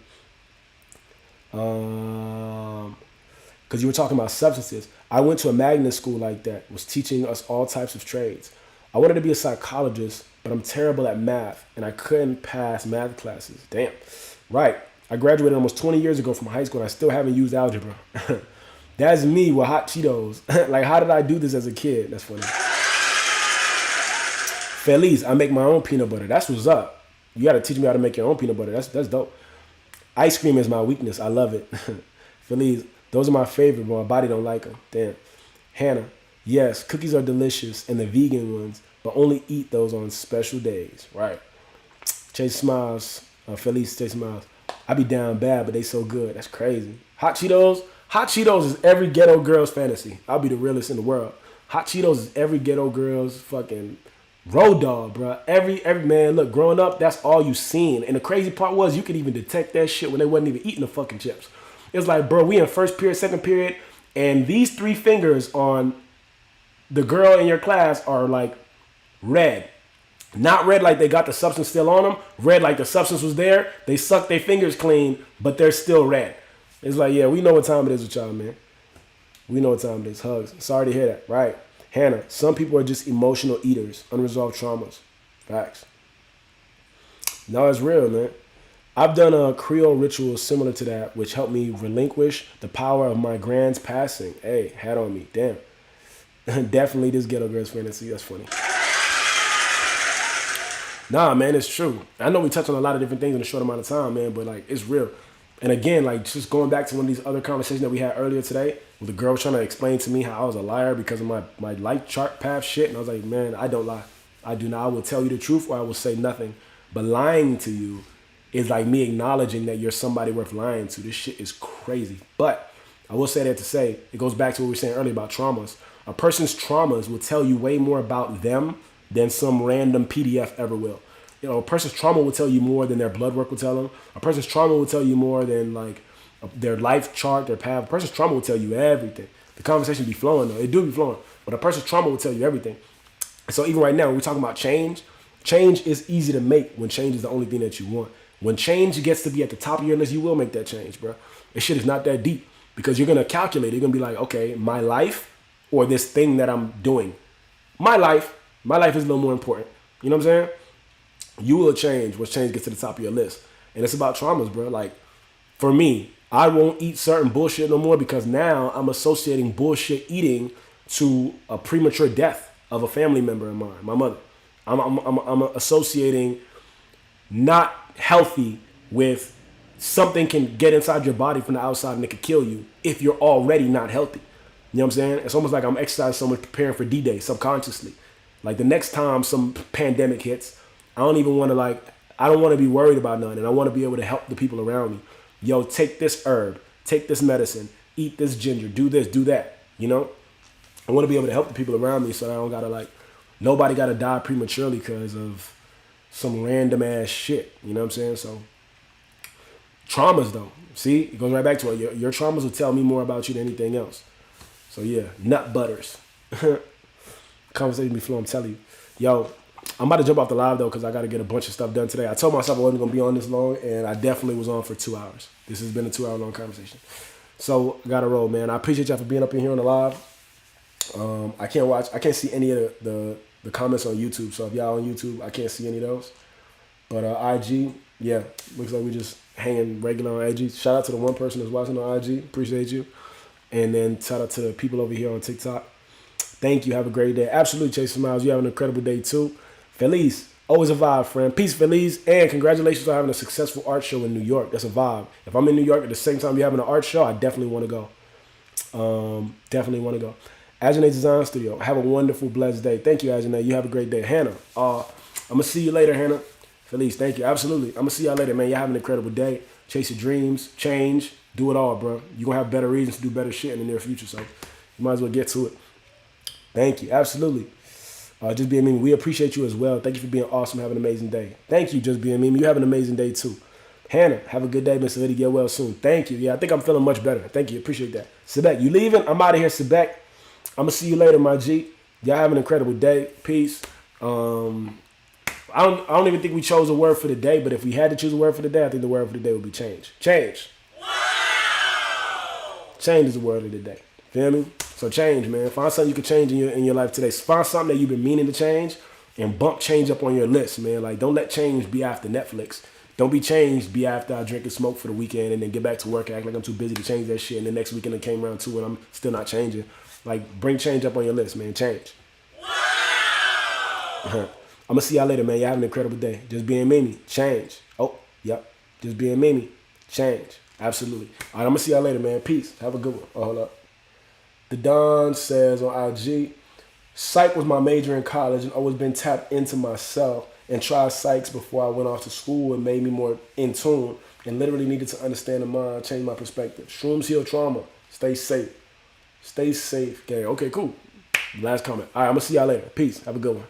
Because you were talking about substances. I went to a magnet school like that, was teaching us all types of trades. I wanted to be a psychologist, but I'm terrible at math, and I couldn't pass math classes. Damn. Right. I graduated almost 20 years ago from high school, and I still haven't used algebra. That's me with hot Cheetos. Like, how did I do this as a kid? That's funny. Feliz, I make my own peanut butter. That's what's up. You got to teach me how to make your own peanut butter. That's dope. Ice cream is my weakness. I love it. Feliz, those are my favorite, but my body don't like them. Damn. Hannah, yes, cookies are delicious, and the vegan ones, but only eat those on special days. Right. Chase Smiles, Feliz Chase Smiles. I be down bad, but they so good. That's crazy. Hot Cheetos is every ghetto girl's fantasy. I'll be the realest in the world. Hot Cheetos is every ghetto girl's fucking road dog, bro. Every man, look, growing up, that's all you seen. And the crazy part was you could even detect that shit when they wasn't even eating the fucking chips. It's like, bro, we in first period, second period, and these 3 fingers on the girl in your class are like red. Not red like they got the substance still on them. Red like the substance was there. They sucked their fingers clean, but they're still red. It's like, yeah, we know what time it is with y'all, man. We know what time it is. Hugs. Sorry to hear that. Right. Hannah, some people are just emotional eaters. Unresolved traumas. Facts. No, it's real, man. I've done a Creole ritual similar to that, which helped me relinquish the power of my grand's passing. Hey, hat on me. Damn. Definitely this ghetto girl's fantasy. That's funny. Nah, man, it's true. I know we touched on a lot of different things in a short amount of time, man, but like, it's real. And again, like, just going back to one of these other conversations that we had earlier today, with the girl trying to explain to me how I was a liar because of my life chart path shit. And I was like, man, I don't lie. I do not. I will tell you the truth or I will say nothing. But lying to you is like me acknowledging that you're somebody worth lying to. This shit is crazy. But I will say that to say, it goes back to what we were saying earlier about traumas. A person's traumas will tell you way more about them than some random PDF ever will. A person's trauma will tell you more than their blood work will tell them. A person's trauma will tell you more than like their life chart, their path. A person's trauma will tell you everything. The conversation be flowing though. It do be flowing. But a person's trauma will tell you everything. So even right now, when we're talking about change, change is easy to make when change is the only thing that you want. When change gets to be at the top of your list, you will make that change, bro. This shit is not that deep because you're going to calculate. You're going to be like, okay, my life or this thing that I'm doing. My life is a little more important. You know what I'm saying? You will change once change gets to the top of your list. And it's about traumas, bro. Like, for me, I won't eat certain bullshit no more because now I'm associating bullshit eating to a premature death of a family member of mine, my mother. I'm associating not healthy with something can get inside your body from the outside and it could kill you if you're already not healthy. You know what I'm saying? It's almost like I'm exercising so much preparing for D-Day subconsciously. Like the next time some pandemic hits, I don't want to be worried about nothing. And I want to be able to help the people around me. Yo, take this herb, take this medicine, eat this ginger, do this, do that. You know? I want to be able to help the people around me so I don't gotta nobody gotta die prematurely because of some random ass shit. You know what I'm saying? So traumas though. See, it goes right back to it. Your traumas will tell me more about you than anything else. So yeah, nut butters. Conversation be flowing, I'm telling you. Yo, I'm about to jump off the live though because I got to get a bunch of stuff done today. I told myself I wasn't going to be on this long and I definitely was on for 2 hours. This has been a 2-hour long conversation. So I got to roll, man. I appreciate y'all for being up in here on the live. I can't see any of the comments on YouTube. So if y'all on YouTube, I can't see any of those. But IG, yeah, looks like we just hanging regular on IG. Shout out to the one person that's watching on IG. Appreciate you. And then shout out to the people over here on TikTok. Thank you. Have a great day. Absolutely, Chase Smiles. You have an incredible day too. Feliz. Always a vibe, friend. Peace, Feliz. And congratulations on having a successful art show in New York. That's a vibe. If I'm in New York at the same time you're having an art show, I definitely want to go. Definitely want to go. Ajane Design Studio. Have a wonderful, blessed day. Thank you, Ajane. You have a great day. Hannah. I'm going to see you later, Hannah. Feliz. Thank you. Absolutely. I'm going to see y'all later, man. Y'all have an incredible day. Chase your dreams. Change. Do it all, bro. You're going to have better reasons to do better shit in the near future. So you might as well get to it. Thank you. Absolutely. Just being Mimi, we appreciate you as well. Thank you for being awesome. Have an amazing day. Thank you, Just being Mimi. You have an amazing day too. Hannah, have a good day, Mr. Hoodie. Get well soon. Thank you. Yeah, I think I'm feeling much better. Thank you. Appreciate that. Sebek, you leaving? I'm out of here, Sebek. I'm going to see you later, my G. Y'all have an incredible day. Peace. I don't even think we chose a word for the day, but if we had to choose a word for the day, I think the word for the day would be change. Change. Wow. Change is the word of the day. Feel me? So change, man. Find something you can change in your life today. Find something that you've been meaning to change and bump change up on your list, man. Like, don't let change be after Netflix. Don't be changed be after I drink and smoke for the weekend and then get back to work and act like I'm too busy to change that shit. And the next weekend it came around too and I'm still not changing. Like, bring change up on your list, man. Change. Wow. I'm going to see y'all later, man. Y'all have an incredible day. Just being Mimi. Change. Oh, yep. Just being Mimi. Change. Absolutely. All right, I'm going to see y'all later, man. Peace. Have a good one. Oh, hold up. The Don says on IG, psych was my major in college and always been tapped into myself and tried psychs before I went off to school and made me more in tune and literally needed to understand the mind, change my perspective. Shrooms heal trauma. Stay safe. Stay safe, gang. Okay, cool. Last comment. All right, I'm going to see y'all later. Peace. Have a good one.